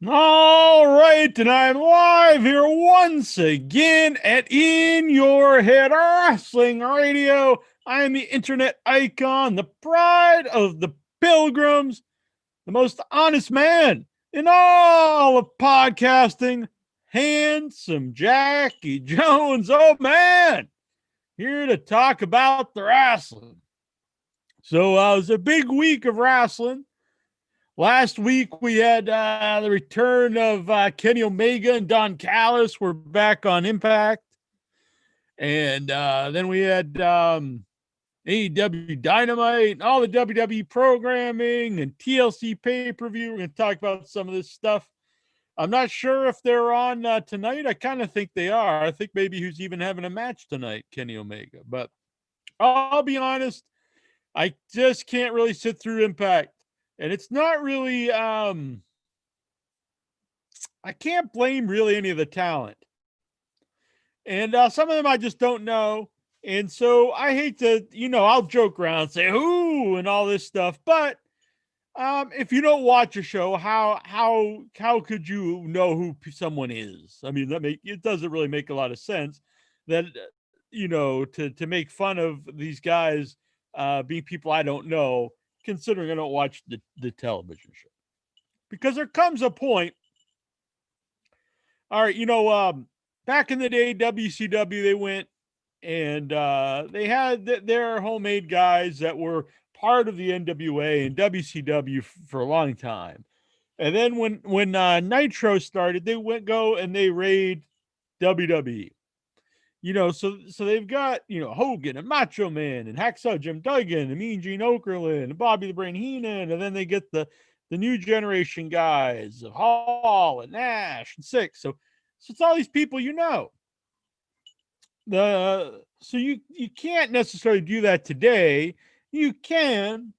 All right, and I'm live here once again at In Your Head Wrestling Radio. I am the internet icon, the pride of the pilgrims, the most honest man in all of podcasting, handsome Jackie Jones. Oh man, here to talk about the wrestling. So it was a big week of wrestling. Last week we had the return of Kenny Omega and Don Callis. We're back on Impact. And then we had AEW Dynamite, and all the WWE programming and TLC pay-per-view. We're going to talk about some of this stuff. I'm not sure if they're on tonight. I kind of think they are. I think maybe who's even having a match tonight, Kenny Omega. But I'll be honest, I just can't really sit through Impact. And it's not really, I can't blame really any of the talent. And some of them I just don't know. And so I hate to, I'll joke around, say who and all this stuff. But if you don't watch a show, how could you know who someone is? I mean, it doesn't really make a lot of sense that, to make fun of these guys being people I don't know, considering I don't watch the television show. Because there comes a point, all right, back in the day, WCW, they went and they had their homemade guys that were part of the NWA and WCW for a long time. And then when Nitro started, they go and they raid WWE. So they've got, Hogan and Macho Man and Hacksaw Jim Duggan and Mean Gene Okerlund and Bobby the Brain Heenan. And then they get the new generation guys of Hall and Nash and Six. So it's all these people, so you can't necessarily do that today. You can,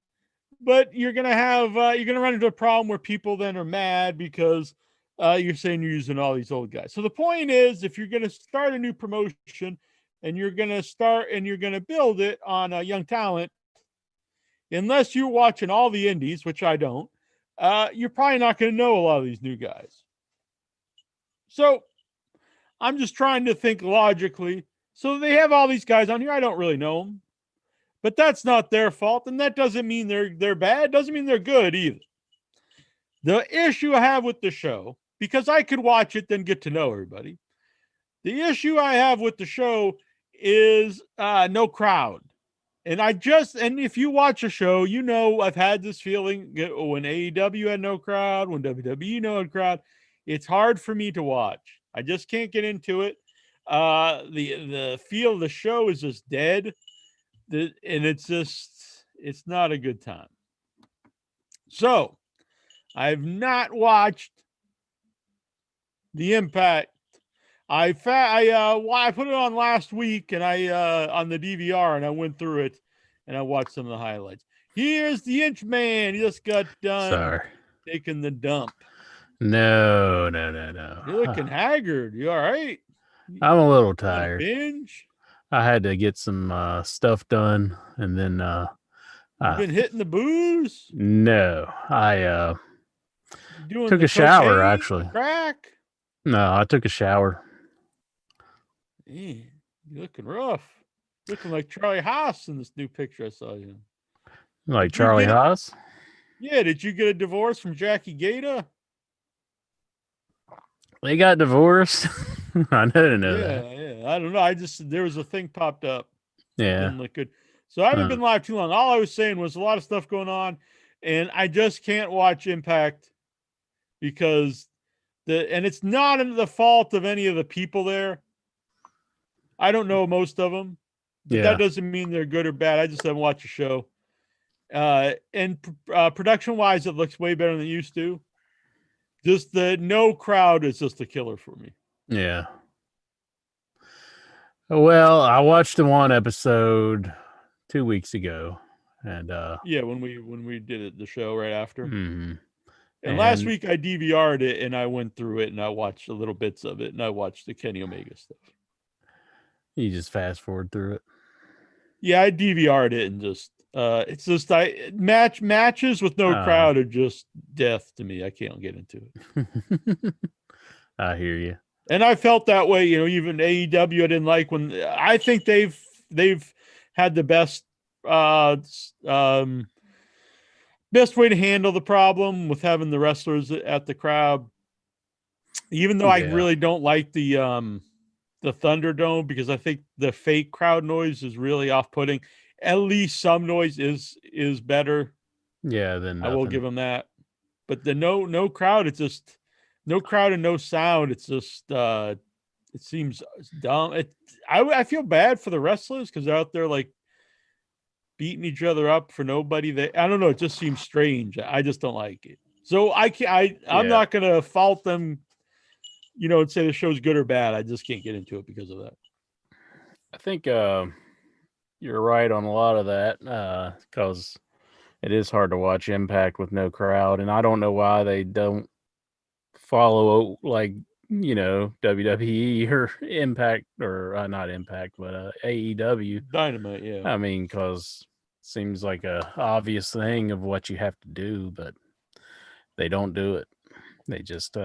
but you're going to run into a problem where people then are mad because you're saying you're using all these old guys. So the point is, if you're going to start a new promotion and you're going to build it on young talent, unless you're watching all the indies, which I don't, you're probably not going to know a lot of these new guys. So I'm just trying to think logically. So they have all these guys on here. I don't really know them, but that's not their fault. And that doesn't mean they're bad. Doesn't mean they're good either. The issue I have with the show, because I could watch it, then get to know everybody. The issue I have with the show is no crowd. And if you watch a show, I've had this feeling when AEW had no crowd, when WWE no crowd, it's hard for me to watch. I just can't get into it. The feel of the show is just dead. And it's not a good time. So I've not watched the Impact. I put it on last week and on the DVR and I went through it and I watched some of the highlights. Here's the Inchman. He just got done taking the dump. No. You're looking haggard. You all right? I'm a little tired. Binge? I had to get some stuff done and then You've been hitting the booze? No. I took a shower actually. Crack? No, I took a shower. You're looking rough. Looking like Charlie Haas in this new picture I saw you. Like Charlie Haas? Yeah, did you get a divorce from Jackie Gata? They got divorced? I didn't know that. Yeah. I don't know. There was a thing popped up. Yeah. Didn't look good. So I haven't been live too long. All I was saying was a lot of stuff going on, and I just can't watch Impact because and it's not the fault of any of the people there. I don't know most of them. But that doesn't mean they're good or bad. I just haven't watched the show. And production-wise, it looks way better than it used to. Just the no crowd is just a killer for me. Yeah. Well, I watched the one episode 2 weeks ago, and when we did it, the show right after. Mm-hmm. And last week I DVR'd it and I went through it and I watched the little bits of it and I watched the Kenny Omega stuff. You just fast forward through it. Yeah, I DVR'd it and just It's just matches with no Oh. crowd are just death to me. I can't get into it. I hear you. And I felt that way, even AEW I didn't like when I think they've had the best best way to handle the problem with having the wrestlers at the crowd. Even though I really don't like the Thunderdome because I think the fake crowd noise is really off-putting. At least some noise is better. Yeah, then I will give them that. But the no crowd, it's just no crowd and no sound. It's just it seems dumb. I feel bad for the wrestlers because they're out there like beating each other up for nobody. I don't know. It just seems strange. I just don't like it. So I'm not gonna fault them, and say the show's good or bad. I just can't get into it because of that. I think you're right on a lot of that because it is hard to watch Impact with no crowd, and I don't know why they don't follow like WWE or Impact or not Impact, but AEW Dynamite. Yeah, I mean, because it seems like a obvious thing of what you have to do, but they don't do it. They just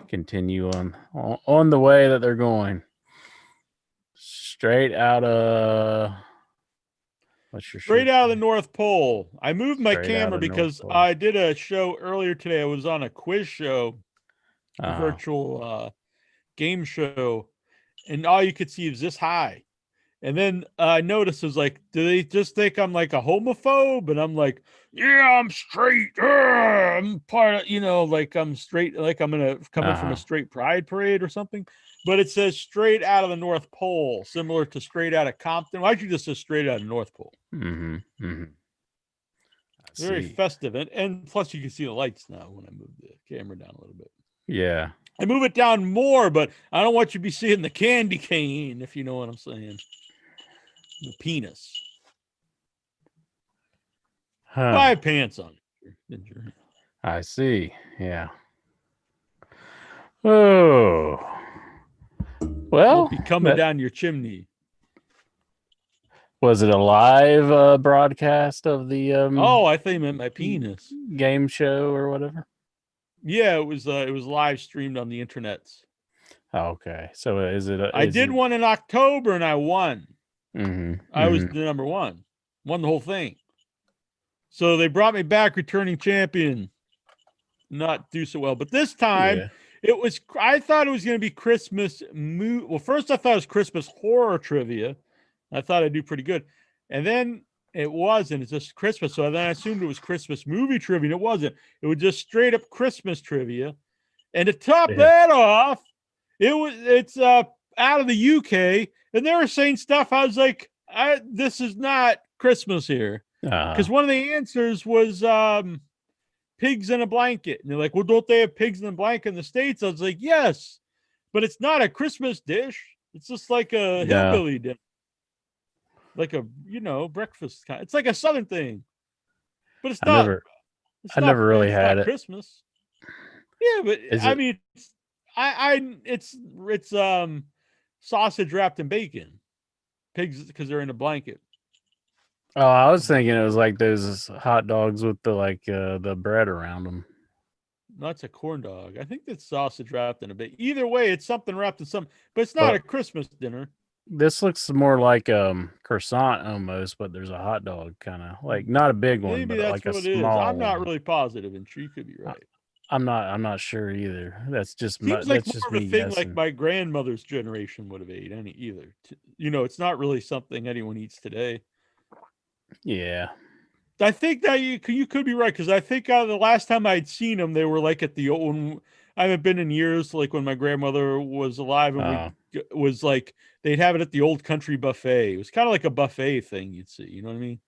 continue on the way that they're going. Straight out of what's your straight shirt? out of the North Pole. I moved my Straight out camera of North because Pole. I did a show earlier today. I was on a quiz show, a virtual game show, and all you could see is this high. And then I noticed it was like, do they just think I'm like a homophobe? And I'm like, yeah, I'm straight. I'm part of, like I'm straight, like I'm gonna come in from a straight pride parade or something. But it says straight out of the North Pole, similar to straight out of Compton. Why'd you just say straight out of North Pole? Very festive. And plus you can see the lights now when I move the camera down a little bit. Yeah. I move it down more, but I don't want you to be seeing the candy cane, if you know what I'm saying. The penis. I have pants on. I see. Yeah. Oh. Well, will be coming down your chimney. Was it a live broadcast of the I think you meant my penis. Game show or whatever? Yeah, it was live streamed on the internets. Oh, okay. So is it I did one in October and I won. I was the number one. Won the whole thing. So they brought me back returning champion. Not do so well. But this time I thought it was going to be Christmas. Well, first I thought it was Christmas horror trivia. I thought I'd do pretty good. And then it wasn't. It's just Christmas. So then I assumed it was Christmas movie trivia. And it wasn't. It was just straight up Christmas trivia. And to top that off, it's out of the UK. And they were saying stuff. I was like, this is not Christmas here. Because one of the answers was pigs in a blanket. And they're like, well, don't they have pigs in a blanket in the States? I was like, yes. But it's not a Christmas dish. It's just like a hillbilly dish. Like a, breakfast kind. It's like a Southern thing. But it's not. I never really had it. Christmas. Yeah, but it's sausage wrapped in bacon. Pigs because they're in a blanket. Oh, I was thinking it was like those hot dogs with the bread around them. No, it's a corn dog. I think that's sausage wrapped in a bacon. Either way, it's something wrapped in something, but it's not a Christmas dinner. This looks more like croissant almost, but there's a hot dog kind of like not a big one, but like a small one. I'm not really positive, and you could be right. I'm not sure either. That's just seems like more of a thing like my grandmother's generation would have ate either. It's not really something anyone eats today. Yeah. I think that you could be right because I think the last time I'd seen them, they were like at the old. I haven't been in years, like when my grandmother was alive, and was like they'd have it at the Old Country Buffet. It was kind of like a buffet thing you'd see. You know what I mean?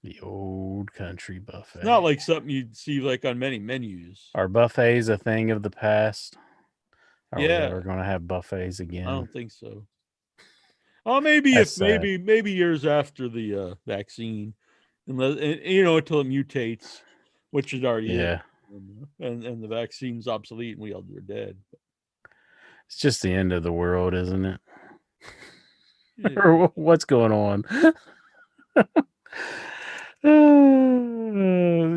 The Old Country Buffet. It's not like something you'd see like on many menus. Are buffets a thing of the past? Are we ever going to have buffets again? I don't think so. Oh, maybe maybe years after the vaccine. Until it mutates, which is already and the vaccine's obsolete and we all are dead. It's just the end of the world, isn't it? Or what's going on?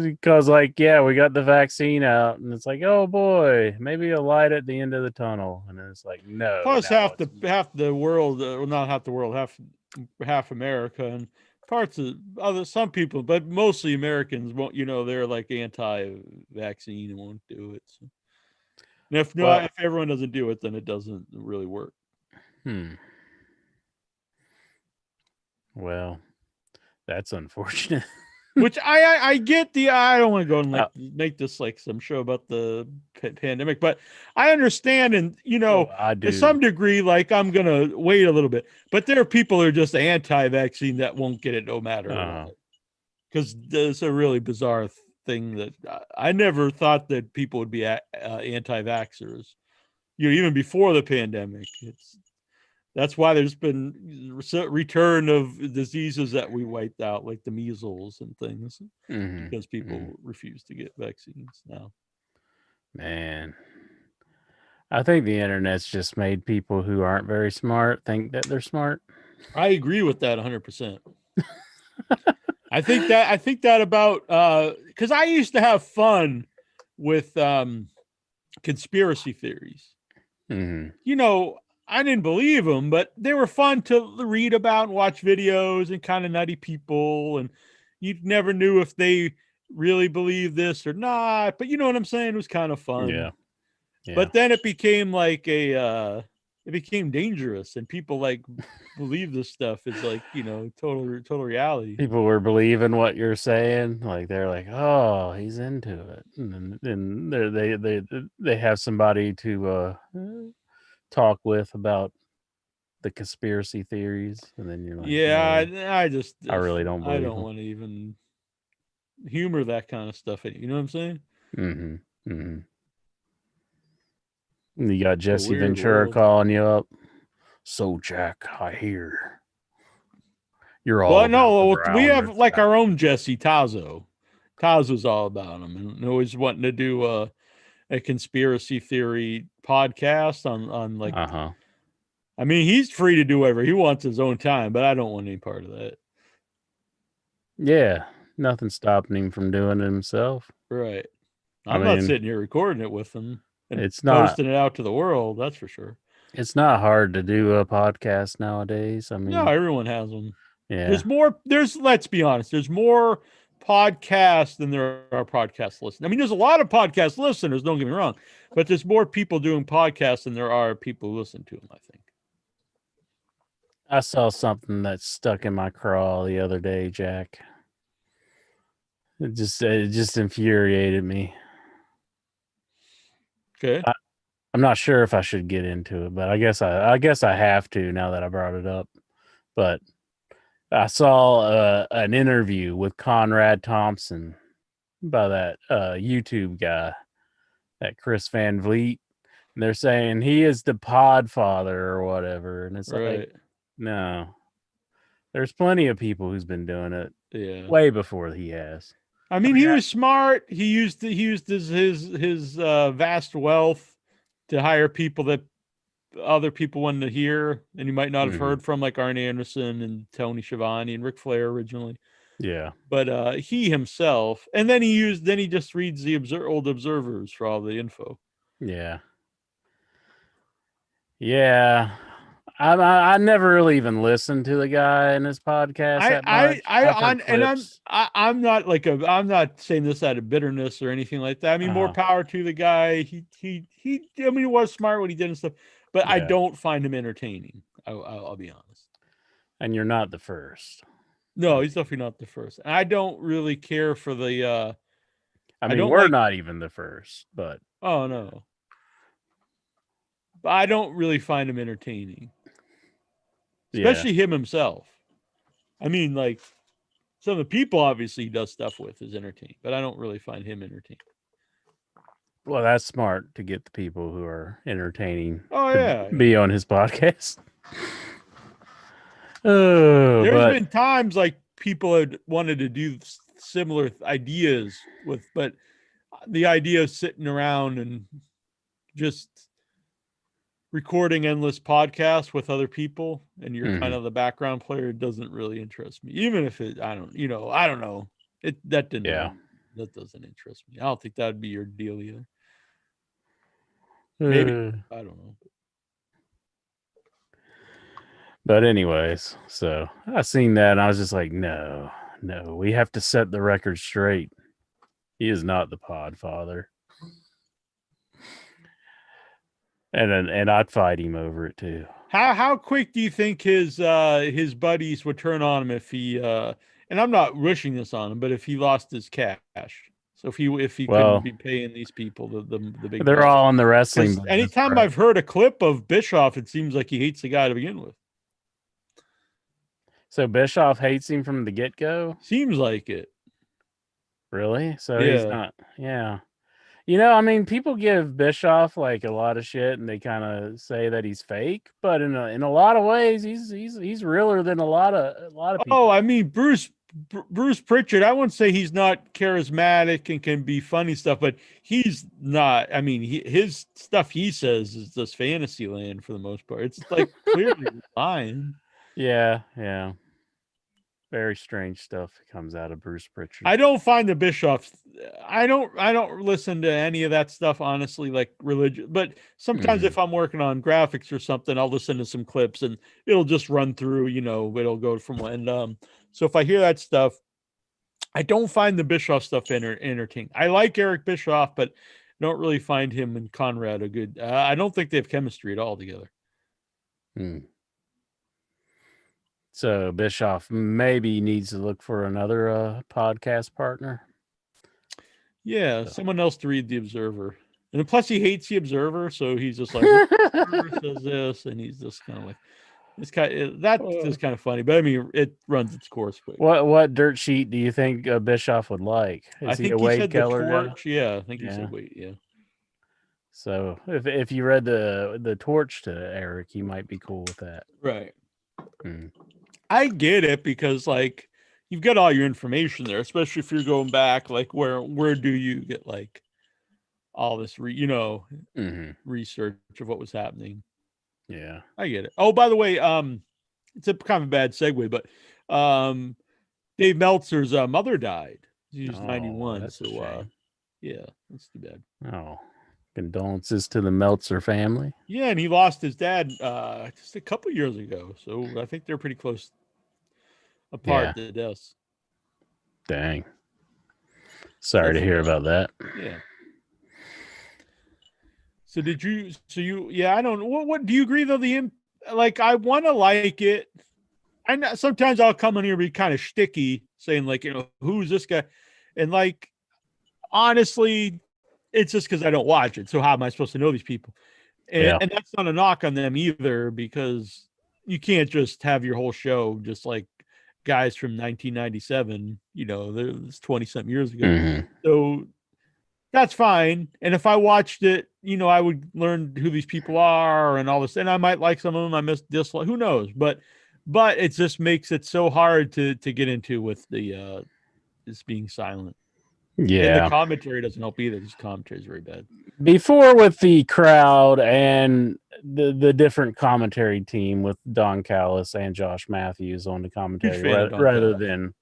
Because, like, yeah, we got the vaccine out, and it's like, oh boy, maybe a light at the end of the tunnel, and it's like, no. Plus, now half the world, well, not half the world, half America, and parts of some people, but mostly Americans won't. They're like anti-vaccine and won't do it. So. And if not, Well, if everyone doesn't do it, then it doesn't really work. Well, that's unfortunate. Which I get I don't want to go and make this like some show about the pandemic, but I understand, and I do. to some degree, like I'm gonna wait a little bit. But there are people who are just anti-vaccine that won't get it no matter what, because it's a really bizarre thing that I never thought that people would be anti-vaxxers. Even before the pandemic, that's why there's been return of diseases that we wiped out, like the measles and things, because people refuse to get vaccines now. Man, I think the internet's just made people who aren't very smart think that they're smart. I agree with that 100%. I think that about because I used to have fun with conspiracy theories. I didn't believe them, but they were fun to read about and watch videos and kind of nutty people. And you never knew if they really believed this or not. But you know what I'm saying? It was kind of fun. Yeah. But then it became like it became dangerous, and people like believe this stuff is like, total reality. People were believing what you're saying. Like they're like, oh, he's into it. And then they have somebody to talk with about the conspiracy theories, and then you're like, yeah, no, I really don't believe I don't want to even humor that kind of stuff. You know what I'm saying? You got Jesse Ventura calling you up. So Jack, I hear you're all. Well, no, we have like our own Jesse Tazo. Tazo's all about him, and always wanting to do a conspiracy theory podcast on like. I mean, he's free to do whatever he wants his own time, but I don't want any part of that. Yeah, nothing stopping him from doing it himself. Right. I'm not sitting here recording it with him and it's not posting it out to the world. That's for sure. It's not hard to do a podcast nowadays. I mean, no, everyone has them. Yeah. Let's be honest, there's more podcasts than there are podcast listeners. I mean, there's a lot of podcast listeners, don't get me wrong, but there's more people doing podcasts than there are people who listen to them, I think. I saw something that stuck in my craw the other day, Jack. It just infuriated me. Okay. I'm not sure if I should get into it, but I guess I have to now that I brought it up. But I saw an interview with Conrad Thompson by that YouTube guy, that Chris Van Vliet. And they're saying he is the Podfather or whatever. And it's like, no. There's plenty of people who's been doing it way before he has. I mean, he was smart. He used his vast wealth to hire people that other people wanted to hear, and you might not have heard from, like Arn Anderson and Tony Schiavone and Ric Flair originally. Yeah, but he himself, and then he just reads the old Observers for all the info. Yeah. I never really even listened to the guy in his podcast that much. I'm not saying this out of bitterness or anything like that. I mean, more power to the guy. He I mean, he was smart when he did and stuff, but I don't find him entertaining. I'll be honest. And you're not the first. No, he's definitely not the first. And I don't really care for the. I mean, we're not even the first, but. Oh no. But I don't really find him entertaining. Especially him himself. I mean, like, some of the people obviously he does stuff with is entertaining, but I don't really find him entertaining. Well, that's smart to get the people who are entertaining. Be on his podcast. There's been times like people had wanted to do similar ideas but the idea of sitting around and just recording endless podcasts with other people and you're kind Mhm. of the background player, it doesn't really interest me. Even if it, I don't know. That didn't Yeah. really, that doesn't interest me. I don't think that'd be your deal either. Maybe, Uh, I don't know. But anyways, so I seen that and I was just like, no, we have to set the record straight. He is not the Podfather. And I'd fight him over it too. How quick do you think his buddies would turn on him if he and I'm not wishing this on him, but if he lost his cash? So if he couldn't Well, be paying these people the big they're bucks. all in the wrestling Because business, anytime right? I've heard a clip of Bischoff, it seems like he hates the guy to begin with. So Bischoff hates him from the get-go? Seems like it. Really? So he's Yeah. not. Yeah. You know, I mean, people give Bischoff like a lot of shit, and they kind of say that he's fake. But in a lot of ways, he's realer than a lot of people. Oh, I mean, Bruce Pritchard, I wouldn't say he's not charismatic and can be funny stuff, but he's not. I mean, his stuff he says is just fantasy land for the most part. It's like clearly lying. Yeah, yeah. Very strange stuff comes out of Bruce Pritchard. I don't find the Bischoff. I don't listen to any of that stuff, honestly, like religion. But sometimes if I'm working on graphics or something, I'll listen to some clips and it'll just run through, it'll go from one. So if I hear that stuff, I don't find the Bischoff stuff entertaining. I like Eric Bischoff, but don't really find him and Conrad a good. I don't think they have chemistry at all together. So Bischoff maybe needs to look for another podcast partner. Yeah, someone else to read the Observer. And plus he hates the Observer, so he's just like, Observer says this, and he's just kind of like, that's kind of funny. But I mean, it runs its course quick. What dirt sheet do you think Bischoff would like? I think he said the Torch. Yeah, I think he said wait, yeah. So if you read the Torch to Eric, he might be cool with that. Right. I get it because like you've got all your information there, especially if you're going back. Like where do you get like all this research of what was happening? Yeah, I get it. Oh, by the way, it's a kind of a bad segue, but Dave Meltzer's mother died. She was 91. That's so yeah, that's too bad. Oh, condolences to the Meltzer family. Yeah, and he lost his dad just a couple years ago. So I think they're pretty close apart to deaths. Dang. Sorry to hear about that. Yeah. So I don't know. What do you agree though? I want to like it. I know sometimes I'll come in here and be kind of shticky saying like, who's this guy? And like, honestly, it's just because I don't watch it. So how am I supposed to know these people? And that's not a knock on them either, because you can't just have your whole show just like guys from 1997, there's 20 something years ago. So that's fine. And if I watched it, I would learn who these people are and all this, and I might like some of them. I dislike, who knows? But it just makes it so hard to get into with the this being silent. Yeah. And the commentary doesn't help either. This commentary is very bad. Before with the crowd and the different commentary team with Don Callis and Josh Matthews on the commentary rather than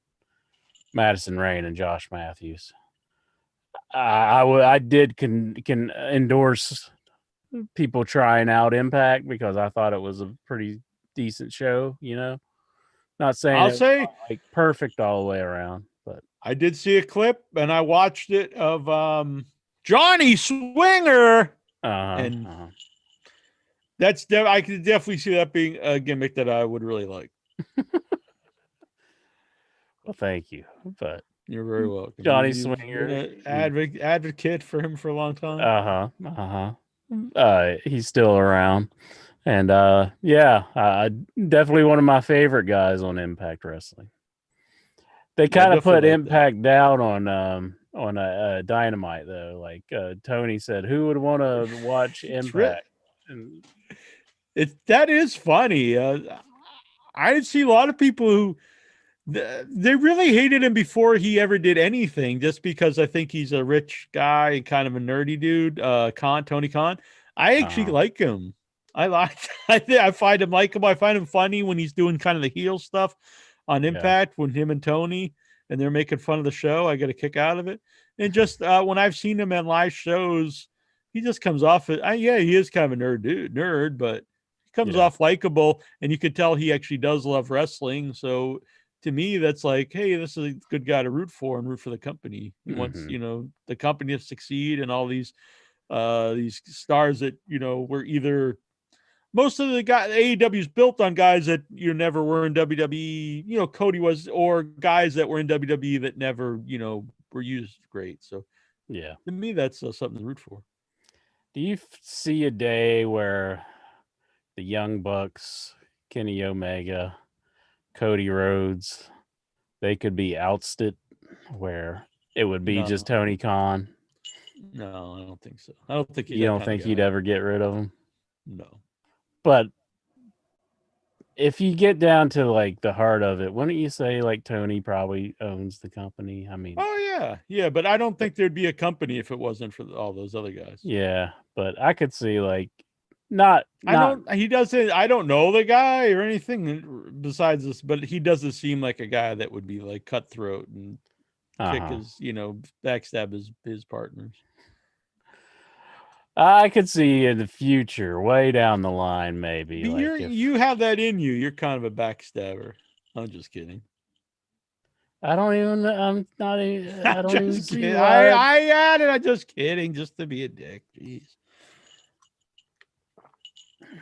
Madison Rain and Josh Matthews. I did can endorse people trying out Impact because I thought it was a pretty decent show, Not saying I'll say like perfect all the way around, but I did see a clip and I watched it of Johnny Swinger, and that's I could definitely see that being a gimmick that I would really like. Well, thank you, but you're very welcome. Johnny Swinger, advocate for him for a long time. He's still around, and definitely one of my favorite guys on Impact Wrestling. They kind of put Impact down on a Dynamite though. Like Tony said, who would want to watch Impact? That is funny. I see a lot of people who they really hated him before he ever did anything, just because I think he's a rich guy, kind of a nerdy dude. Tony Khan. I actually like him. I find him likable. I find him funny when he's doing kind of the heel stuff on Impact when him and Tony and they're making fun of the show. I get a kick out of it. And just when I've seen him at live shows, he just comes off he is kind of a nerd, but he comes off likable, and you could tell he actually does love wrestling. So to me, that's like, hey, this is a good guy to root for and root for the company. He wants, the company to succeed, and all these stars that, were either most of the guys AEW is built on guys that never were in WWE. Cody was, or guys that were in WWE that never, were used great. So yeah, to me, that's something to root for. Do you see a day where the Young Bucks, Kenny Omega, Cody Rhodes, they could be ousted, where it would be just Tony Khan? No, I don't think so. I don't think you don't think he'd ever get rid of him. No, but if you get down to like the heart of it, wouldn't you say like Tony probably owns the company? I mean, oh yeah, but I don't think there'd be a company if it wasn't for all those other guys. Yeah, but I could see like he doesn't. I don't know the guy or anything besides this, but he doesn't seem like a guy that would be like cutthroat and kick his, backstab his partners. I could see in the future, way down the line, maybe. You have that in you. You're kind of a backstabber. I'm just kidding. I don't even. I'm not even. I don't even see kidding. I added. I'm just kidding, just to be a dick. Jeez.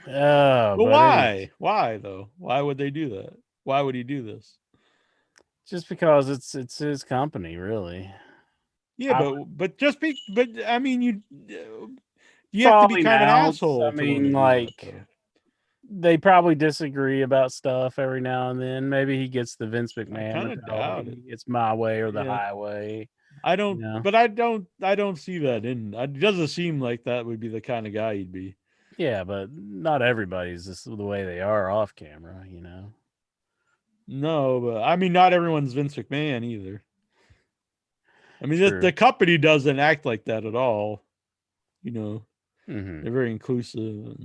But why? Why though? Why would they do that? Why would he do this? Just because it's his company, really. Yeah, but I mean, you have to be kind of an asshole. I mean, like, they probably disagree about stuff every now and then. Maybe he gets the Vince McMahon mentality. It's my way or the highway. I don't, but I don't see that in. It doesn't seem like that would be the kind of guy he'd be. Yeah, but not everybody's just the way they are off camera, No, but I mean, not everyone's Vince McMahon either. I mean, the company doesn't act like that at all. They're very inclusive.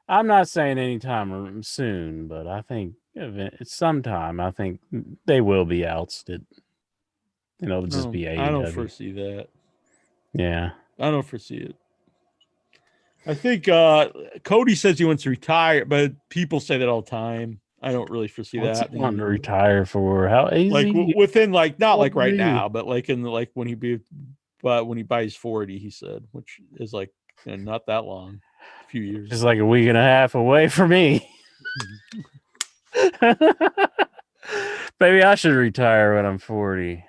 I'm not saying anytime soon, but I think sometime. I think they will be ousted. Just be AEW. I don't foresee that. Yeah, I don't foresee it. I think Cody says he wants to retire, but people say that all the time. I don't really foresee that. What's he want to retire for? How easy? Like within not like right now, but like in when he buys 40, he said, which is like not that long, a few years. It's like a week and a half away for me. Maybe I should retire when I'm 40.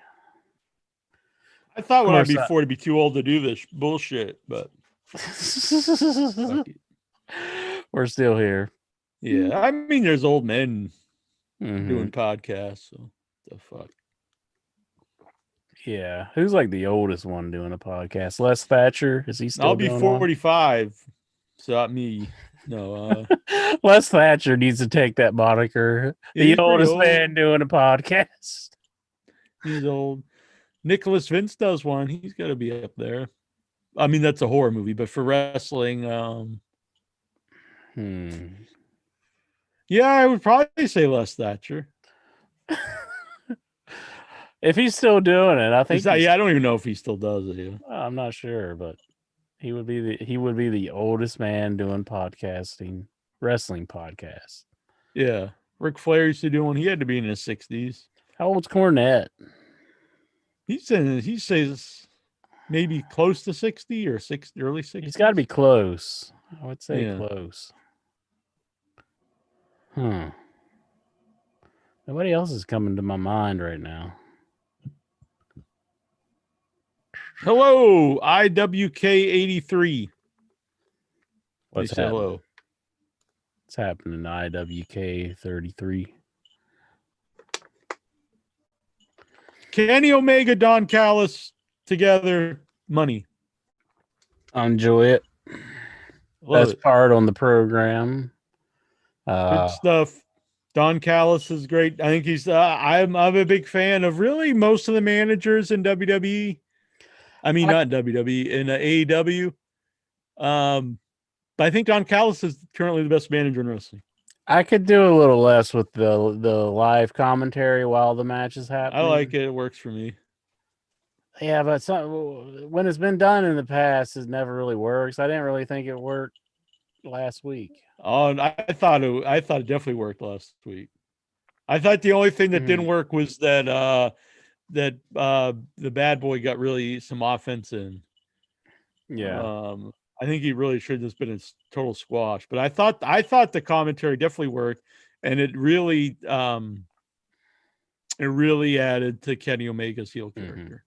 I thought when I'd be 40, be too old to do this bullshit, but we're still here. Yeah, I mean, there's old men doing podcasts. So the fuck. Yeah, who's like the oldest one doing a podcast? Les Thatcher? Is he still? I'll be 45. So not me. No. Les Thatcher needs to take that moniker. The oldest man doing a podcast. He's old. Nicholas Vince does one. He's got to be up there. I mean, that's a horror movie, but for wrestling, yeah, I would probably say Les Thatcher. If he's still doing it, I think. I don't even know if he still does it. Yeah. I'm not sure, but he would be the oldest man doing podcasting, wrestling podcasts. Yeah, Ric Flair used to do one. He had to be in his 60s. How old's Cornette? He says maybe close to 60 or early 60s. He's got to be close. I would say close. Nobody else is coming to my mind right now. Hello, IWK83. What's happening? Hello. What's happening, IWK33? Kenny Omega, Don Callis together, money. I enjoy it. That's part on the program. Good stuff. Don Callis is great. I think he's. I'm a big fan of really most of the managers in WWE. I mean, not WWE, in AEW. But I think Don Callis is currently the best manager in wrestling. I could do a little less with the live commentary while the match is happening. I like it. It works for me. Yeah, but when it's been done in the past, it never really works. I didn't really think it worked last week. Oh, and I thought it definitely worked last week. I thought the only thing that didn't work was that the bad boy got really some offense in. Yeah. I think he really should have just been a total squash. But I thought the commentary definitely worked, and it really added to Kenny Omega's heel character.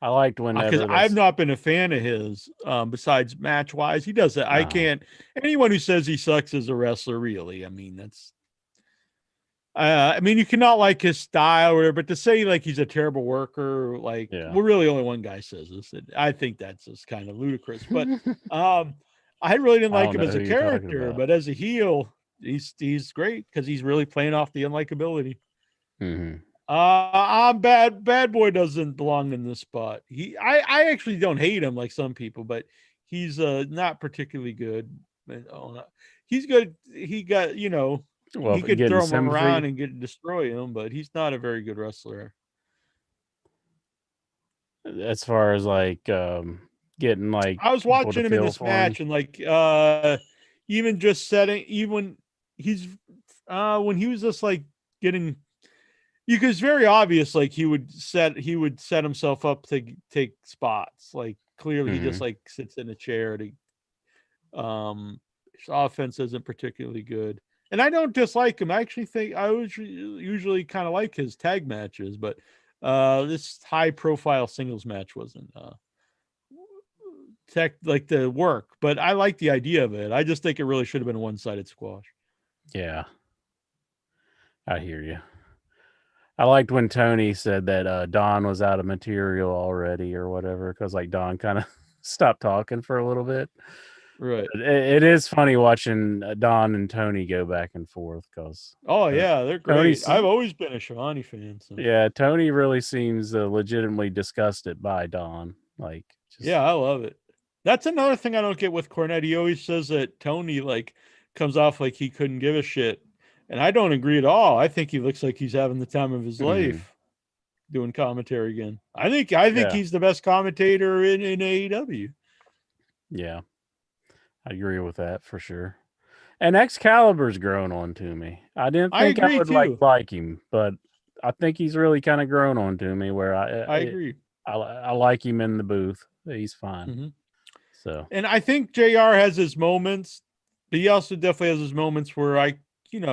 I liked whenever because I've not been a fan of his. Besides match wise, he does it. I can't. Anyone who says he sucks as a wrestler, really, I mean, that's. I mean, you cannot like his style or whatever, but to say like he's a terrible worker, like well, really only one guy says this. I think that's just kind of ludicrous. But I really didn't like him as a character, but as a heel, he's great because he's really playing off the unlikability. I'm bad boy doesn't belong in this spot. I actually don't hate him like some people, but he's not particularly good. He's good. He got he could throw him around and destroy him, but he's not a very good wrestler. As far as like getting like, I was watching him in this match and like even just setting, even he's when he was just like getting. It's very obvious, like he would set himself up to take spots. Like clearly, he just like sits in a chair to. His offense isn't particularly good, and I don't dislike him. I actually think I was usually kind of like his tag matches, but this high-profile singles match wasn't like the work. But I like the idea of it. I just think it really should have been a one-sided squash. Yeah, I hear you. I liked when Tony said that Don was out of material already or whatever, because like Don kind of stopped talking for a little bit. Right. It is funny watching Don and Tony go back and forth because. Oh yeah, they're great. I've always been a Shivani fan. So. Yeah, Tony really seems legitimately disgusted by Don. Like, yeah, I love it. That's another thing I don't get with Cornette. He always says that Tony like comes off like he couldn't give a shit. And I don't agree at all. I think he looks like he's having the time of his life doing commentary again. I think he's the best commentator in AEW. Yeah. I agree with that for sure. And Excalibur's grown on to me. I didn't think I would like him, but I think he's really kind of grown on to me where I agree. I like him in the booth. He's fine. So, and I think JR has his moments, but he also definitely has his moments where he's an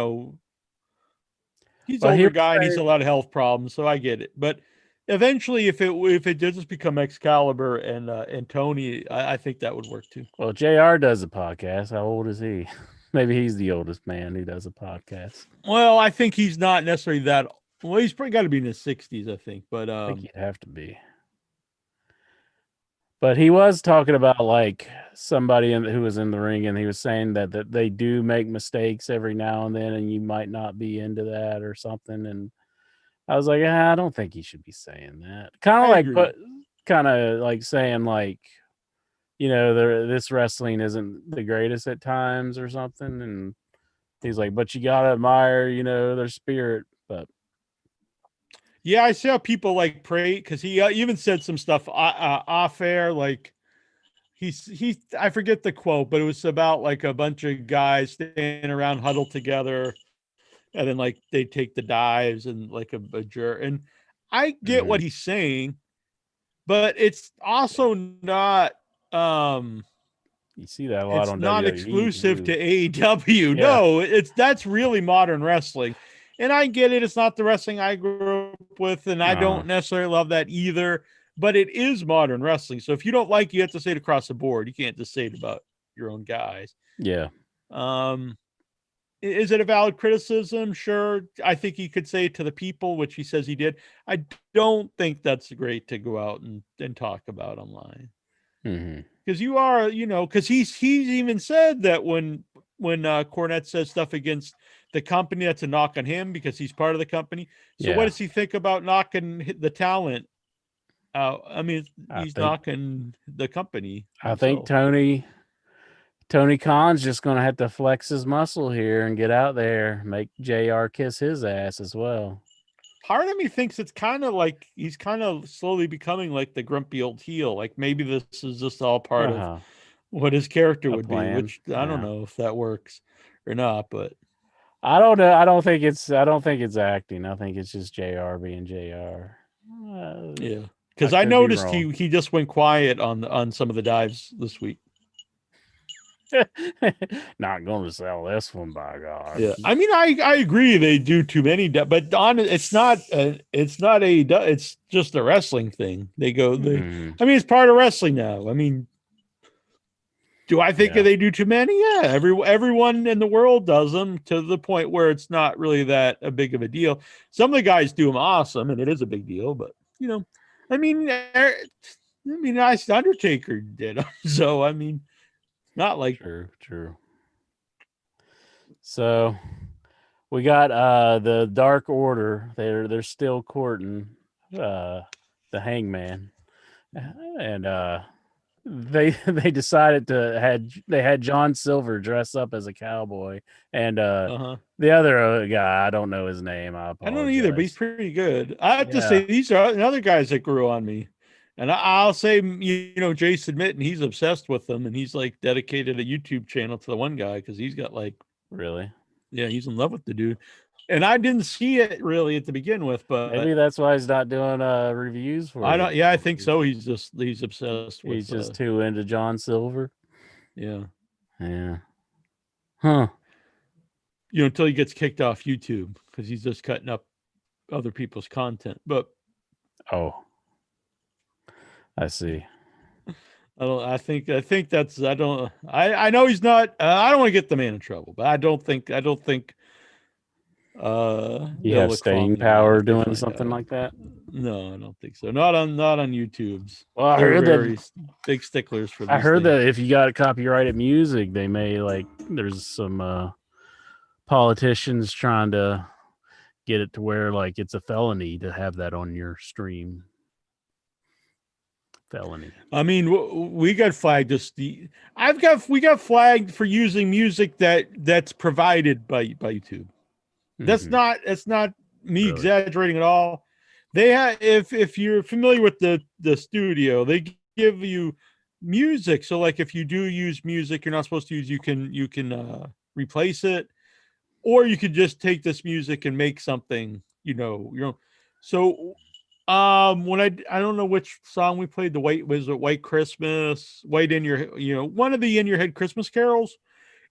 older guy and he's a lot of health problems, so I get it. But eventually, if it does just become Excalibur and Tony, I think that would work too. Well, JR does a podcast. How old is he? Maybe he's the oldest man who does a podcast. Well, I think he's not necessarily that. Well, he's probably got to be in his 60s, I think. But I think he'd have to be. But he was talking about like somebody who was in the ring, and he was saying that they do make mistakes every now and then, and you might not be into that or something. And I was like, I don't think he should be saying that. Kind of like saying like, this wrestling isn't the greatest at times or something. And he's like, but you gotta admire, their spirit. But yeah, I see how people like pray because he even said some stuff off air. Like I forget the quote, but it was about like a bunch of guys standing around huddled together, and then like they take the dives and like a jerk. And I get what he's saying, but it's also not. You see that a lot on WWE. It's not exclusive to AEW. Yeah. No, that's really modern wrestling. And I get it. It's not the wrestling I grew up with, and I don't necessarily love that either. But it is modern wrestling. So if you don't like it, you have to say it across the board. You can't just say it about your own guys. Yeah. Is it a valid criticism? Sure. I think he could say it to the people, which he says he did. I don't think that's great to go out and talk about online. Because you are, because he's even said that when Cornette says stuff against the company, that's a knock on him because he's part of the company. So what does he think about knocking the talent? I mean, he's knocking the company. I think Tony Tony Khan's just going to have to flex his muscle here and get out there, make JR kiss his ass as well. Part of me thinks it's kind of like he's kind of slowly becoming like the grumpy old heel. Like maybe this is just all part of what his character would be, which I don't know if that works or not, but I don't know. I don't think it's acting. I think it's just JR being JR. Yeah. Because I noticed he just went quiet on some of the dives this week. Not going to sell this one, by God. Yeah, I mean, I agree they do too many, but it's just a wrestling thing. I mean, it's part of wrestling now. I mean, do I think they do too many? Yeah, everyone in the world does them to the point where it's not really that a big of a deal. Some of the guys do them awesome, and it is a big deal. But I mean, Undertaker did them, so I mean. Not like true. So we got the Dark Order. They're still courting the Hangman, and they decided they had John Silver dress up as a cowboy, and the other guy, I don't know his name. I don't either, but he's pretty good. I have to say these are other guys that grew on me. And I'll say, Jason Mitten, he's obsessed with them, and he's like dedicated a YouTube channel to the one guy because he's got really, he's in love with the dude. And I didn't see it really at the begin with, but maybe that's why he's not doing reviews for it. I think so. He's obsessed with. He's just too into John Silver. Yeah. Huh. Until he gets kicked off YouTube because he's just cutting up other people's content, but I see. I think that's I know he's not. I don't want to get the man in trouble, but I don't think. You have staying power doing something like that. No, I don't think so. Not on YouTube's. Well, I heard that big sticklers for. I heard that if you got copyrighted music, they may there's some politicians trying to get it to where it's a felony to have that on your stream. Felony. I mean, we got flagged. We got flagged for using music that's provided by YouTube. That's not me really exaggerating at all. They have, if you're familiar with the studio, they give you music. So if you do use music you're not supposed to use, you can replace it, or you could just take this music and make something your own. So when I don't know which song we played, White Christmas, White in Your, one of the In Your Head Christmas carols,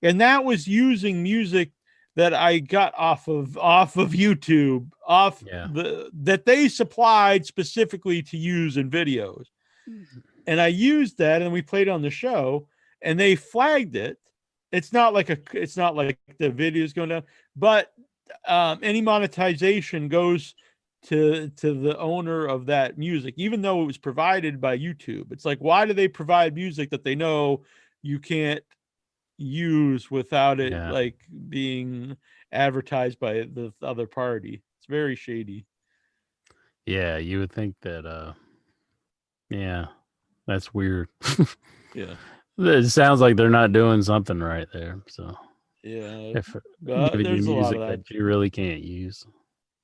and that was using music that I got off of YouTube, that they supplied specifically to use in videos, and I used that, and we played on the show, and they flagged it. It's not like the video's going down, but any monetization goes to the owner of that music, even though it was provided by YouTube. It's why do they provide music that they know you can't use without it being advertised by the other party? It's very shady. Yeah, you would think that that's weird. Yeah. It sounds like they're not doing something right there. So if there's a lot of that you really can't use.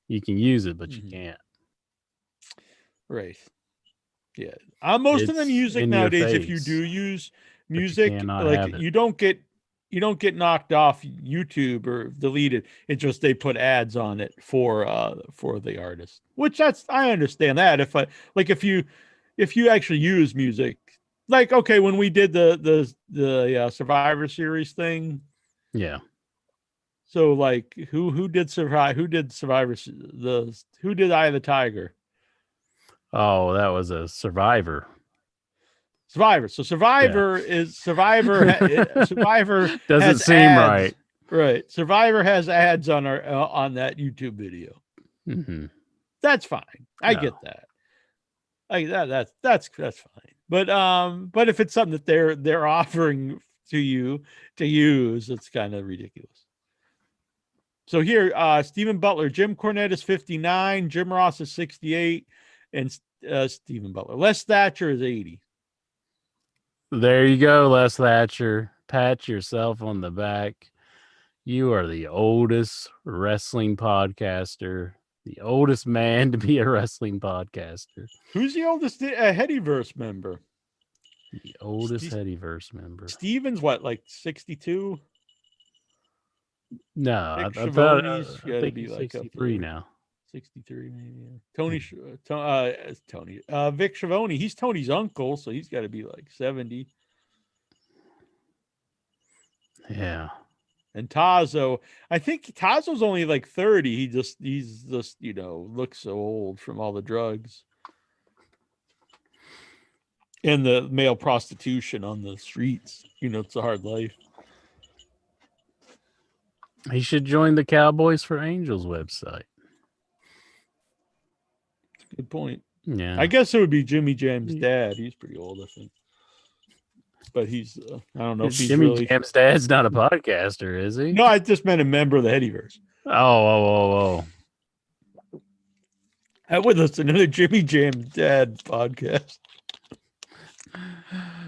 You can use it, but you can't. Right. Yeah. Most of the music nowadays, if you do use music, you don't get knocked off YouTube or deleted. It's just they put ads on it for the artist. Which I understand that. If you actually use music, when we did the Survivor Series thing. Yeah. So who did Survivor? Who did Survivor? Who did Eye of the Tiger? Oh, that was a Survivor. So Survivor is Survivor. Survivor doesn't seem ads, right? Survivor has ads on that YouTube video. Mm-hmm. That's fine. I get that. That's fine. But if it's something that they're offering to you to use, it's kind of ridiculous. So here, Stephen Butler, Jim Cornette is 59, Jim Ross is 68, and Stephen Butler. Les Thatcher is 80. There you go, Les Thatcher. pat yourself on the back. You are the oldest wrestling podcaster, the oldest man to be a wrestling podcaster. Who's the oldest Headyverse member? The oldest Headyverse member. Steven's what, like 62? No, Nick I Schiavone's I got to think be he's like 63 now. 63 maybe. Yeah. Tony. Vic Schiavone, he's Tony's uncle, so he's got to be like 70. Yeah. And Tazo, I think Tazo's only like 30. He's just, looks so old from all the drugs and the male prostitution on the streets. It's a hard life. He should join the Cowboys for Angels website. Good point. Yeah. I guess it would be Jimmy Jam's dad. He's pretty old, I think. But he's, I don't know if he's Jimmy Jam's dad's not a podcaster, is he? No, I just meant a member of the Headyverse. Oh. I would listen to the Jimmy Jam's dad podcast.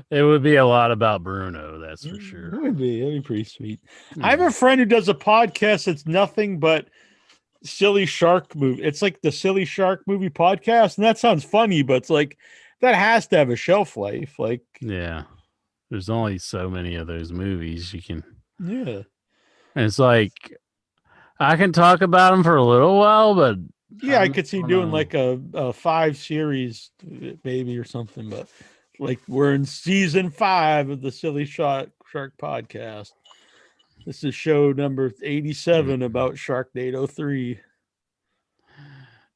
It would be a lot about Bruno, that's for sure. It would be. That'd be pretty sweet. I have a friend who does a podcast that's nothing but silly shark movie. It's like the silly shark movie podcast, and that sounds funny, but it's like that has to have a shelf life. Like, yeah, there's only so many of those movies you can. Yeah, and it's like I can talk about them for a little while, but yeah, I could see doing like a 5 series maybe or something, but. Like we're in season 5 of the Silly Shark podcast. This is show number 87 about Sharknado 3.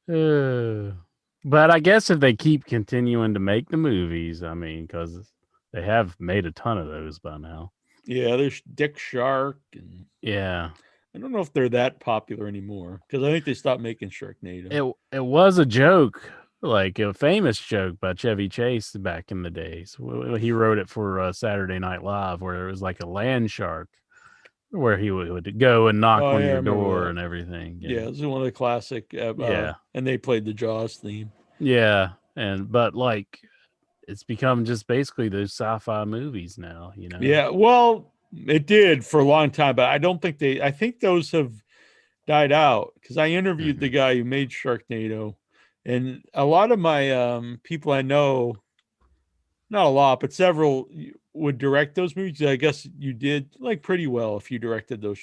But I guess if they keep continuing to make the movies, I mean, because they have made a ton of those by now. Yeah, there's Dick Shark. And yeah. I don't know if they're that popular anymore because I think they stopped making Sharknado. It was a joke. Like a famous joke by Chevy Chase back in the days. He wrote it for Saturday Night Live, where it was like a land shark, where he would go and knock on your door and everything. Yeah, this is one of the classic. Yeah, and they played the Jaws theme. Yeah, but like it's become just basically those sci-fi movies now. Yeah, well, it did for a long time, but I don't think I think those have died out because I interviewed the guy who made Sharknado. And a lot of my people I know, not a lot, but several would direct those movies. I guess you did like pretty well if you directed those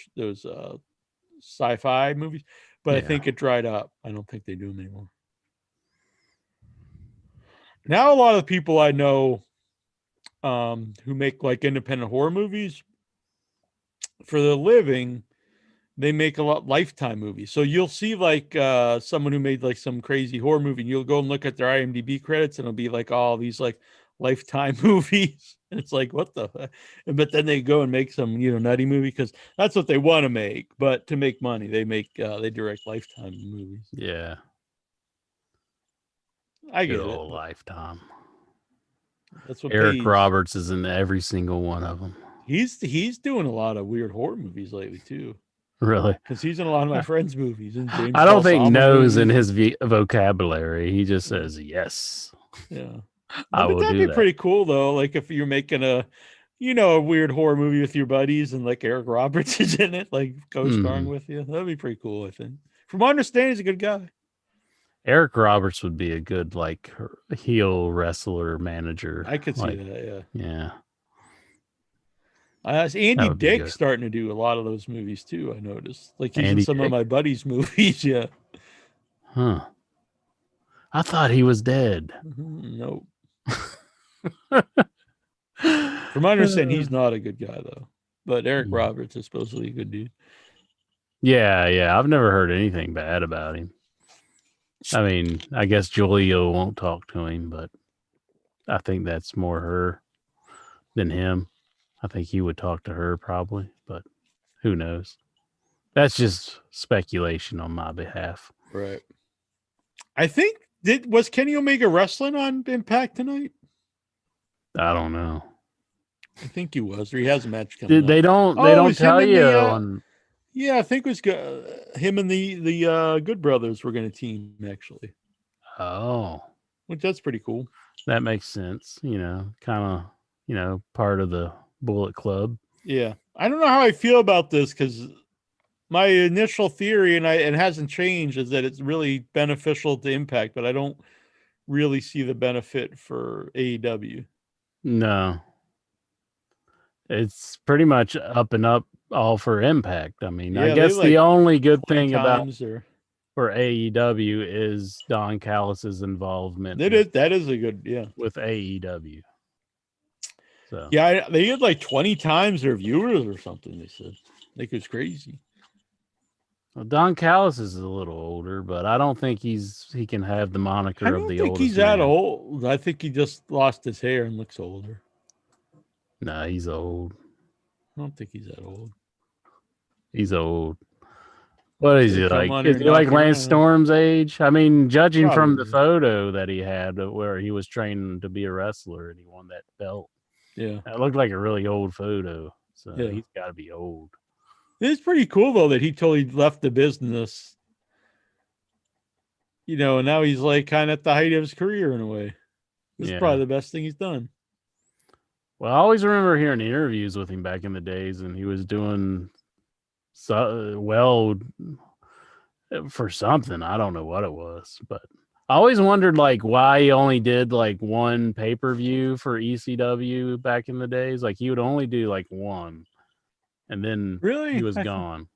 sci-fi movies. But I think it dried up. I don't think they do them anymore. Now a lot of the people I know who make like independent horror movies for the living, they make a lot Lifetime movies. So you'll see like someone who made like some crazy horror movie and you'll go and look at their IMDb credits and it'll be like all these like Lifetime movies. And it's like, what the, but then they go and make some, nutty movie because that's what they want to make. But to make money, they direct Lifetime movies. Yeah. I get it. Lifetime. That's what Eric Roberts is in every single one of them. He's doing a lot of weird horror movies lately too. Really? Because he's in a lot of my friends' movies. And James I don't think "knows" movies. in his vocabulary. He just says yes. Yeah, but that'd be pretty cool though. Like if you're making a weird horror movie with your buddies and like Eric Roberts is in it, like co-starring with you, that'd be pretty cool. I think. From my understanding, he's a good guy. Eric Roberts would be a good like heel wrestler manager. I could see that. Yeah. Andy Dick starting to do a lot of those movies too. I noticed, like he's in some of my buddies' movies. Yeah. Huh. I thought he was dead. Nope. From my understanding, he's not a good guy though. But Eric Roberts is supposedly a good dude. Yeah. I've never heard anything bad about him. I mean, I guess Julia won't talk to him, but I think that's more her than him. I think he would talk to her probably, but who knows? That's just speculation on my behalf. Right. I think was Kenny Omega wrestling on Impact tonight? I don't know. I think he was, or he has a match coming up. They don't tell you. Yeah, I think it was him and the Good Brothers were going to team actually. Oh, which that's pretty cool. That makes sense. Kind of, part of the Bullet Club. Yeah. I don't know how I feel about this because my initial theory, and it hasn't changed, is that it's really beneficial to Impact, but I don't really see the benefit for AEW. No. It's pretty much up and up all for Impact. I mean, I Yeah, they guess the like only good 20 thing about times or for AEW is Don Callis's involvement that is a good, yeah. with AEW. So Yeah, they had like 20 times their viewers or something, they said. Like, it was crazy. well, Don Callis is a little older, but I don't think he can have the moniker I of don't the think oldest he's that man. old. I think he just lost his hair and looks older. No, he's old. I don't think he's that old. He's old. What is Say, he come like? on here Is and he like knock you Lance around. Storm's age? I mean, judging from the Probably. photo that he had where he was training to be a wrestler and he won that belt, Yeah. that looked like a really old photo. So Yeah. he's got to be old. It's pretty cool though that he totally left the business. You know, and now he's like kind of at the height of his career in a way. This is Yeah. probably the best thing he's done. Well, I always remember hearing interviews with him back in the days, and he was doing so well for something. I don't know what it was, but I always wondered like why he only did like one pay-per-view for ECW back in the days. Like he would only do like one, and then Really? he was gone.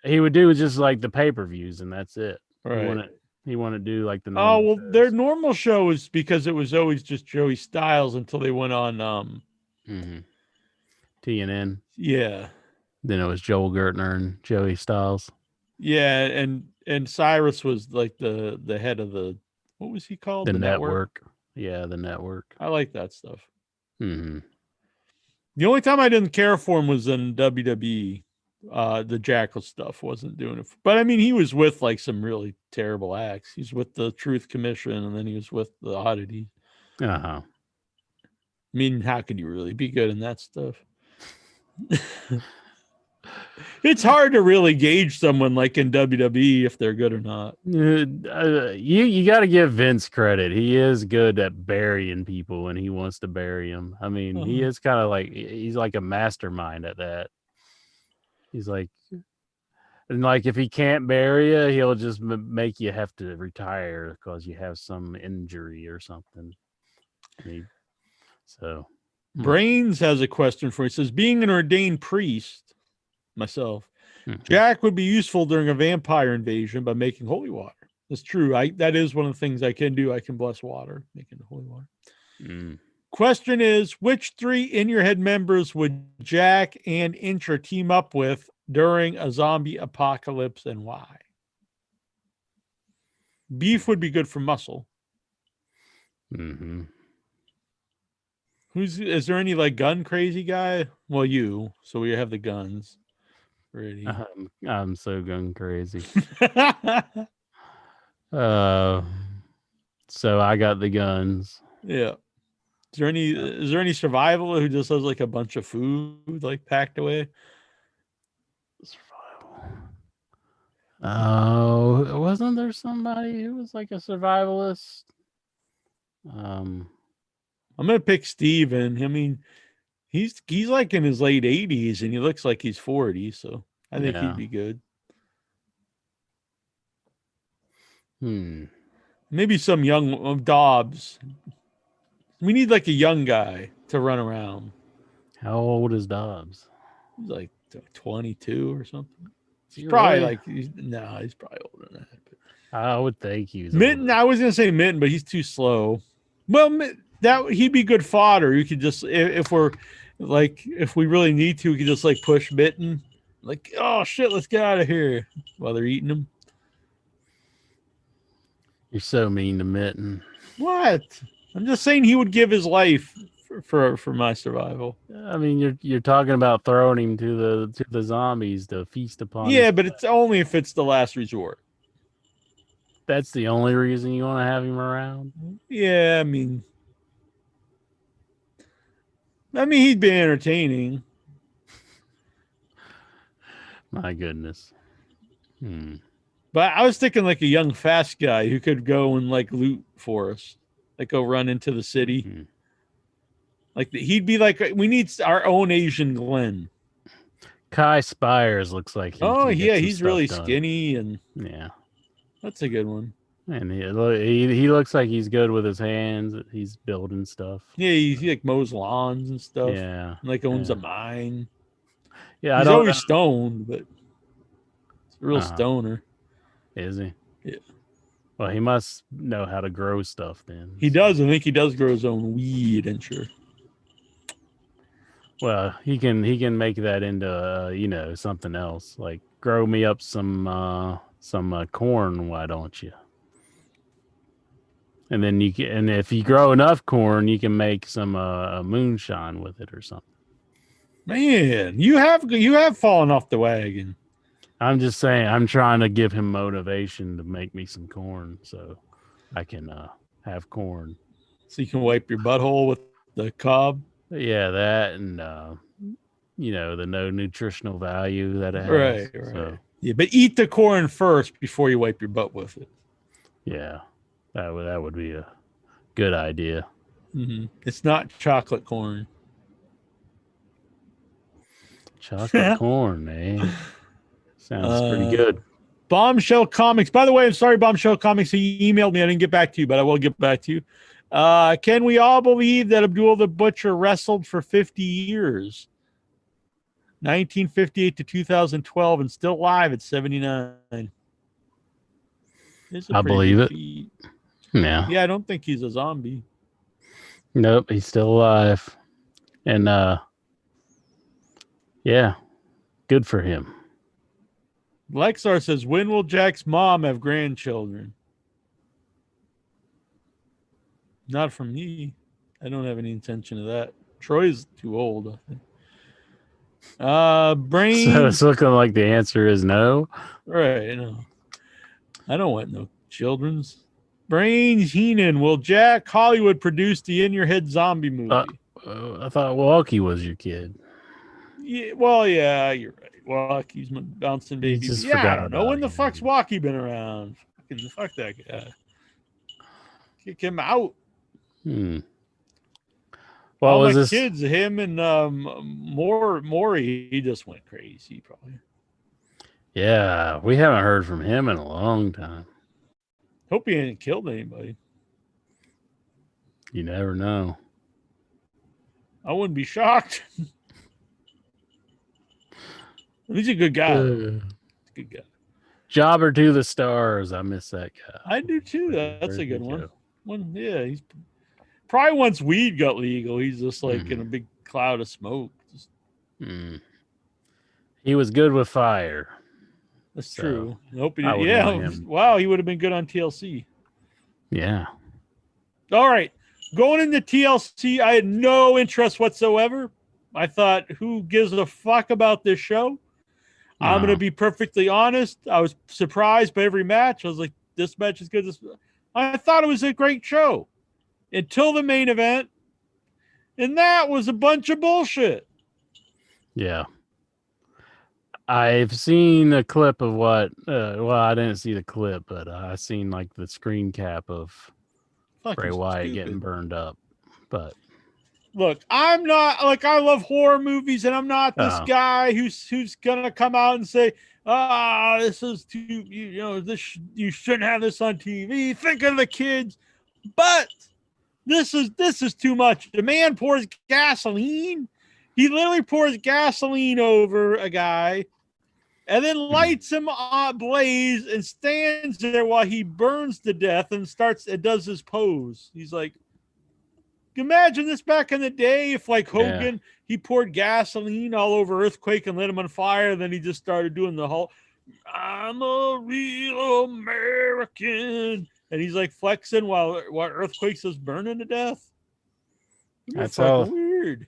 He would do just like the pay-per-views, and that's it. Right. He wouldn't do like the Oh, normal well, shows. their normal show was because it was always just Joey Styles until they went on TNN. yeah. Then it was Joel Gertner and Joey Styles. Yeah, and Cyrus was like the head of the, what was he called? The The network. Yeah, the network. I like that stuff. Mm-hmm. The only time I didn't care for him was in WWE. The Jackal stuff wasn't doing it. But I mean, he was with like some really terrible acts. He's with the Truth Commission, and then he was with the Oddities. Uh-huh. I mean, how could you really be good in that stuff? It's hard to really gauge someone like in WWE if they're good or not. You got to give Vince credit. He is good at burying people when he wants to bury them. I mean, he is kind of like he's like a mastermind at that. He's like, and like if he can't bury you, he'll just make you have to retire because you have some injury or something. So, Brains has a question for you. It says, being an ordained priest, myself, Jack would be useful during a vampire invasion by making holy water. That's true. That is one of the things I can do. I can bless water, making holy water. Question is, which 3 In Your Head members would Jack and Intra team up with during a zombie apocalypse, and why? Beef would be good for muscle. Is there any like gun crazy guy? Well, you. So we have the guns ready. I'm so gun crazy. So I got the guns. Yeah. Is there any survival who just has like a bunch of food like packed away? Survival. Oh, wasn't there somebody who was like a survivalist? I'm gonna pick Steven. I mean, he's like in his late 80s and he looks like he's 40, so I think he'd be good. Maybe some young Dobbs. We need like a young guy to run around. How old is Dobbs? He's like 22 or something. He's probably he's probably older than that. But. I would think he was. Mitten, I was gonna say Mitten, but he's too slow. Well, he'd be good fodder. You could just if we really need to, we could just like push Mitten. Like, oh shit, let's get out of here while they're eating them. You're so mean to Mitten. What? I'm just saying he would give his life for my survival. I mean, you're talking about throwing him to the zombies to feast upon. Yeah, but it's only if it's the last resort. That's the only reason you want to have him around? Yeah, I mean he'd be entertaining. My goodness. But I was thinking like a young fast guy who could go and like loot for us. Like go run into the city. Like he'd be like, we need our own Asian Glenn. Kai Spires looks like he can get some he's stuff really done. skinny, and Yeah, that's a good one. and he looks like he's good with his hands. He's building stuff. Yeah, he like mows lawns and stuff. Yeah, Like owns a mine. Yeah, He's always stoned, but he's a real stoner. Is he? Yeah. Well, he must know how to grow stuff then. He does. I think he does grow his own weed, and sure. Well, he can make that into something else. Like grow me up some corn, why don't you? And then and if you grow enough corn, you can make some moonshine with it or something. Man, you have fallen off the wagon. I'm just saying, I'm trying to give him motivation to make me some corn so I can have corn. So you can wipe your butthole with the cob? Yeah, that and the no nutritional value that it has. Right. So, yeah, but eat the corn first before you wipe your butt with it. Yeah, that would be a good idea. Mm-hmm. It's not chocolate corn. Chocolate corn, eh? Sounds pretty good. Bombshell Comics. By the way, I'm sorry, Bombshell Comics. He emailed me. I didn't get back to you, but I will get back to you. Can we all believe that Abdul the Butcher wrestled for 50 years? 1958 to 2012 and still alive at 79. I believe it. Feat. Yeah. Yeah, I don't think he's a zombie. Nope, he's still alive. And yeah, good for him. Lexar says, when will Jack's mom have grandchildren? Not from me. I don't have any intention of that. Troy's too old, I think. Brain. So it's looking like the answer is no. Right, no. I don't want no children's. Brains Heenan, will Jack Hollywood produce the In Your Head zombie movie? I thought Walkie was your kid. Yeah, well, yeah, you're right. Walkie's bouncing baby. Yeah, I don't know. When the fuck's Walkie been around? Fuck that guy. Kick him out. Well, all was my kids, him and Maury, he just went crazy, probably. Yeah, we haven't heard from him in a long time. Hope he ain't killed anybody. You never know. I wouldn't be shocked. He's a good guy. Good guy. Jobber to the stars. I miss that guy. I do too. That's a good one. Yeah, he's probably once weed got legal, he's just like in a big cloud of smoke. He was good with fire. That's true. I hope he did. Yeah. Wow, he would have been good on TLC. Yeah. All right. Going into TLC, I had no interest whatsoever. I thought, who gives a fuck about this show? No. I'm going to be perfectly honest. I was surprised by every match. I was like, this match is good. I thought it was a great show until the main event. And that was a bunch of bullshit. Yeah. I've seen a clip of what, I didn't see the clip, but I seen like the screen cap of Bray Wyatt getting burned up. But look, I'm not like, I love horror movies, and I'm not this guy who's gonna come out and say, this is too, you shouldn't have this on TV. Think of the kids. But this is too much. The man pours gasoline. He literally pours gasoline over a guy and then lights him ablaze and stands there while he burns to death and does his pose. He's like, imagine this back in the day if, like Hogan, he poured gasoline all over Earthquake and lit him on fire. And then he just started doing the whole, I'm a real American. And he's like flexing while Earthquake's just burning to death. That's how weird.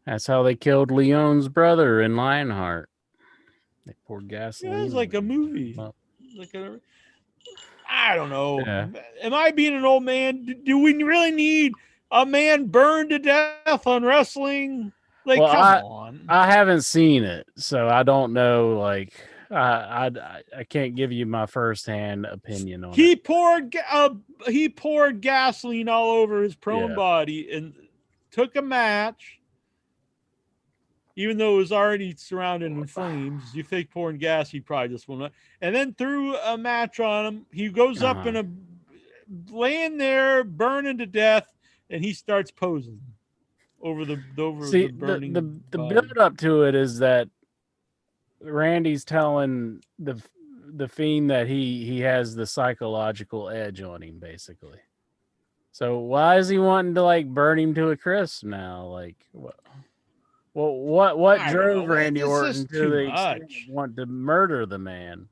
That's how they killed Leon's brother in Lionheart. They poured gasoline. Yeah, it's like a movie. I don't know. Yeah. Am I being an old man? Do we really need a man burned to death on wrestling? Like, well, come on. I haven't seen it, so I don't know. Like, I can't give you my firsthand opinion on it. He poured gasoline all over his prone body and took a match, even though it was already surrounded in flames. You fake pouring gas, he probably just won't. And then threw a match on him. He goes up in a laying there, burning to death, and he starts posing over the burning. The build up to it is that Randy's telling the Fiend that he has the psychological edge on him, basically. So why is he wanting to like burn him to a crisp now? Like what? Well, what drove Randy Orton to the extent of want to murder the man?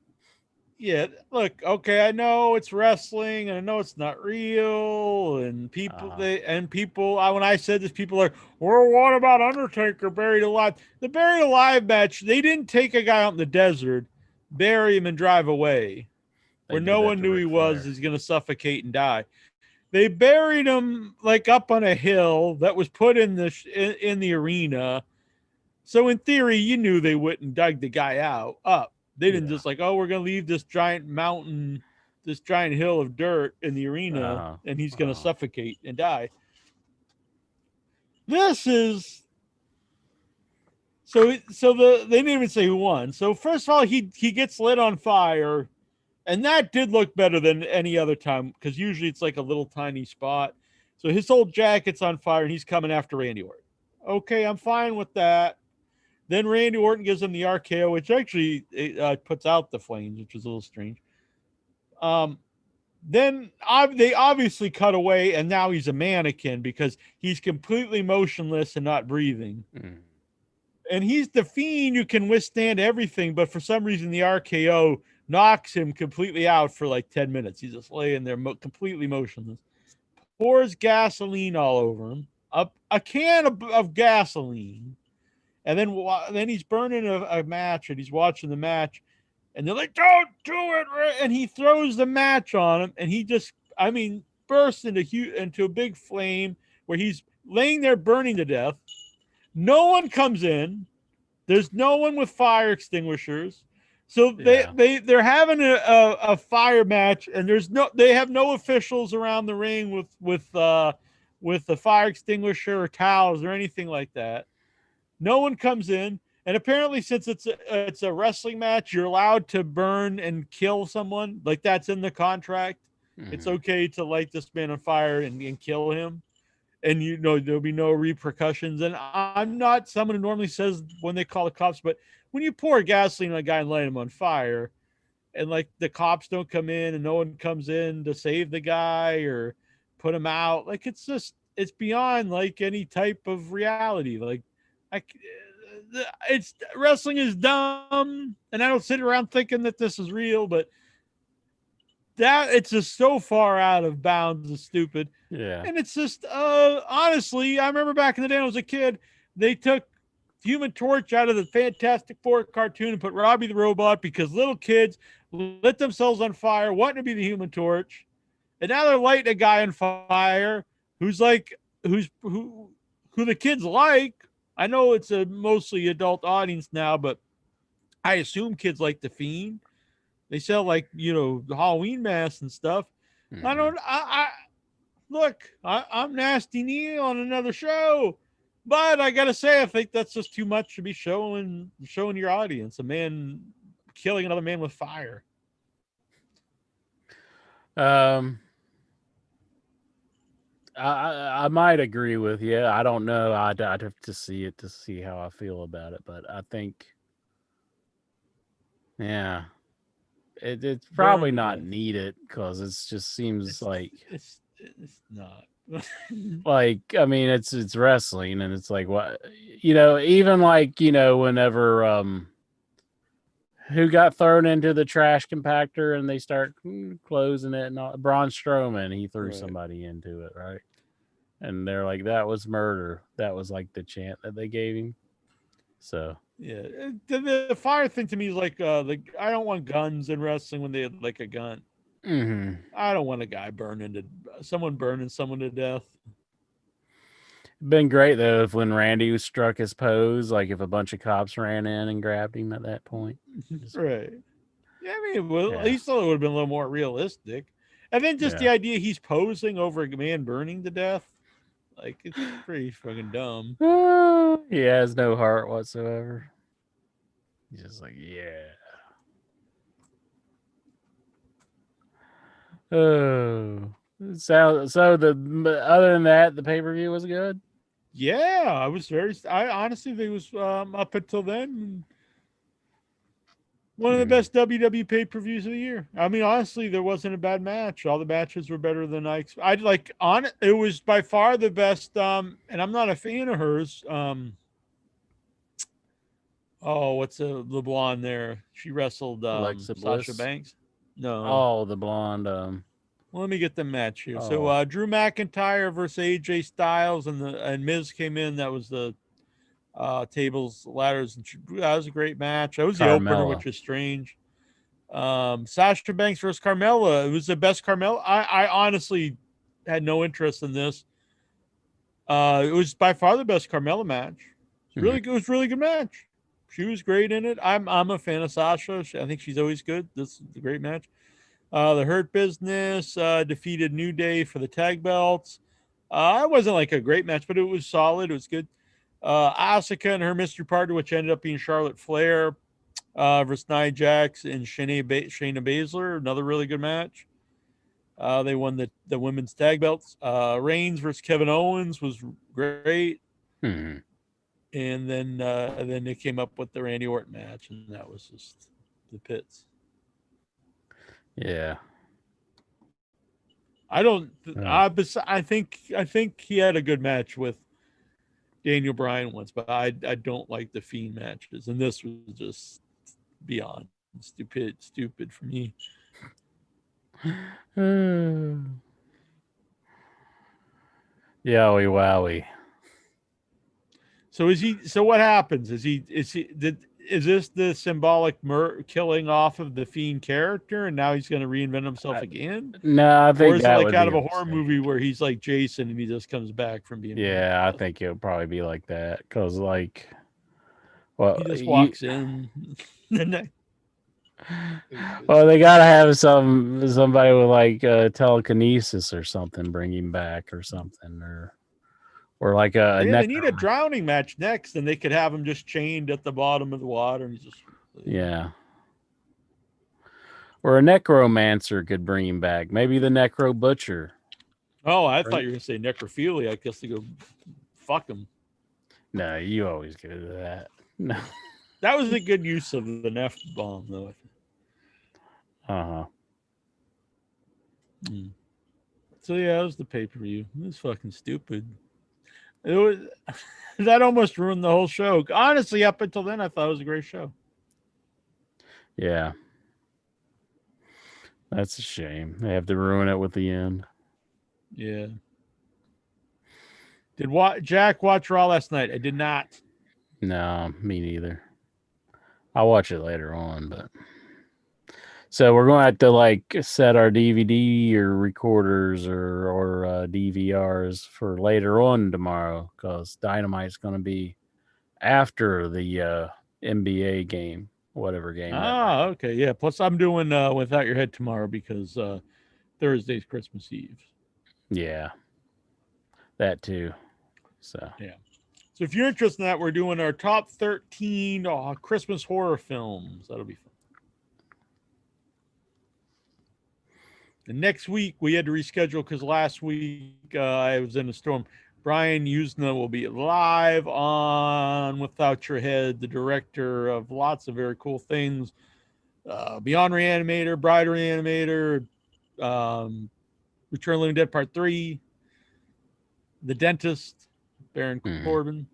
Yeah, look, okay, I know it's wrestling, and I know it's not real, and people when I said this, people are, well, what about Undertaker buried alive? The buried alive match, they didn't take a guy out in the desert, bury him, and drive away, where no one knew he was. He's going to suffocate and die. They buried him like up on a hill that was put in the arena. So in theory, you knew they wouldn't dug the guy up. They didn't just like, oh, we're going to leave this giant mountain, this giant hill of dirt in the arena, and he's going to suffocate and die. This is they didn't even say who won. So first of all, he gets lit on fire, and that did look better than any other time, because usually it's like a little tiny spot. So his whole jacket's on fire, and he's coming after Randy Orton. Okay, I'm fine with that. Then Randy Orton gives him the RKO, which actually puts out the flames, which is a little strange. Then they obviously cut away, and now he's a mannequin because he's completely motionless and not breathing. And he's the Fiend who can withstand everything, but for some reason the RKO knocks him completely out for like 10 minutes. He's just laying there completely motionless. Pours gasoline all over him, a can of gasoline. And then he's burning a match, and he's watching the match, and they're like, don't do it. And he throws the match on him, and he just, bursts into a big flame where he's laying there burning to death. No one comes in. There's no one with fire extinguishers. So they're having a fire match, and they have no officials around the ring with a fire extinguisher or towels or anything like that. No one comes in, and apparently, since it's a wrestling match, you're allowed to burn and kill someone. Like, that's in the contract. It's okay to light this man on fire and kill him, and there'll be no repercussions. And I'm not someone who normally says when they call the cops, but when you pour gasoline on a guy and light him on fire, and like the cops don't come in and no one comes in to save the guy or put him out, like it's beyond like any type of reality. Like, it's wrestling is dumb, and I don't sit around thinking that this is real, but that it's just so far out of bounds and stupid. Yeah. And it's just honestly, I remember back in the day when I was a kid, they took Human Torch out of the Fantastic Four cartoon and put Robbie the Robot because little kids lit themselves on fire wanting to be the Human Torch, and now they're lighting a guy on fire who the kids like. I know it's a mostly adult audience now, but I assume kids like the Fiend. They sell like, Halloween masks and stuff. I'm Nasty Neil on another show, but I got to say, I think that's just too much to be showing your audience, a man killing another man with fire. I might agree with you. I don't know. I'd have to see it to see how I feel about it. But I think, it's probably not needed because it just seems like it's not. Like, it's wrestling, and it's like what even like whenever who got thrown into the trash compactor and they start closing it, and Braun Strowman, he threw somebody into it, right? And they're like, that was murder. That was like the chant that they gave him. So yeah, the fire thing to me is like I don't want guns in wrestling when they had like a gun. I don't want a guy burning someone to death. Been great though if when Randy struck his pose, like if a bunch of cops ran in and grabbed him at that point. Right. Yeah, at least it would have been a little more realistic. And then just the idea he's posing over a man burning to death. Like, it's pretty fucking dumb. He has no heart whatsoever. He's just like, yeah. Oh, so the other than that, the pay-per-view was good. Yeah, I honestly think it was up until then one of the best WWE pay-per-views of the year. I mean, honestly, there wasn't a bad match. All the matches were better than I'd like on it. It was by far the best. And I'm not a fan of hers. Oh, what's the blonde there? She wrestled Alexa Sasha Bliss. Banks. No. Oh, the blonde. Well, let me get the match here. Oh. So Drew McIntyre versus AJ Styles and Miz came in. That was the tables, ladders, and that was a great match. That was the opener, which is strange. Sasha Banks versus Carmella. It was the best Carmella. I honestly had no interest in this. It was by far the best Carmella match. Really good. It was a really good match. She was great in it. I'm a fan of Sasha. I think she's always good. This is a great match. The Hurt Business defeated New Day for the tag belts. It wasn't like a great match, but it was solid. It was good. Asuka and her mystery partner, which ended up being Charlotte Flair versus Nia Jax and Shayna Baszler. Another really good match. They won the women's tag belts. Reigns versus Kevin Owens was great. And then they came up with the Randy Orton match, and that was just the pits. Yeah. I think he had a good match with Daniel Bryan once, but I don't like the Fiend matches, and this was just beyond stupid for me. Yowie wowie. So what happens? Is this the symbolic killing off of the Fiend character, and now he's going to reinvent himself again? No, I think, or is it like out of a horror movie where he's like Jason and he just comes back from being? Yeah, I think it'll probably be like that because, like, well, he just walks in. Well, they gotta have somebody with like telekinesis or something bring him back or something, or like they need a drowning match next, and they could have him just chained at the bottom of the water and just or a necromancer could bring him back. Maybe the necro butcher. Oh, I thought you were gonna say necrophilia. I guess they go fuck him. No, you always go to that. No, that was a good use of the F bomb though. So yeah, it was the pay-per-view. It was fucking stupid. It was that almost ruined the whole show. Honestly, up until then, I thought it was a great show. Yeah, that's a shame. They have to ruin it with the end. Yeah. Did Jack watch Raw last night? I did not. No, me neither. I'll watch it later on, but. So we're going to have to like set our DVD or recorders or DVRs for later on tomorrow because Dynamite's going to be after the NBA game, whatever game. Okay, yeah. Plus, I'm doing Without Your Head tomorrow because Thursday's Christmas Eve. Yeah, that too. So yeah. So if you're interested in that, we're doing our top 13 Christmas horror films. That'll be fun. And next week, we had to reschedule because last week I was in a storm. Brian Usna will be live on Without Your Head, the director of lots of very cool things. Beyond Reanimator, Bride Reanimator, Return of the Living Dead Part 3, The Dentist, Baron Corbin.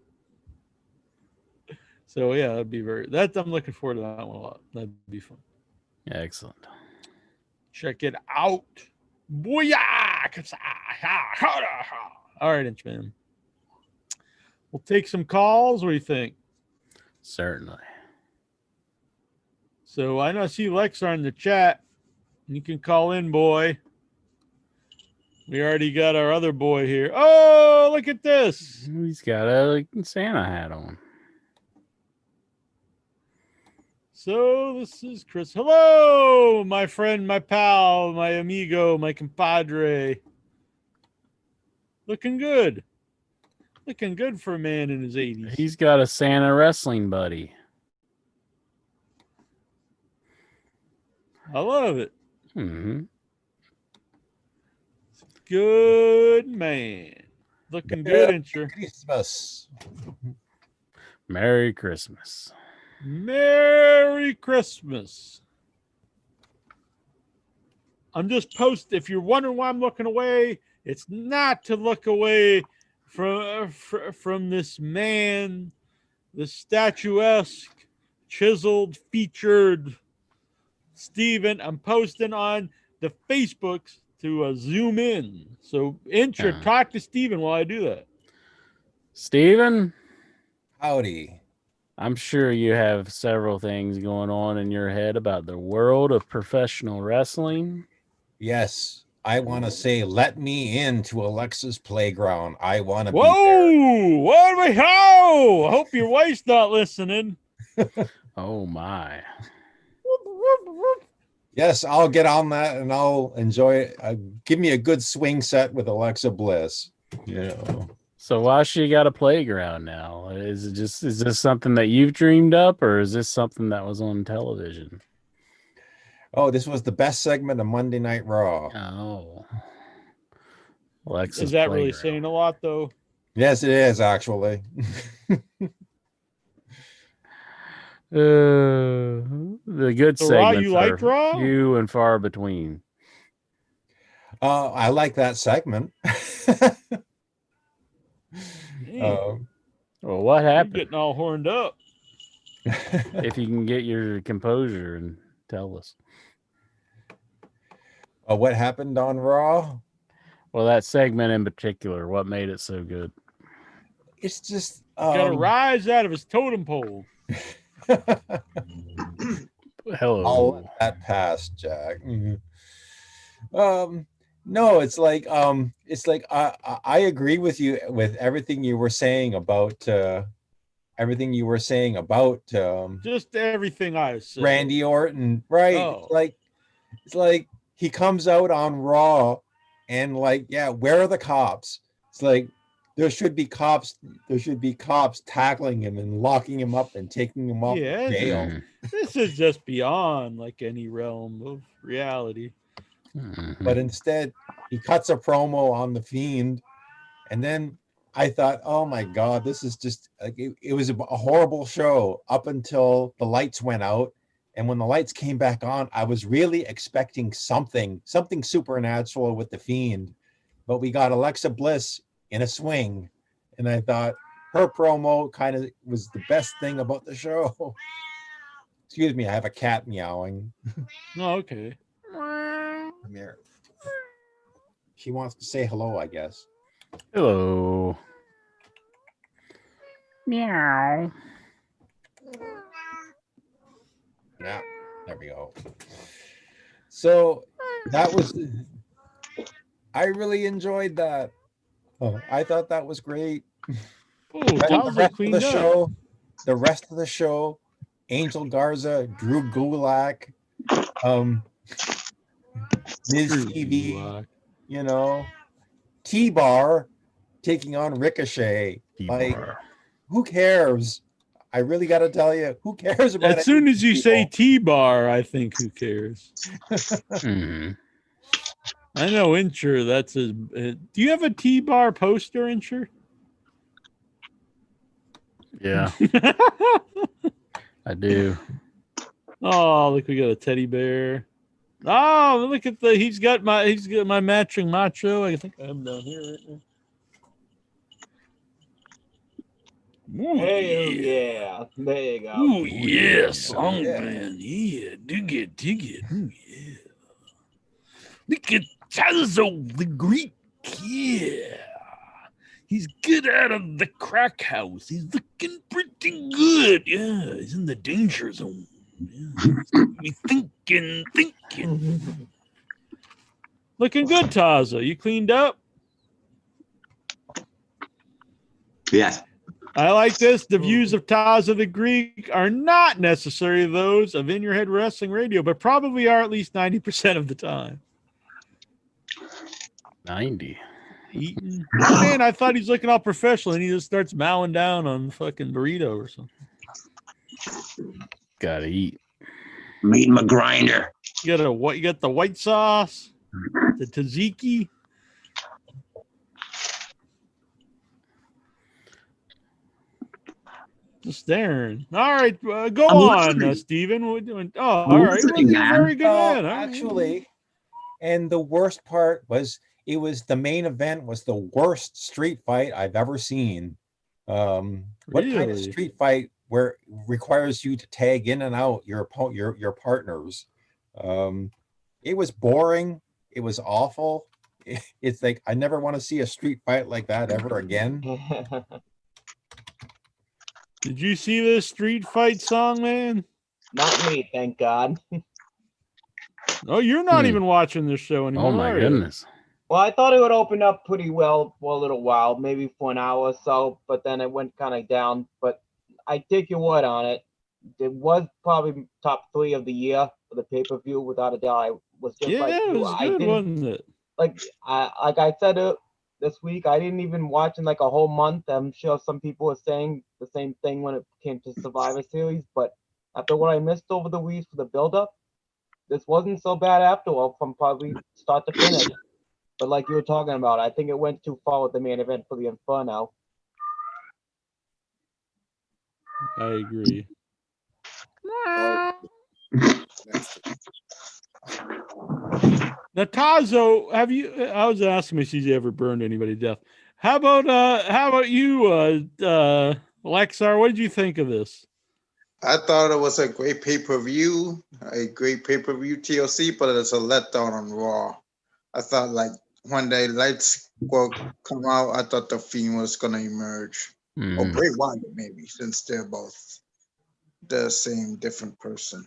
So, yeah, that'd be I'm looking forward to that one a lot. That'd be fun. Excellent. Check it out. Booyah! All right, Inchman. We'll take some calls. What do you think? Certainly. So I know I see Lexar in the chat. You can call in, boy. We already got our other boy here. Oh, look at this. He's got a Santa hat on. So this is Chris. Hello, my friend, my pal, my amigo, my compadre. Looking good. Looking good for a man in his 80s. He's got a Santa wrestling buddy. I love it. Mm-hmm. Good man. Looking good, Incher. Christmas. Merry Christmas. Merry Christmas. I'm just posting. If you're wondering why I'm looking away, it's not to look away from this man, the statuesque, chiseled, featured Steven. I'm posting on the Facebooks to zoom in. So, Incher, talk to Steven while I do that. Steven? Howdy. I'm sure you have several things going on in your head about the world of professional wrestling. Yes, I want to say, let me into Alexa's playground. I want to be Whoa! What do we ho? I hope your wife's not listening. Oh my. Yes, I'll get on that and I'll enjoy it. Give me a good swing set with Alexa Bliss. So why she got a playground now? Is this something that you've dreamed up, or is this something that was on television? Oh, this was the best segment of Monday Night Raw. Oh. Alexa's Is that playground. really saying a lot, though? Yes, it is, actually. The good So segments Raw, you liked Raw? few and far between. I like that segment. Well, what You're happened? getting all horned up. If you can get your composure and tell us. What happened on Raw? Well, that segment in particular, what made it so good? It's just Got to rise out of his totem pole. Hello. I'll let that pass, Jack. No, it's like I agree with you with everything you were saying about Just everything I said. Randy Orton, right? Oh. It's like he comes out on Raw and where are the cops? It's like there should be cops tackling him and locking him up and taking him off to jail. This is just beyond like any realm of reality. But instead, he cuts a promo on the Fiend, and then I thought, oh my God, this is just like it was a horrible show up until the lights went out. And when the lights came back on, I was really expecting something supernatural with the Fiend, but we got Alexa Bliss in a swing, and I thought her promo kind of was the best thing about the show. Excuse me, I have a cat meowing. Oh, okay. Come here. She wants to say hello, I guess. Hello. Meow. Yeah, there we go. So that was, I really enjoyed that. I thought that was great. Oh, the rest of the show, Angel Garza, Drew Gulak, Miz TV, T-Bar taking on Ricochet. T-Bar. Like, who cares? I really got to tell you, who cares about as soon as you say T-Bar, I think who cares? I know Incher, that's a do you have a T-Bar poster, Incher? Yeah. I do. Oh, look, we got a teddy bear. Oh, look at he's got my matching macho. I think I'm down here right now. Ooh, yeah. There you go. Oh yeah, song man. Yeah, dig it. Ooh, yeah. Look at Tazo the Greek. Yeah. He's good out of the crack house. He's looking pretty good. Yeah, he's in the danger zone. Yeah. He's thinking. Looking good, Taza. You cleaned up? Yes. I like this. The views of Taza the Greek are not necessarily those of In Your Head Wrestling Radio, but probably are at least 90% of the time. 90. Eating. Man, I thought he's looking all professional, and he just starts mowing down on fucking burrito or something. Gotta eat. I'm eating my grinder. You got the white sauce, the tzatziki. Just staring. All right, go I'm on, listening. Steven. We're doing. Oh, I'm all right. listening, Well, you're a man. very good man. All right. Actually, and the worst part was the main event was the worst street fight I've ever seen. What kind of Really? street fight where requires you to tag in and out your partners? It was boring. It was awful. It's like I never want to see a street fight like that ever again. Did you see this street fight song, man? Not me, thank God. Oh, you're not Hmm. even watching this show anymore. Oh my are you? goodness. Well, I thought it would open up pretty well for a little while, maybe for an hour or so, but then it went kind of down. But I take your word on it. It was probably top 3 of the year for the pay-per-view, without a doubt. I was just Yeah, like it you. was I good, didn't wasn't it? like I said it this week. I didn't even watch in like a whole month. I'm sure some people were saying the same thing when it came to Survivor Series, but after what I missed over the weeks for the build-up, this wasn't so bad after all from probably start to finish. But like you were talking about, I think it went too far with the main event for the Inferno. I agree. Natazo, have you? I was asking if she's ever burned anybody to death. How about you, Lexar? What did you think of this? I thought it was a great pay-per-view, TLC, but it's a letdown on Raw. I thought like when the lights will come out, I thought the Fiend was gonna emerge. Or Bray Wyatt maybe, since they're both the same different person.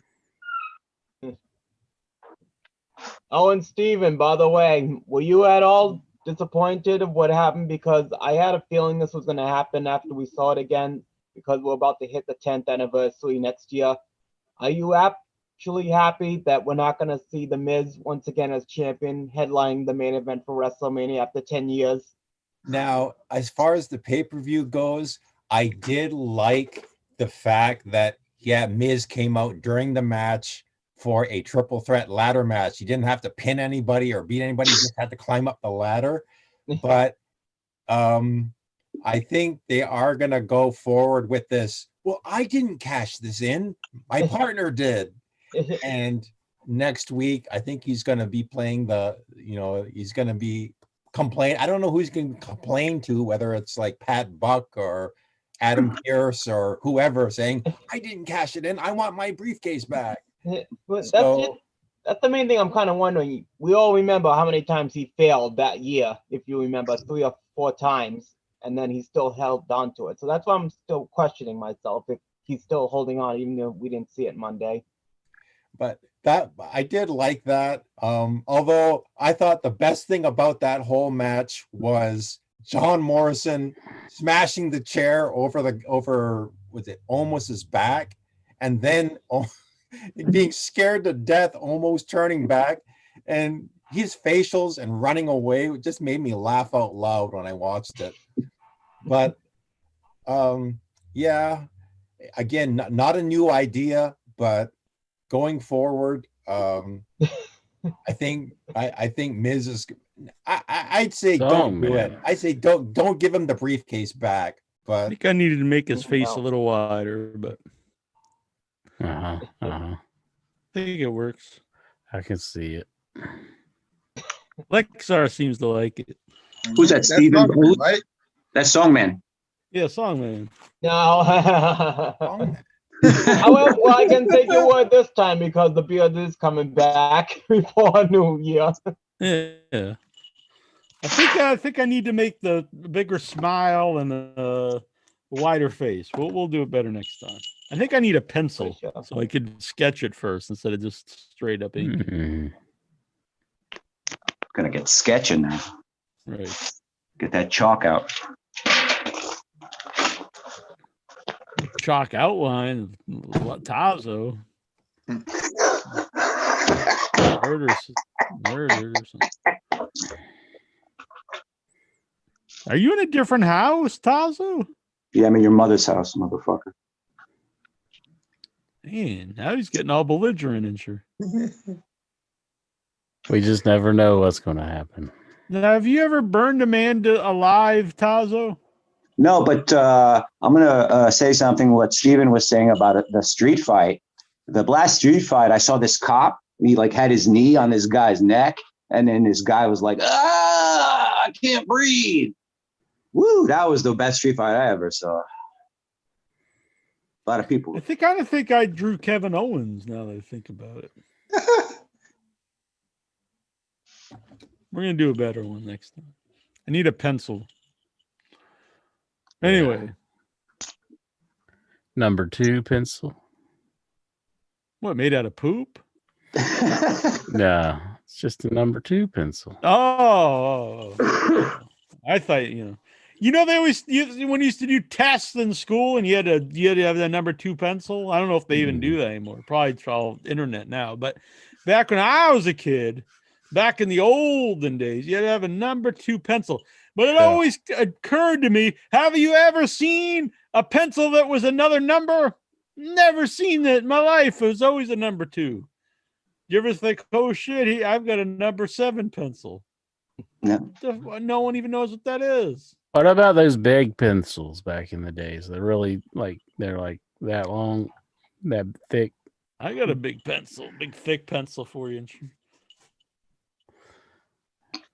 Oh, and Steven, by the way, were you at all disappointed of what happened? Because I had a feeling this was going to happen after we saw it again, because we're about to hit the 10th anniversary next year. Are you actually happy that we're not going to see The Miz once again as champion headlining the main event for WrestleMania after 10 years? Now, as far as the pay-per-view goes, I did like the fact that, yeah, Miz came out during the match for a triple threat ladder match. He didn't have to pin anybody or beat anybody. He just had to climb up the ladder. But I think they are going to go forward with this. Well, I didn't cash this in. My partner did. And next week, I think he's going to be playing he's going to be complain. I don't know who he's going to complain to, whether it's like Pat Buck or Adam Pearce or whoever, saying, I didn't cash it in. I want my briefcase back. But So, that's the main thing I'm kind of wondering. We all remember how many times he failed that year, if you remember, 3 or 4 times, and then he still held on to it. So that's why I'm still questioning myself if he's still holding on, even though we didn't see it Monday. but that I did like that. Although I thought the best thing about that whole match was John Morrison smashing the chair over was it almost his back, and then being scared to death, almost turning back, and his facials and running away just made me laugh out loud when I watched it. But yeah, again, not a new idea, but going forward, I think Miz is. I'd say don't do it. I say don't give him the briefcase back. I But think I needed to make his face a little wider, but Uh-huh. I think it works. I can see it. Lexar seems to like it. Who's that, Steven? Songman, right? That Songman. Yeah, Songman. No. However, well, I can take your word this time because the beard is coming back before New Year. Yeah. I think I need to make the bigger smile and a wider face. We'll do it better next time. I think I need a pencil For sure. so I could sketch it first instead of just straight up ink. Gonna get sketching now. Right. Get that chalk out. Chalk outline, Tazo. Murder or something. Are you in a different house, Tazo? Yeah, I'm in your mother's house, motherfucker. Man, now he's getting all belligerent and sure. We just never know what's going to happen. Now, have you ever burned a man alive, Tazo? No, but I'm gonna say something. What Steven was saying about it, the street fight, the last street fight. I saw this cop. He like had his knee on this guy's neck, and then this guy was like, "Ah, I can't breathe." Woo! That was the best street fight I ever saw. A lot of people. I kind of think I drew Kevin Owens. Now that I think about it, we're gonna do a better one next time. I need a pencil. Anyway, Number 2 pencil. what, made out of poop? No, it's just a number 2 pencil. Oh, I thought they always when you used to do tests in school and you had to have that number 2 pencil. I don't know if they even do that anymore. Probably it's all internet now. But back when I was a kid, back in the olden days, you had to have a number 2 pencil. But it always occurred to me, have you ever seen a pencil that was another number? Never seen that in my life. It was always a number 2. You ever think, oh shit, I've got a number 7 pencil? No. No one even knows what that is. What about those big pencils back in the days? They're really they're like that long, that thick. I got a big pencil, big thick pencil for you.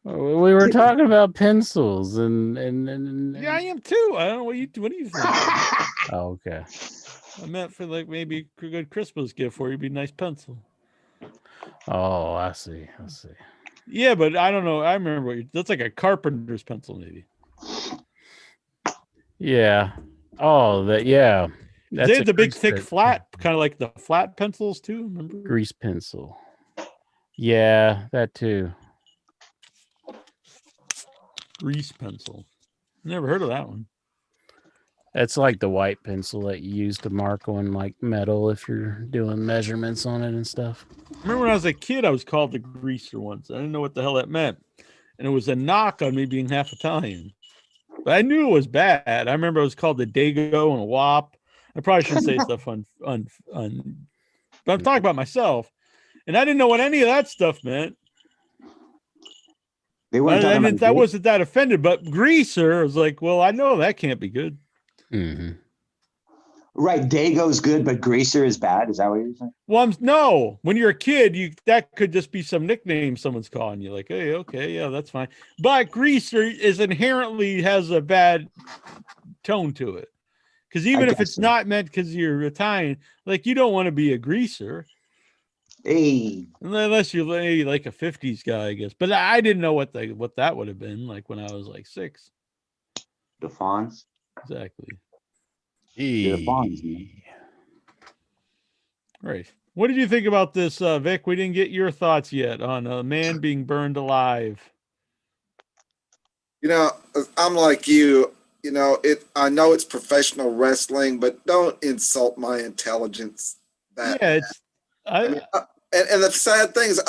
We were talking about pencils and Yeah, I am too. I don't know what do you think? Oh, okay. I meant for like maybe a good Christmas gift for you, be a nice pencil. Oh, I see. Yeah, but I don't know. I remember that's like a carpenter's pencil, maybe. Yeah. Oh, yeah. They had the big, thick, flat, kind of like the flat pencils too. Remember? Grease pencil. Yeah, that too. Grease pencil. Never heard of that one. That's like the white pencil that you use to mark on like metal if you're doing measurements on it and stuff. Remember when I was a kid, I was called the greaser once. I didn't know what the hell that meant. And it was a knock on me being half Italian. But I knew it was bad. I remember it was called the Dago and a Wop. I probably shouldn't say stuff on but I'm talking about myself. And I didn't know what any of that stuff meant. They weren't talking about that wasn't that offended, but greaser was like, well, I know that can't be good. Mm-hmm. Right, Dago's good, but greaser is bad. Is that what you're saying? Well, no. When you're a kid, that could just be some nickname someone's calling you. Like, hey, okay, yeah, that's fine. But greaser is inherently has a bad tone to it. Because even if it's not meant because you're Italian, like you don't want to be a greaser. Hey, Unless you're like a 50s guy, I guess. But I didn't know what that would have been like when I was like 6. the Fonz. Exactly. The Fonz, man. Right. What did you think about this, Vic? We didn't get your thoughts yet on a man being burned alive. I'm like you. I know it's professional wrestling, but don't insult my intelligence. Yeah, and the sad thing is,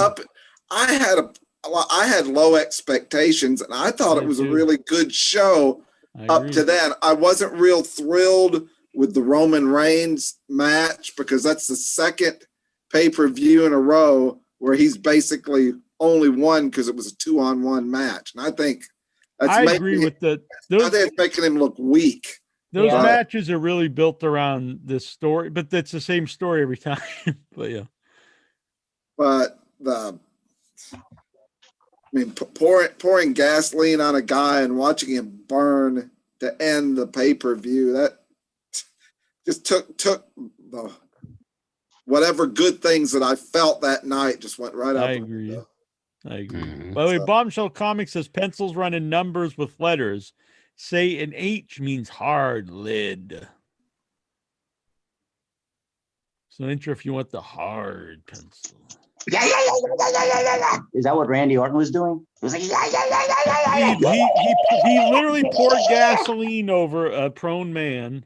I had low expectations, and I thought it was a really good show up to then. I wasn't real thrilled with the Roman Reigns match because that's the second pay-per-view in a row where he's basically only won because it was a 2-on-1 match, and I think I agree with that. I think it's making him look weak. Those matches are really built around this story, but that's the same story every time. But yeah. But pouring gasoline on a guy and watching him burn to end the pay-per-view, that just took the whatever good things that I felt that night just went right out. I agree. By the way, Bombshell Comics says pencils run in numbers with letters. Say an H means hard lid. So I'm not sure if you want the hard pencil. Is that what Randy Orton was doing? He was like, he literally poured gasoline over a prone man.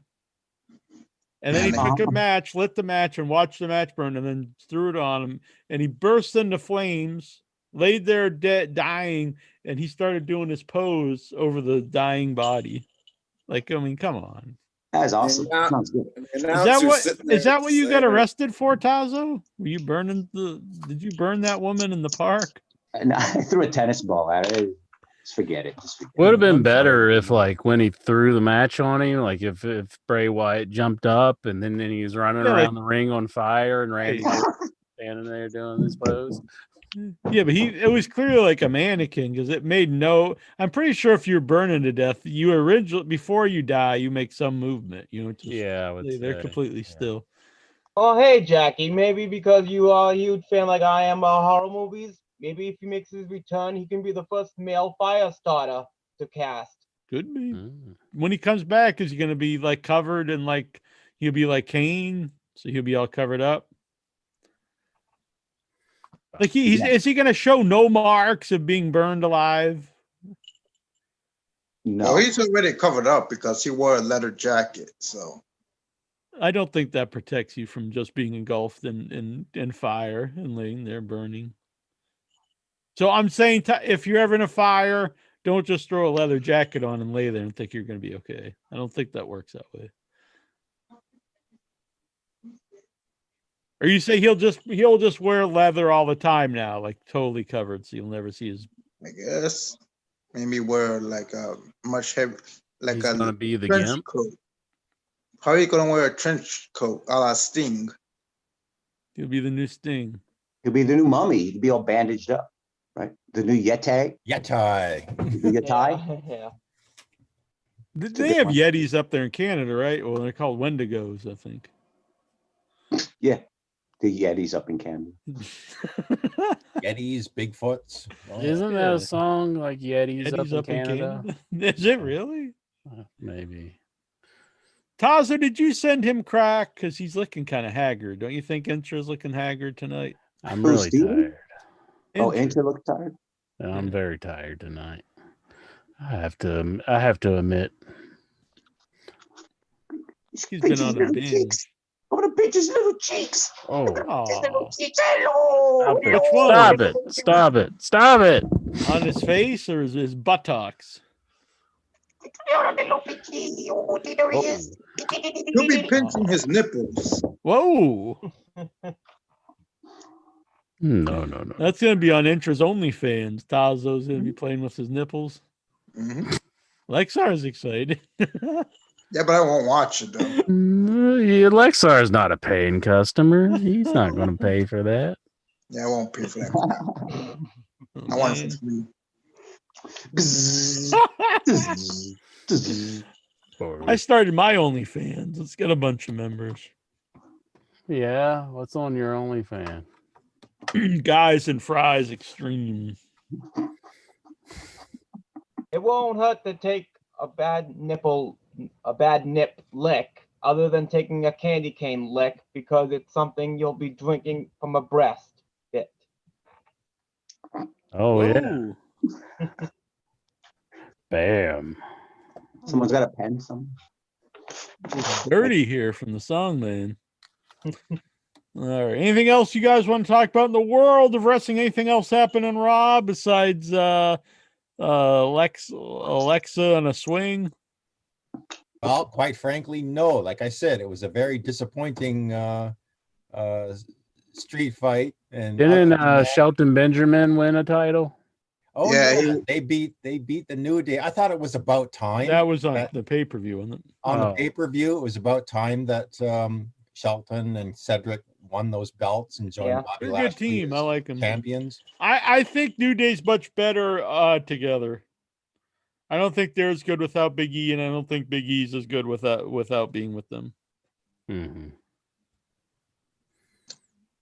And then he took a match, lit the match, and watched the match burn, and then threw it on him. And he burst into flames laid there dead, dying, and he started doing his pose over the dying body. Like, I mean, come on. That's awesome. Yeah. Sounds good. And Is that what you got arrested for, Tazo? Were you burning did you burn that woman in the park? And I threw a tennis ball at it. Just forget it. Would have been I'm better sorry. if, like, when he threw the match on him, like if Bray Wyatt jumped up and then he was running around the ring on fire and Randy Orton standing there doing his pose. Yeah, but it was clearly like a mannequin because it made no. I'm pretty sure if you're burning to death, you originally before you die, you make some movement. You know, just, Yeah, I would they're say. completely still. Oh, hey, Jackie, maybe because you are a huge fan like I am of horror movies, maybe if he makes his return, he can be the first male fire starter to cast. Could be. Mm. When he comes back, is he going to be like covered and like he'll be like Kane, so he'll be all covered up? Like is he going to show no marks of being burned alive? No. Well, he's already covered up because he wore a leather jacket. So I don't think that protects you from just being engulfed in fire and laying there burning. So I'm saying if you're ever in a fire, don't just throw a leather jacket on and lay there and think you're going to be okay. I don't think that works that way. Or you say he'll just wear leather all the time now, like totally covered, so you'll never see his. I guess maybe wear like a much heavy, like He's a gonna be the trench Gimp. coat. How are you gonna wear a trench coat a la Sting? He'll be the new Sting. He'll be the new Mummy. He'll be all bandaged up, right? The new Yeti. Yeti. The Yeti. Yeah. They have Yetis up there in Canada, right? Well, they're called Wendigos, I think. Yeah. The Yetis up in Canada. Yetis, Bigfoots. Oh, yeah. Isn't that a song like Yetis, up in Canada? Is it really? Maybe. Tazo, did you send him crack? Because he's looking kind of haggard. Don't you think Intra's looking haggard tonight? I'm Who, really Steven? tired. Oh, Intra looked tired. I'm very tired tonight. I have to admit. He's been on a binge. I want to pinch his little cheeks. Oh, His little cheeks. Hello. Which one? Stop it! Stop it! Stop it! On his face or his buttocks? He'll be pinching his nipples. Whoa. No. That's going to be on Intra's OnlyFans. Tazo's going to be playing with his nipples. Mhm. Lexar's excited. Yeah, but I won't watch it though. Lexar is not a paying customer. He's not going to pay for that. Yeah, I won't pay for that. I want it for free. I started my OnlyFans. Let's get a bunch of members. Yeah, what's on your OnlyFans? Guys and Fries Extreme. It won't hurt to take a bad nip lick, other than taking a candy cane lick, because it's something you'll be drinking from a breast bit. Oh Whoa. yeah. Bam. Someone's got a pen. Somewhere. It's dirty here from the song, man. All right. Anything else you guys want to talk about in the world of wrestling? Anything else happen on Raw besides Alexa on a swing? Well, quite frankly, no. Like I said, it was a very disappointing street fight. And Didn't Shelton Benjamin win a title? oh Yeah, yeah, they beat the New Day. I thought it was about time. That was on the pay-per-view, wasn't it? On the Oh. pay-per-view. It was about time that Shelton and Cedric won those belts and joined Yeah. Bobby They're a good Lashley team. as I like them. champions. I think New Day's much better together. I don't think they're as good without Big E, and I don't think Big E's as good without being with them. Mm-hmm.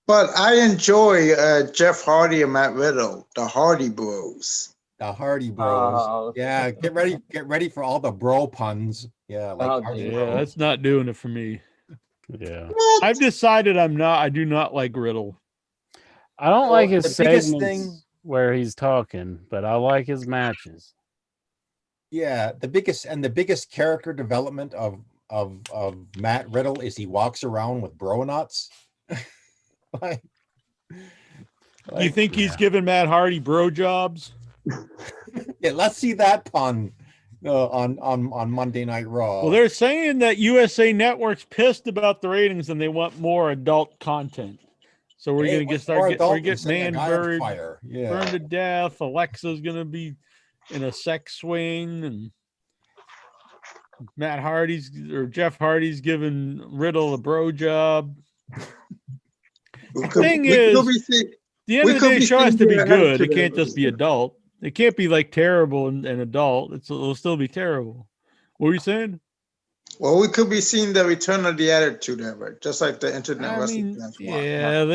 But I enjoy Jeff Hardy and Matt Riddle, the Hardy Bros. The Hardy Bros. Oh, Yeah, get ready for all the bro puns. Yeah, like Oh, Hardy dear. Yeah, Bros. that's not doing it for me. Yeah. I've decided I do not like Riddle. I don't Well, like his the biggest segments thing- where he's talking, but I like his matches. Yeah, the biggest character development of Matt Riddle is he walks around with bro nuts. Like, You think he's giving Matt Hardy bro jobs? Yeah, let's see that pun on Monday Night Raw. Well, they're saying that USA Network's pissed about the ratings and they want more adult content. So we're gonna get man burned to death. Alexa's gonna be in a sex swing, and Jeff Hardy's giving Riddle a bro job. The thing is, the end of the day, show has to be good. It can't just be adult. It can't be like terrible and adult. It'll still be terrible. What were you saying? Well, we could be seeing the return of the Attitude Era, just like the internet wrestling fans want. Yeah,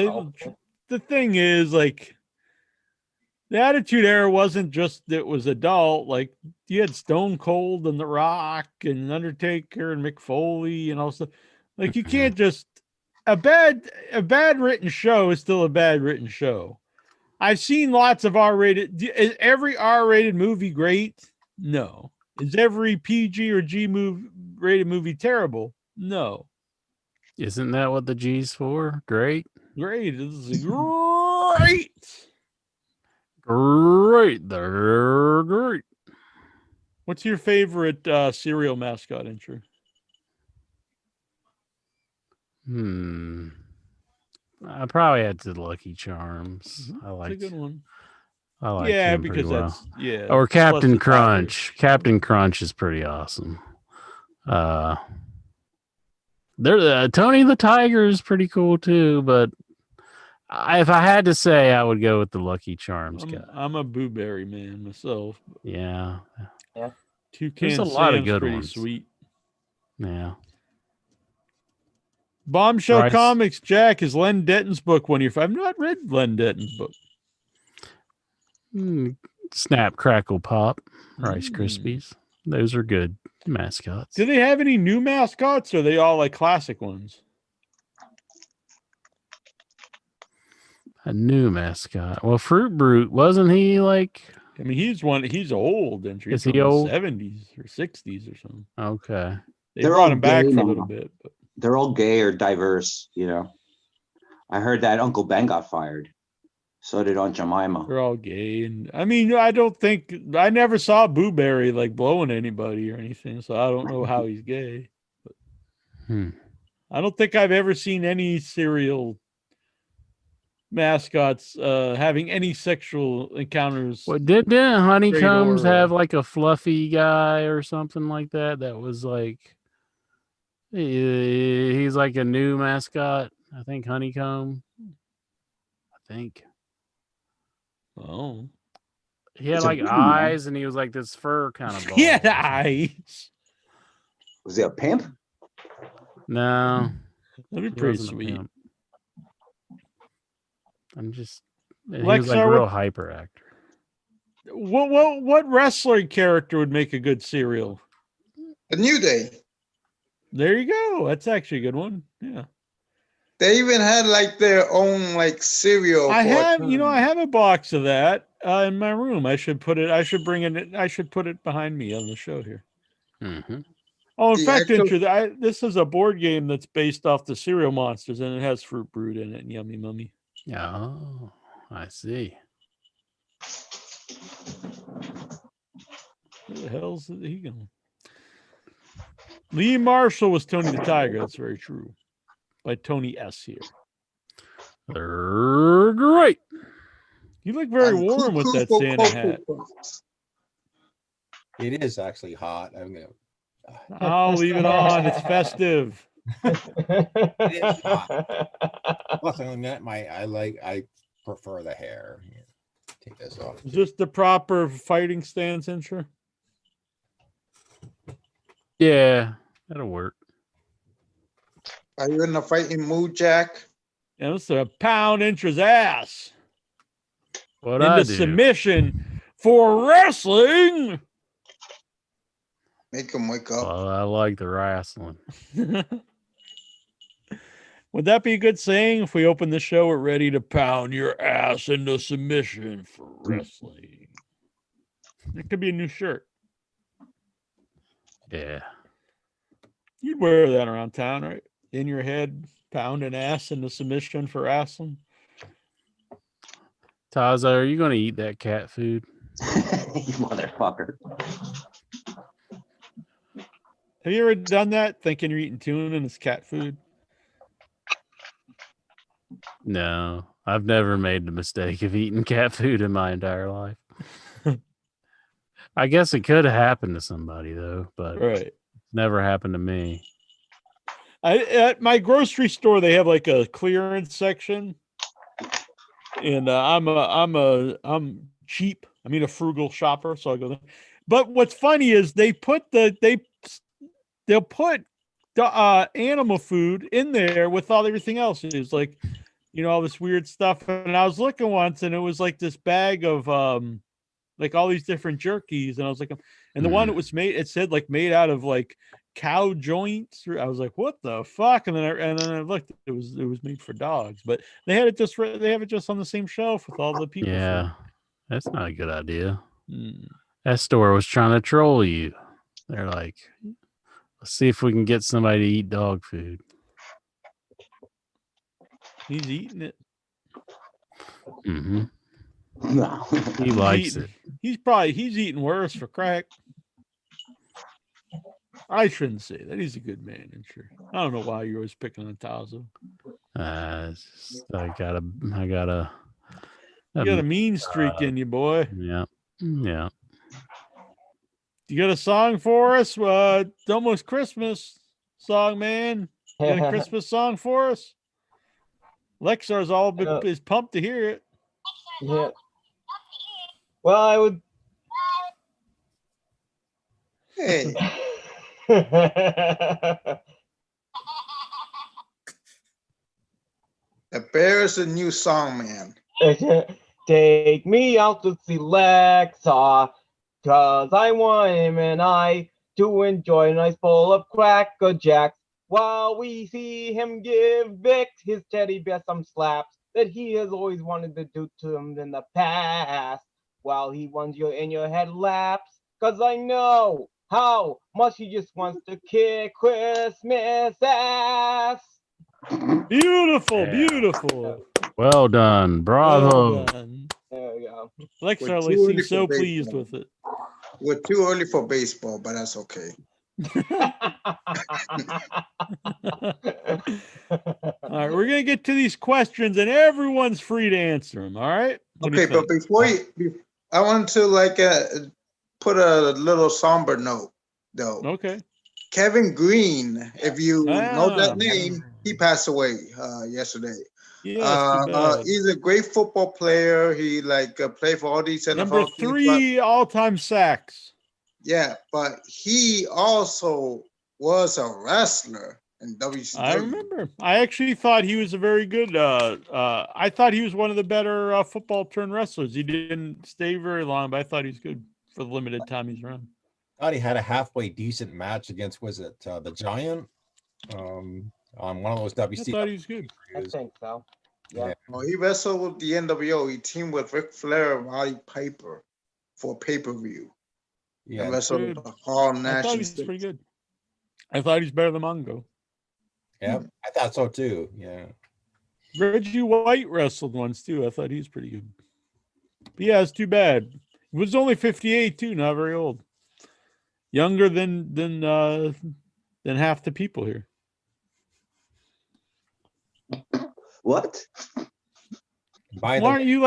the thing is, like, the Attitude Era wasn't just it was adult. Like, you had Stone Cold and The Rock and Undertaker and Mick Foley and all stuff. Like, you can't just a bad written show is still a bad written show. I've seen lots of R-rated. Is every R-rated movie great? No. Is every PG or G rated movie terrible? No. Isn't that what the G's for? Great. Great. This is great. Great. They're great. What's your favorite cereal mascot intro? I probably had to Lucky Charms. I like a good one. I like him because well. that's or Captain Crunch. Captain Crunch is pretty awesome. Tony the Tiger is pretty cool too, but if I had to say, I would go with the Lucky Charms guy. I'm a Boo Berry man myself. Yeah. Toucan There's a lot of Sam's good pretty ones. Sweet. Yeah. Bombshell Comics, Jack, is Len Denton's book one of your favorite? I've not read Len Denton's book. Snap, Crackle, Pop, Rice Krispies. Those are good mascots. Do they have any new mascots, or are they all like classic ones? A new mascot. Well, Fruit Brute, wasn't he like? I mean, he's old, and is he old? 70s or 60s or something. Okay. They brought him back for a little bit, but they're all gay or diverse, you know. I heard that Uncle Ben got fired. So did Aunt Jemima. They're all gay, and I mean, I never saw Boo Berry like blowing anybody or anything, so I don't know how he's gay. But I don't think I've ever seen any cereal mascots having any sexual encounters. Well, didn't Honeycombs have like a fluffy guy or something like that? That was like he's like a new mascot. I think Honeycomb. Oh, he had like eyes, and he was like this fur kind of ball. He had eyes. Was he a pimp? No, that'd be pretty sweet. I'm just he was like a real hyper actor. What wrestler character would make a good cereal? A New Day. There you go. That's actually a good one. Yeah. They even had like their own like cereal. I have a box of that in my room. I should put it behind me on the show here. Mm-hmm. Oh, in fact, this is a board game that's based off the Cereal Monsters, and it has Fruit Brute in it and Yummy Mummy. Oh, I see. Where the hell's he going? Lee Marshall was Tony the Tiger. That's very true. By Tony S. here. They're great. You look very warm with that Santa hat. It is actually hot. I'll leave it on. It's festive. It is hot. Plus, I prefer the hair. Here, take this off. Is this the proper fighting stance, intro? Yeah, that'll work. Are you in a fighting mood, Jack? Yeah, this is a pound Intra's ass. What into submission for wrestling. Make him wake up. Well, I like the wrestling. Would that be a good saying if we open the show? We're ready to pound your ass into submission for wrestling. It could be a new shirt. Yeah. You'd wear that around town, right? In your head, pound an ass into submission for wrestling. Taza, are you going to eat that cat food? You motherfucker. Have you ever done that? Thinking you're eating tuna and it's cat food? No, I've never made the mistake of eating cat food in my entire life. I guess it could have happened to somebody though, but Right. never happened to me. At my grocery store, they have like a clearance section, and I'm cheap. I mean, a frugal shopper, so I go there. But what's funny is they'll put the animal food in there with everything else. It's like, all this weird stuff. And I was looking once, and it was like this bag of like all these different jerkies, and I was like, and the one that was made, it said like made out of like cow joints. I was like, what the fuck? And then I looked, it was made for dogs, but they have it just on the same shelf with all the people. Yeah, that's not a good idea. That store was trying to troll you. They're like, let's see if we can get somebody to eat dog food. He's eating it. Mm-hmm. No. He likes it. He's eating worse for crack. I shouldn't say that. He's a good man, and sure. I don't know why you're always picking on Tazo. I got You got a mean streak in you, boy. Yeah. Yeah. You got a song for us? It's almost Christmas song, man. You got a Christmas song for us? Lexar's is pumped to hear it. Yeah. Well, I would. Hey, the bear is a new song, man. Take me out to see Lexa, 'cause I want him and I to enjoy a nice bowl of Cracker Jacks while we see him give Vic, his teddy bear, some slaps that he has always wanted to do to him in the past while he wants you in your head laps, 'cause I know how much he just wants to kick Christmas ass. Beautiful, Yeah. beautiful. Well done. Bravo. Well done. There we go. Lexar We're too seems so early for pleased baseball. with it. We're too early for baseball, but that's okay. All right, we're gonna get to these questions, and everyone's free to answer them. All right. What do you Okay, but think? before I want to put a little somber note though. Okay. Kevin Green, if you know Ah. that name, he passed away yesterday. Yeah, it's too bad. He's a great football player. He played for all these NFL Number teams, 3 all-time sacks. yeah, but he also was a wrestler in WCW. I remember. I actually thought he was a very good. I thought he was one of the better football turned wrestlers. He didn't stay very long, but I thought he's good for the limited time he's around. Thought he had a halfway decent match against the Giant on one of those I WC. thought he was good. I think so. Yeah. Well, he wrestled with the NWO. He teamed with Ric Flair and Roddy Piper for pay-per-view. Yeah, And wrestled Good. with Hall I Nash. thought and he's Sting. pretty good. I thought he's better than Mongo. yeah, I thought so too. Yeah, Reggie White wrestled once too. I thought he was pretty good. But yeah, it's too bad. He was only 58 too, not very old. Younger than half the people here. What? by the Well, aren't way, you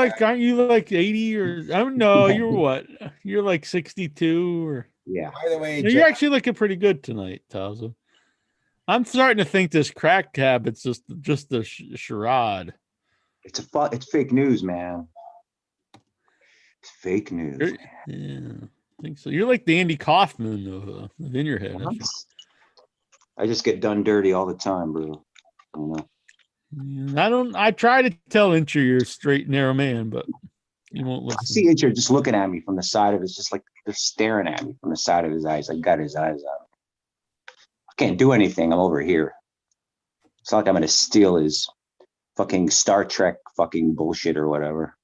like 80 or I don't know, you're what? You're like 62 or Yeah. by the way, you're actually looking pretty good tonight, Taza. I'm starting to think this crack habit's just a charade. It's fake news, man. It's fake news. Yeah, I think so. You're like the Andy Kaufman of in your head. aren't you? I just get done dirty all the time, bro. You know? Yeah, I try to tell Incher you're a straight, narrow man, but you won't I listen. see Incher just looking at me from the side of his, just like they're staring at me from the side of his eyes. I got his eyes out. I can't do anything. I'm over here. It's not like I'm gonna steal his fucking Star Trek fucking bullshit or whatever.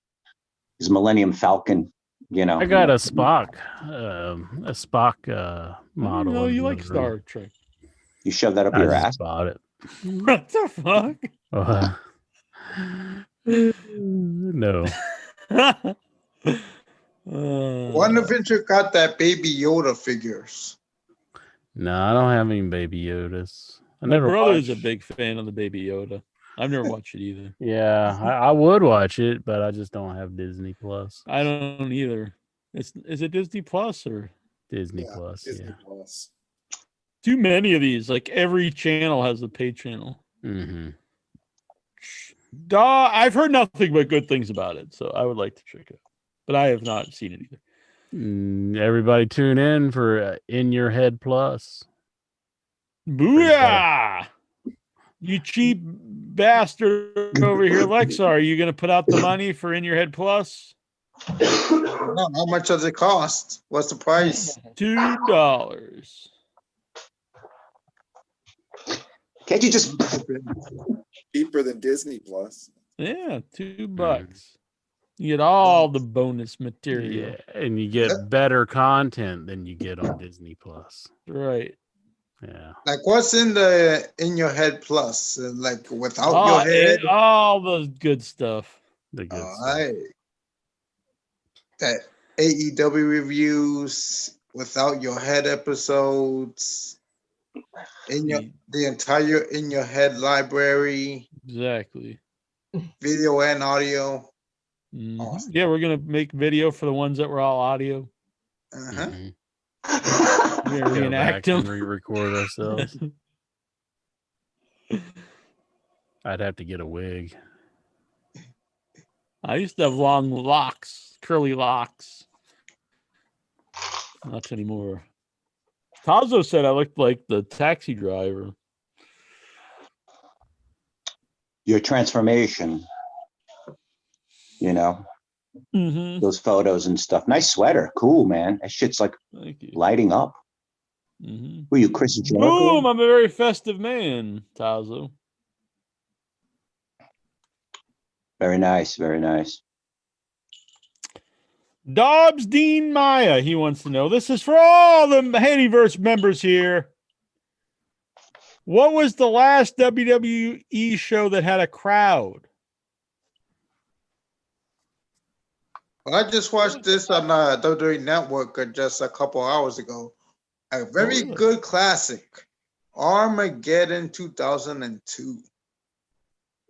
His Millennium Falcon, you know. I got a Spock model. No, you in like the Star room. Trek. You shove that up I your just ass. bought it. What the fuck? No. Wonder if Venture got that Baby Yoda figures. No, I don't have any Baby Yodas. I My never brother's a watched- big fan of the Baby Yoda. I've never watched it either. Yeah, I would watch it, but I just don't have Disney Plus. I don't either. Is it Disney Plus or Disney Plus? Disney Yeah. Plus. too many of these? Like every channel has a paid channel. Mm-hmm. I've heard nothing but good things about it, so I would like to check it, but I have not seen it either. Everybody tune in for In Your Head Plus. Booyah! You cheap bastard over here, Lexa. Are you going to put out the money for In Your Head Plus? No, how much does it cost? What's the price? $2. Can't you just Cheaper than Disney Plus. Yeah, $2. You get all the bonus material. Yeah, and you get better content than you get on Disney Plus. Right. Yeah. Like what's in your head plus? Like without your head? All the good stuff. The good All stuff. right. That AEW reviews, without your head episodes, the entire In Your Head library, Exactly. video and audio. Mhm. Awesome. Yeah, we're going to make video for the ones that were all audio. Uh-huh. Mhm. We're Go going to reenact back and them. re-record ourselves. I'd have to get a wig. I used to have long locks, curly locks. Not anymore. Tazo said I looked like the taxi driver. your transformation, you know, Mm-hmm. those photos and stuff. Nice sweater. Cool, man. That shit's like Thank you. lighting up. Mm-hmm. Were you Chris Jericho? Boom! I'm a very festive man, Tazo. Very nice. Very nice. Dobbs Dean Maya, he wants to know. This is for all the Hateverse members here. What was the last WWE show that had a crowd? Well, I just watched this on WWE Network just a couple hours ago. A very really? good classic, Armageddon 2002.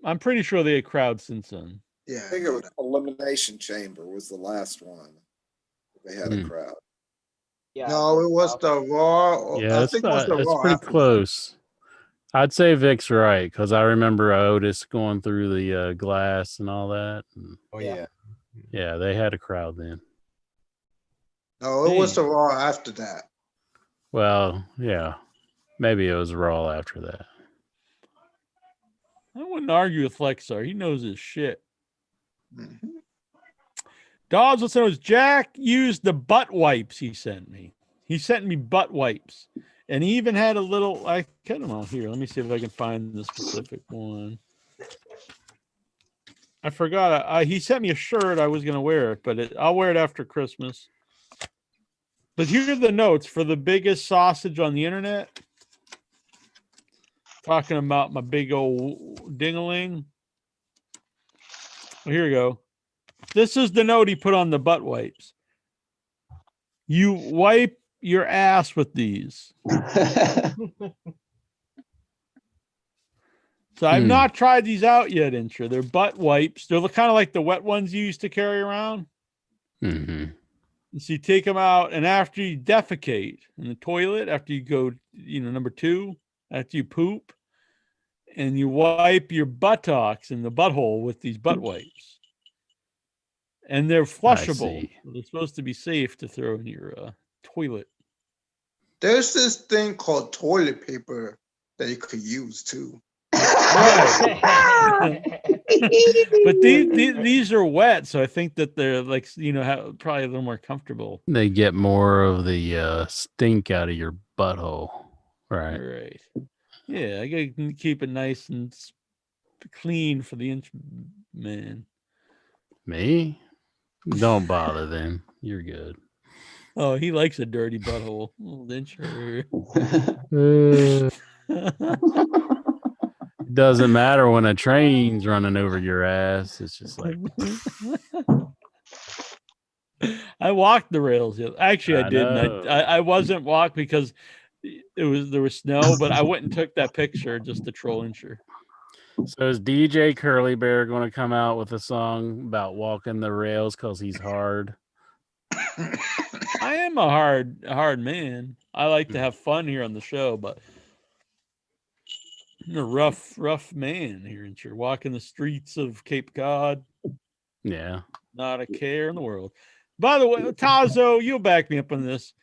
I'm pretty sure they had crowds since then. Yeah, I think it was Elimination Chamber was the last one. They had a crowd. Yeah. no, it was the Raw. Yeah, I think it was the it's Raw. pretty after that. close. I'd say Vic's right because I remember Otis going through the glass and all that. And Oh Yeah. yeah. yeah, they had a crowd then. No, it was the Raw after that. Well, yeah, maybe it was Raw after that. I wouldn't argue with Flexar. He knows his shit. Mhm. Dobbs, let's know, Jack used the butt wipes he sent me. He sent me butt wipes. And he even had a little, I cut them out here. Let me see if I can find the specific one. I forgot. He sent me a shirt. I was going to wear it, but I'll wear it after Christmas. But here are the notes for the biggest sausage on the internet. Talking about my big old ding-a-ling. Well, here we go. This is the note he put on the butt wipes. You wipe your ass with these. So I've not tried these out yet, Intra. They're butt wipes. They're kind of like the wet ones you used to carry around. Mm-hmm. So you take them out, and after you defecate in the toilet, after you go, number 2, after you poop, and you wipe your buttocks in the butthole with these butt wipes. And they're flushable. see. They're supposed to be safe to throw in your toilet. There's this thing called toilet paper that you could use too. But these are wet, so I think that they're like, probably a little more comfortable. They get more of the stink out of your butthole, right? Right. Yeah, I gotta keep it nice and clean for the inch man. Me? Don't bother then. You're good. Oh, he likes a dirty butthole. Little incher. It doesn't matter when a train's running over your ass. It's just like I walked the rails. Actually, I I didn't. know. I wasn't walked because there was snow, but I went and took that picture just to troll Insure. So is DJ Curly Bear going to come out with a song about walking the rails because he's hard? I am a hard man. I like to have fun here on the show, but I'm a rough man here, Insure. Walking the streets of Cape Cod. Yeah. Not a care in the world. By the way, Tazo, you'll back me up on this.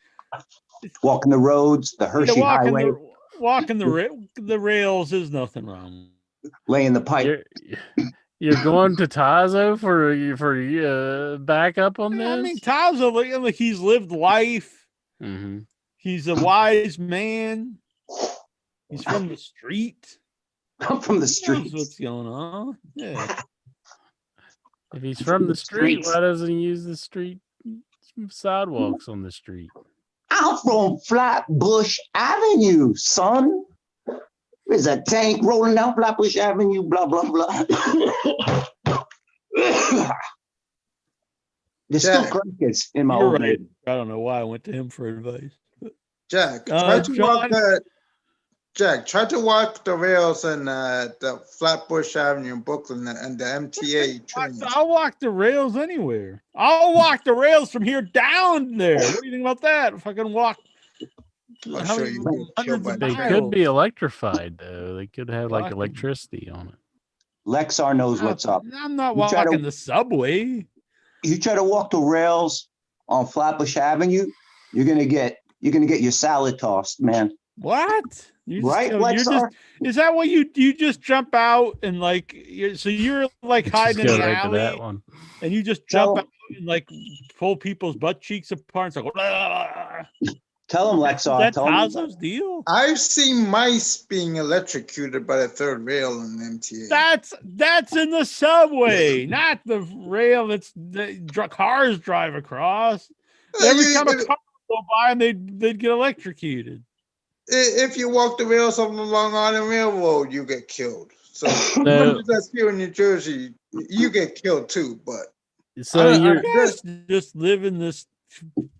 Walking the roads, the Hershey Highway, walking the rails is nothing wrong. laying the pipe. You're going to Tazo for backup on this? I mean, Tazo, like he's lived life. Mm-hmm. He's a wise man. He's from the street. I'm from the He knows streets. what's going on? Yeah. If he's from the street, why doesn't he use the street sidewalks on the street? I'm from Flatbush Avenue, son. There's a tank rolling down Flatbush Avenue, blah, blah, blah. There's still Jack, crickets in my You're old right. neighborhood. I don't know why I went to him for advice. Jack, try to walk John? that. Jack, try to walk the rails in the Flatbush Avenue in Brooklyn and the MTA train. I'll walk the rails anywhere. I'll walk the rails from here down there. What do you think about that? If I can walk I'll show you. hundreds of They miles. could be electrified, though. They could have like electricity on it. Lexar knows what's up. I'm not You try to- walking the subway. You try to walk the rails on Flatbush Avenue, you're gonna get your salad tossed, man. What? Right, you're Lexar? is that what you just jump out and like you're like hiding in Just the go right to that alley one. and you just Tell jump him. out and like pull people's butt cheeks apart and like, Tell him, Lexar. that Tell him. Tazo's deal? I've seen mice being electrocuted by the third rail in the MTA. That's in the subway, not the rail that's cars drive across. Every time a car would go by and they'd get electrocuted. If you walk the rails on the Long Island Railroad, you get killed. So No. that's here in New Jersey, you get killed too. But So I guess just live in this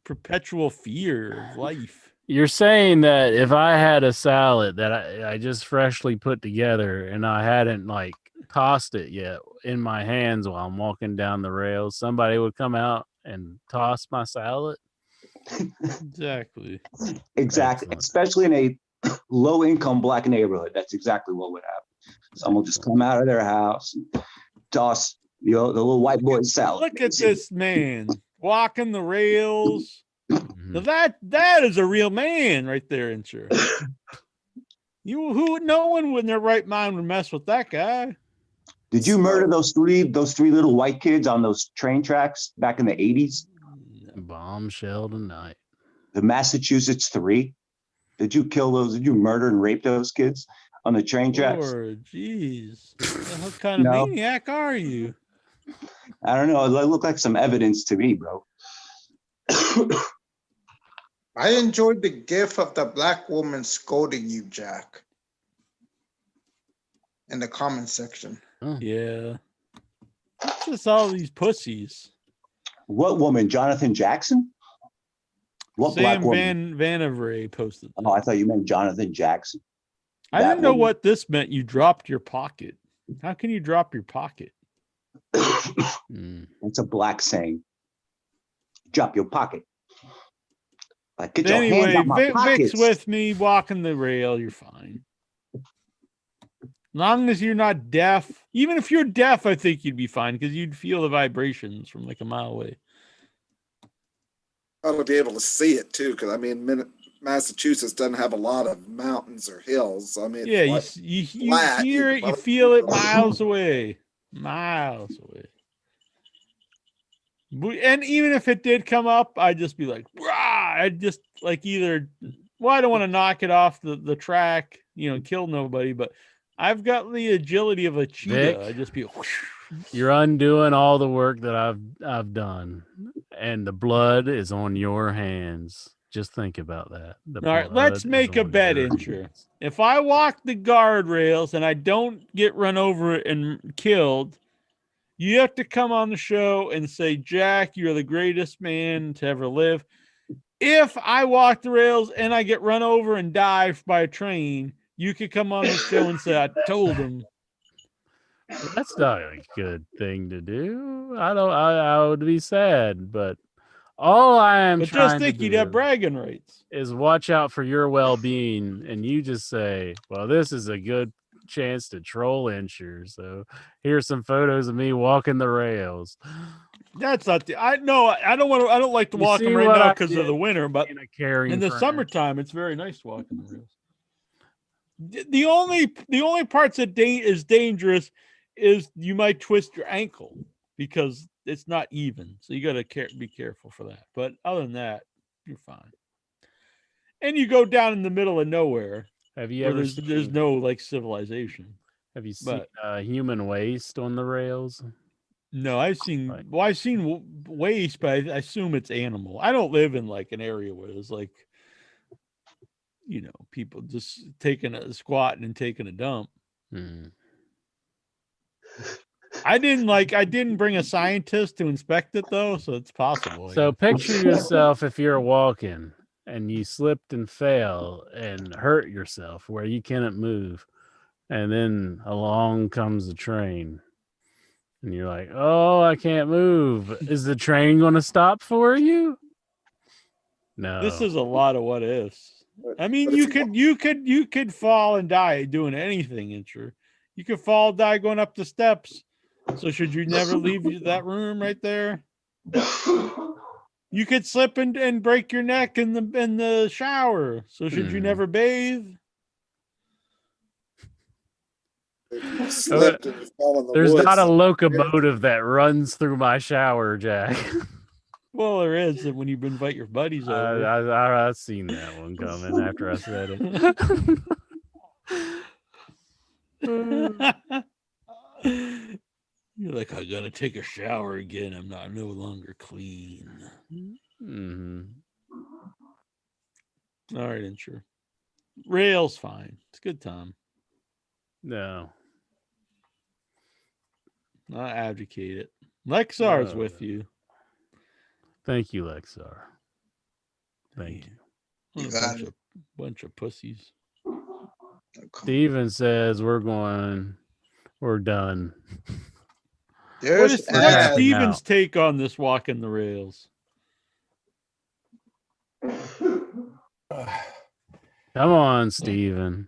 perpetual fear of life. you're saying that if I had a salad that I just freshly put together and I hadn't like tossed it yet in my hands while I'm walking down the rails, somebody would come out and toss my salad? Exactly. Exactly. Excellent. Especially in a low-income Black neighborhood. That's exactly what would happen. Someone will just come out of their house and toss, the little white boy's salad. Look at this man walking the rails. Mhm. Now that is a real man right there, Insure. No one in their right mind would mess with that guy. Did you murder those three little white kids on those train tracks back in the 80s? Bombshell tonight. The Massachusetts 3? Did you kill those? Did you murder and rape those kids on the train tracks? Lord, jeez. What kind of No. maniac are you? I don't know. It looked like some evidence to me, bro. I enjoyed the gif of the black woman scolding you, Jack, in the comment section. Yeah. It's just all these pussies. What woman? Jonathan Jackson? What black Sam woman? Van Avray posted that. Oh, I thought you meant Jonathan Jackson. I that didn't know woman. what this meant. You dropped your pocket. How can you drop your pocket? Mm. It's a black saying. Drop your pocket. Like, get your Anyway, hands out my Vic's pockets. with me walking the rail. You're fine. Long as you're not deaf. Even if you're deaf, I think you'd be fine because you'd feel the vibrations from like a mile away. I ought to be able to see it too, because I mean, Massachusetts doesn't have a lot of mountains or hills. I mean, Yeah, it's you flat, hear you it, you can- feel it miles away. Miles away. And even if it did come up, I'd just be like, rah! I'd just like either, well, I don't want to knock it off the track, kill nobody, but I've got the agility of a cheetah. Vic? I'd just be, whoosh. You're undoing all the work that I've done, and the blood is on your hands. Just think about that. The All right, blood let's is make a on bet, your Insure. hands. If I walk the guardrails and I don't get run over and killed, You have to come on the show and say, Jack, you're the greatest man to ever live. If I walk the rails and I get run over and die by a train, you could come on the show and say, I told him. Well, that's not a good thing to do. I would be sad, but all I am But just trying think to you'd do have bragging rights. is watch out for your well-being, and you just say, well, this is a good chance to troll Insure. So here's some photos of me walking the rails. That's not the I don't like to You walk see them right what now I because of the did winter, but in a caring in the friend. summertime, it's very nice walking the rails. The only parts that is dangerous is you might twist your ankle because it's not even. So you got to be careful for that. But other than that, you're fine. And you go down in the middle of nowhere. Have you where ever there's no like civilization. Have you seen human waste on the rails? No, I've seen waste, but I assume it's animal. I don't live in like an area where there's like, people just taking a squat and taking a dump. I didn't bring a scientist to inspect it though, so it's possible. So picture yourself if you're walking and you slipped and fell and hurt yourself where you cannot move, and then along comes the train. And you're like, oh, I can't move. Is the train going to stop for you? No. This is a lot of what ifs. I mean, you could fall and die doing anything, Insure. You could fall, die going up the steps. So should you never leave that room right there? You could slip and break your neck in the shower. So should you never bathe? There's not a locomotive that runs through my shower, Jack. Well, there is when you invite your buddies over. I've seen that one coming after I said it. You're like, I gotta take a shower again. I'm no longer clean. All right, Insure. Rail's fine. It's a good time. No. I advocate it. Lexar's with you. Thank you, Lexar. Thank you. Bunch of pussies. Steven says we're done. What's Steven's take on this walking the rails? Come on, Steven.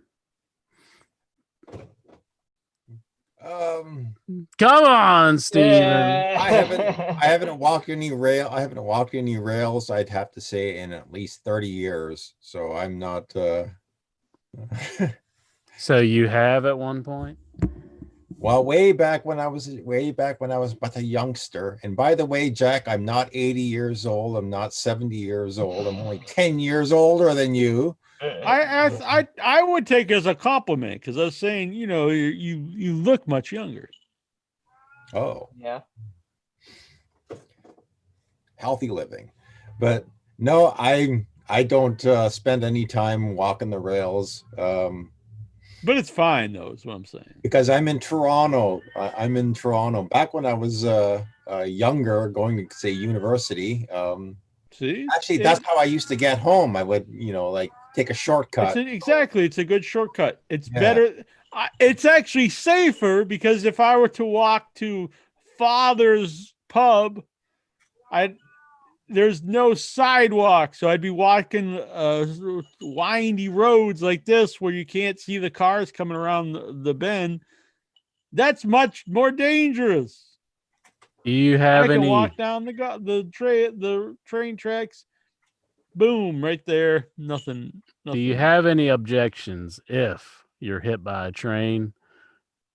Come on, Steven. Yeah. I haven't walked any rails, I'd have to say, in at least 30 years. So I'm not So you have at one point? Well, way back when I was but a youngster. And by the way, Jack, I'm not 80 years old. I'm not 70 years old. I'm only 10 years older than you. I would take it as a compliment because I was saying, you look much younger. Oh. Yeah. Healthy living. But no, I don't spend any time walking the rails. But it's fine, though, is what I'm saying. Because I'm in Toronto. Back when I was younger, going to, say, university. See? Actually, that's how I used to get home. I would, take a shortcut. It's a good shortcut. It's better. It's actually safer because if I were to walk to Father's pub, there's no sidewalk, so I'd be walking windy roads like this where you can't see the cars coming around the bend. That's much more dangerous. Do you have I can any walk down the train tracks? Boom, right there. Nothing. Do you have any objections if you're hit by a train?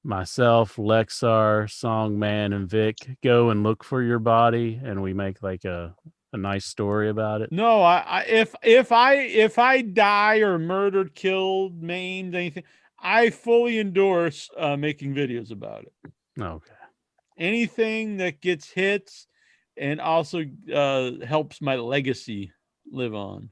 Myself, Lexar, Songman, and Vic go and look for your body, and we make like a nice story about it. No, if I die or murdered, killed, maimed, anything, I fully endorse making videos about it. Okay. Anything that gets hits and also helps my legacy live on.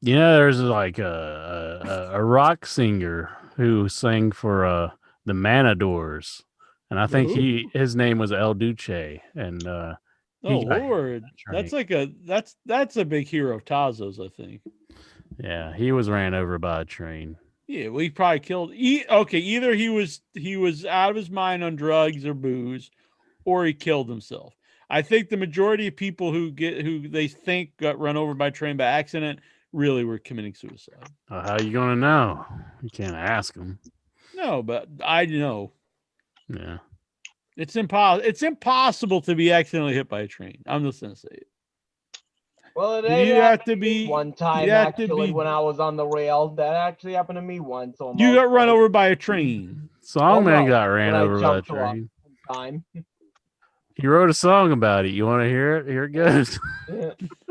There's like a rock singer who sang for the Manadors, And I think Who? his name was El Duce, and Oh he got hit Lord, by a that's train. like that's a big hero of Tazo's, I think. Yeah, he was ran over by a train. Yeah, well, he probably killed. Okay, either he was out of his mind on drugs or booze, or he killed himself. I think the majority of people who they think got run over by a train by accident really were committing suicide. How you gonna know? You can't ask him. No, but I know Yeah. it's impossible. It's impossible to be accidentally hit by a train. I'm just gonna say it. Well, it You did have happen to to me be. one You time have to actually be. when I was on the rails. That actually happened to me once. Almost. You got run over by a train. Songman no, got ran when I over by a jumped off train. time. He wrote a song about it. You want to hear it? Here it goes.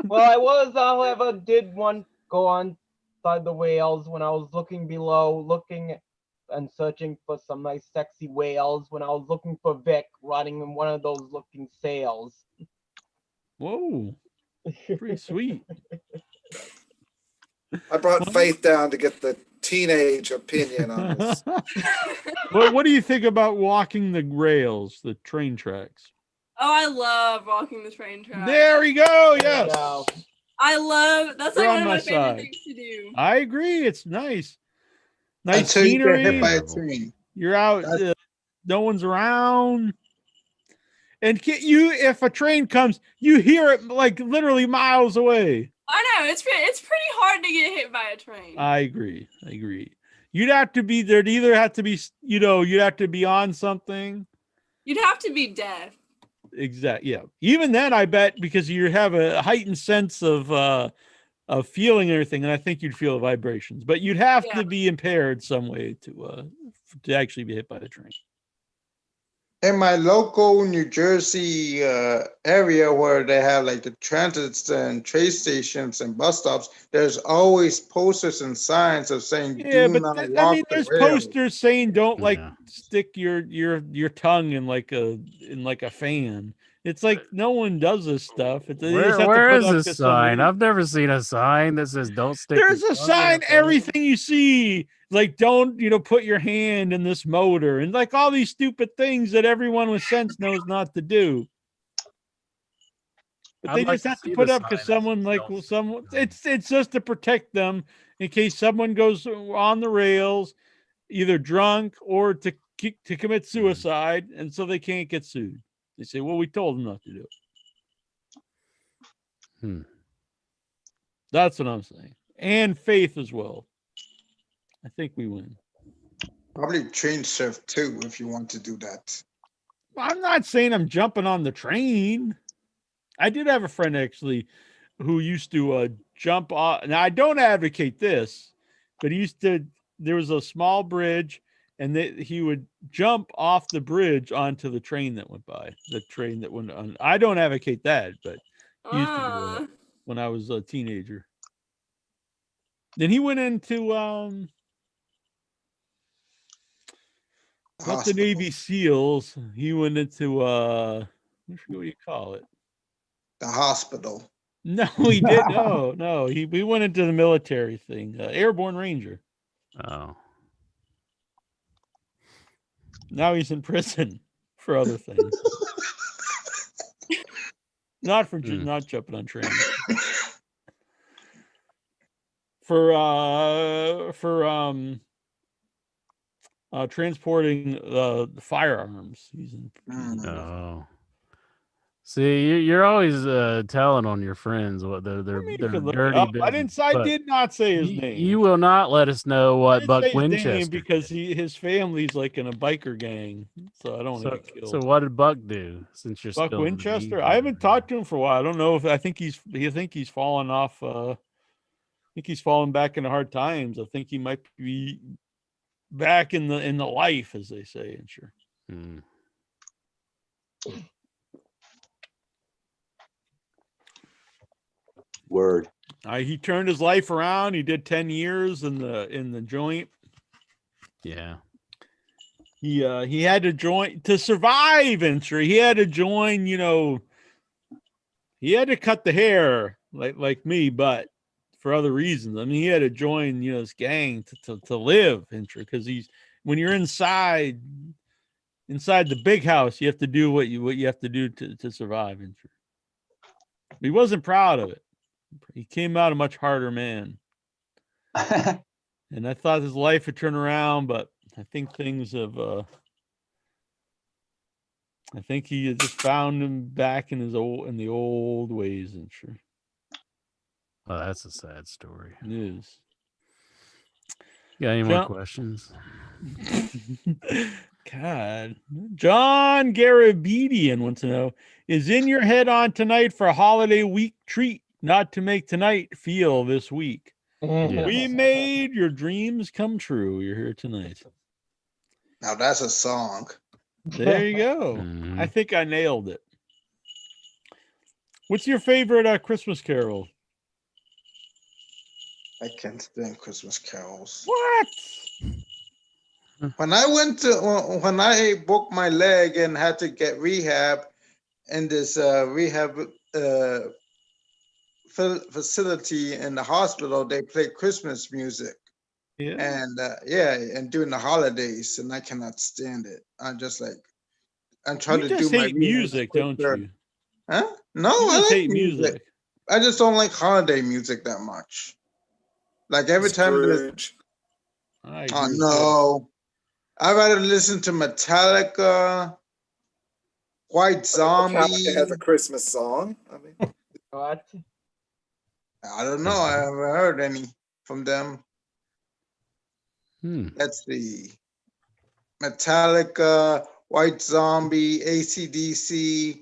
Well, I was, however, did one go on side the whales when I was looking below, looking and searching for some nice sexy whales when I was looking for Vic running in one of those looking sails. Whoa, pretty sweet. I brought Faith down to get the teenage opinion on this. What do you think about walking the rails, the train tracks? Oh, I love walking the train track. There we go. Yes. I love that's You're like on one of my my favorite side. things to do. I agree. It's nice. Nice Until you get hit scenery. by a train. You're out. No one's around. And if a train comes, you hear it like literally miles away. I know it's pretty hard to get hit by a train. I agree. You'd have to be there'd either have to be you'd have to be on something. You'd have to be deaf. Exactly. Yeah. Even then, I bet because you have a heightened sense of feeling and everything, and I think you'd feel the vibrations, but you'd have to be impaired some way to actually be hit by the train. In my local New Jersey area where they have like the transits and train stations and bus stops, there's always posters and signs of saying, Yeah, "Do but not walk the there's rails." posters saying don't stick your tongue in like a fan. It's like no one does this stuff. Where is this sign? I've never seen a sign that says don't stick. There's a sign everything you see, like don't put your hand in this motor and like all these stupid things that everyone with sense knows not to do. But they just have to put up because it's just to protect them in case someone goes on the rails, either drunk or to commit suicide, and so they can't get sued. They say, well, we told them not to do it. That's what I'm saying. And Faith as well. I think we win. Probably train surf too, if you want to do that. I'm not saying I'm jumping on the train. I did have a friend actually who used to jump off. Now, I don't advocate this, but there was a small bridge and he would jump off the bridge onto the train that went by, the train that went on. I don't advocate that, but he used to do that when I was a teenager. Then he went into not the Navy SEALs. He went into I forget what you call it. The hospital. No, he did. No. We went into the military thing. Airborne Ranger. Oh. Now he's in prison for other things. Not jumping on trains. For transporting the firearms. He's in prison. Oh. See, you're always telling on your friends what they're dirty business. I did not say his name. You will not let us know what Buck Winchester because his family's like in a biker gang, so I don't want to get killed. So what did Buck do since you're Buck Winchester? I haven't talked to him for a while. I don't know if I think he's fallen off. I think he's fallen back into hard times. I think he might be back in the life, as they say. And sure. Word. He turned his life around. He did 10 years in the joint. Yeah. He had to join to survive, and sure he had to join, he had to cut the hair like me, but for other reasons. I mean, he had to join, this gang to live, because when you're inside, inside the big house, you have to do what you have to do to survive. And he wasn't proud of it. He came out a much harder man. And I thought his life would turn around, but I think things have. I think he just found him back in the old ways, and sure. Oh, that's a sad story. It is. Got any more questions? God. John Garabedian wants to know, is in your head on tonight for a holiday week treat, not to make tonight feel this week? Yes. We made your dreams come true. You're here tonight. Now that's a song. There you go. I think I nailed it. What's your favorite Christmas carol? I can't stand Christmas carols. What? When I broke my leg and had to get rehab in this rehab facility in the hospital, they play Christmas music. Yeah. And during the holidays, and I cannot stand it. I'm just like, I'm trying You to just do my hate music, don't you? Huh? No, You I just like hate music. I just don't like holiday music that much. Like every time there's, oh no, I'd rather listen to Metallica, White Zombie. Metallica has a Christmas song. I mean, What? I don't know. I haven't heard any from them. Let's see. Metallica, White Zombie, AC/DC,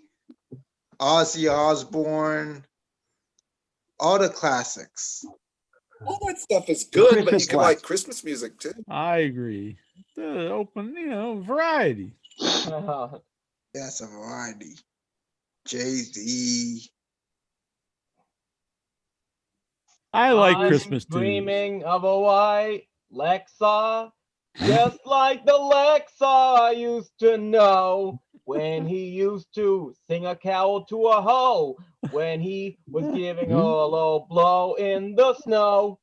Ozzy Osbourne, all the classics. all that stuff is good, but you can like Christmas music too. I agree. The open, variety. That's a variety. Jay-Z. I like I'm Christmas too. dreaming of a white Lexa, just like the Lexa I used to know when he used to sing a carol to a hoe when he was giving her a low blow in the snow.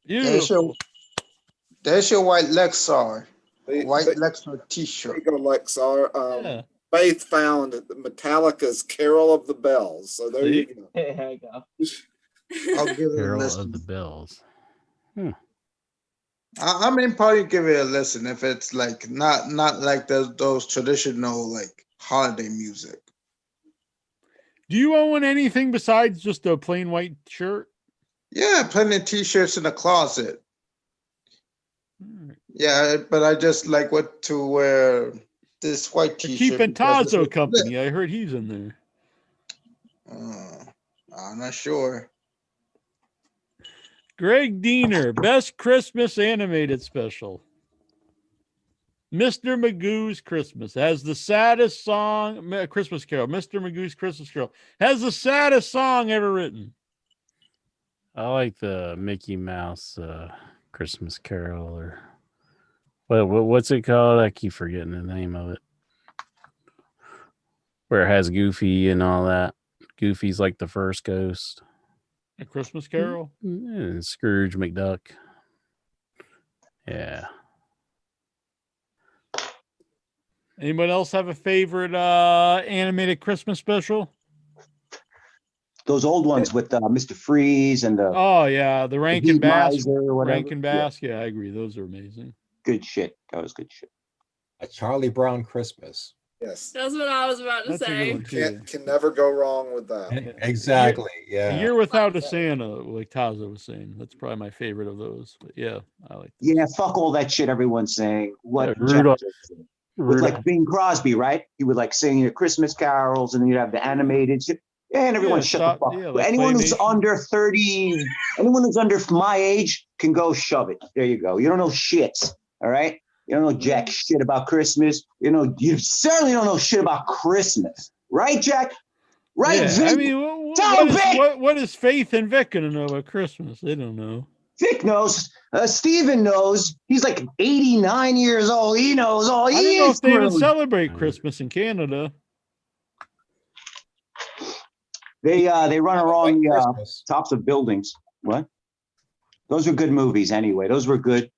There's your white Lexar. White Lexar t-shirt. There you go, Lexar. Faith found Metallica's Carol of the Bells. So there you go. There you go. I'll give it a Carol listen. of the Bells. I mean, probably give it a listen if it's like not like those traditional like holiday music. Do you own anything besides just a plain white shirt? Yeah, plenty of t-shirts in the closet. Yeah, but I just like what to wear this white t-shirt. Keeping Tazo company. I heard he's in there. I'm not sure. Greg Diener, best Christmas animated special. Mr. Magoo's Christmas has the saddest song, Christmas Carol. Mr. Magoo's Christmas Carol has the saddest song ever written. I like the Mickey Mouse Christmas Carol, or what's it called? I keep forgetting the name of it. Where it has Goofy and all that. Goofy's like the first ghost. A Christmas Carol? And Scrooge McDuck. Yeah. Anybody else have a favorite animated Christmas special? Those old ones with Mr. Freeze and the the Rankin Bass. Rankin Bass. Yeah, I agree. Those are amazing. Good shit. That was good shit. A Charlie Brown Christmas. Yes. That's what I was about to say. Can never go wrong with that. Exactly. Yeah. A Year Without a Santa, like Taza was saying. That's probably my favorite of those. But yeah, I like that. Yeah, fuck all that shit everyone's saying. What Rudolph. With like Bing Crosby, right? He would like sing your Christmas carols, and then you'd have the animated shit. And everyone shut the fuck up. like anyone who's claymation. under 30, anyone who's under my age can go shove it. There you go. You don't know shit. All right. You don't know jack shit about Christmas. You certainly don't know shit about Christmas. Right, Jack? Right, Yeah, Vic? I mean, what is Faith and Vic gonna know about Christmas? They don't know. Vic knows. Steven knows. He's like 89 years old. He knows all. I don't know if they even celebrate Christmas in Canada. They run around the tops of buildings. What? Those were good movies anyway. Those were good.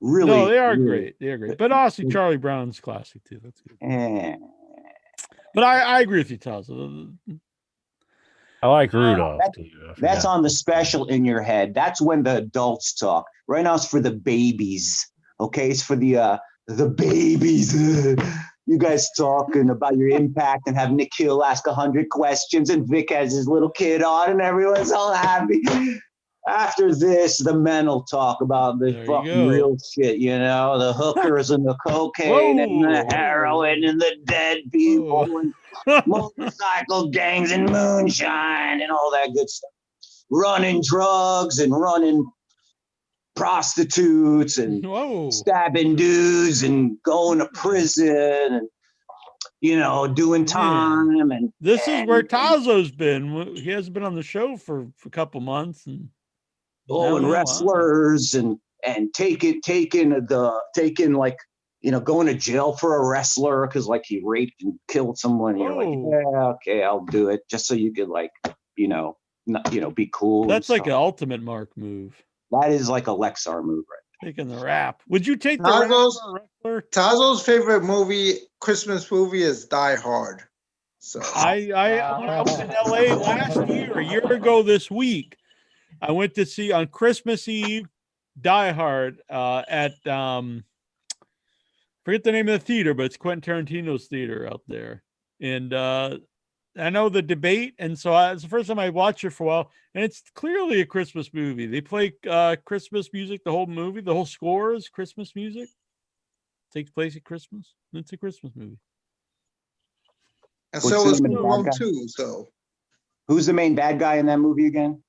Really, No, they are really- great. They are great. But also Charlie Brown's classic too. That's good. Eh. But I agree with you, Tazo. I like Rudolph too. That's on the special in your head. That's when the adults talk. Right now it's for the babies. Okay, it's for the babies. You guys talking about your impact and have Nikhil ask 100 questions and Vic has his little kid on and everyone's all happy. After this, the men will talk about the There you fucking go. real shit, you know, the hookers and the cocaine and the Whoa. heroin and the dead people Whoa. and motorcycle gangs and moonshine and all that good stuff. Running drugs and running prostitutes and Whoa. stabbing dudes and going to prison and, you know, doing time. And This is where Tazo's been. He hasn't been on the show for a couple months. And and wrestlers and taking like, you know, going to jail for a wrestler because like he raped and killed someone. You're like, yeah, okay, I'll do it just so you could like, you know, not, you know, be cool. That's like an ultimate Mark move. That is like a Lexar move, right? Taking the rap. Would you take the rap for a wrestler? Tazo's favorite movie, Christmas movie, is Die Hard. So when I was in LA last year, a year ago this week, I went to see on Christmas Eve Die Hard at forget the name of the theater, but it's Quentin Tarantino's theater out there. And I know the debate, and so it's the first time I watched it for a while, and it's clearly a Christmas movie. They play Christmas music, the whole movie, the whole score is Christmas music. Takes place at Christmas. It's a Christmas movie. and What's so the is name of the Home bad guy? too. So Who's the main bad guy in that movie again?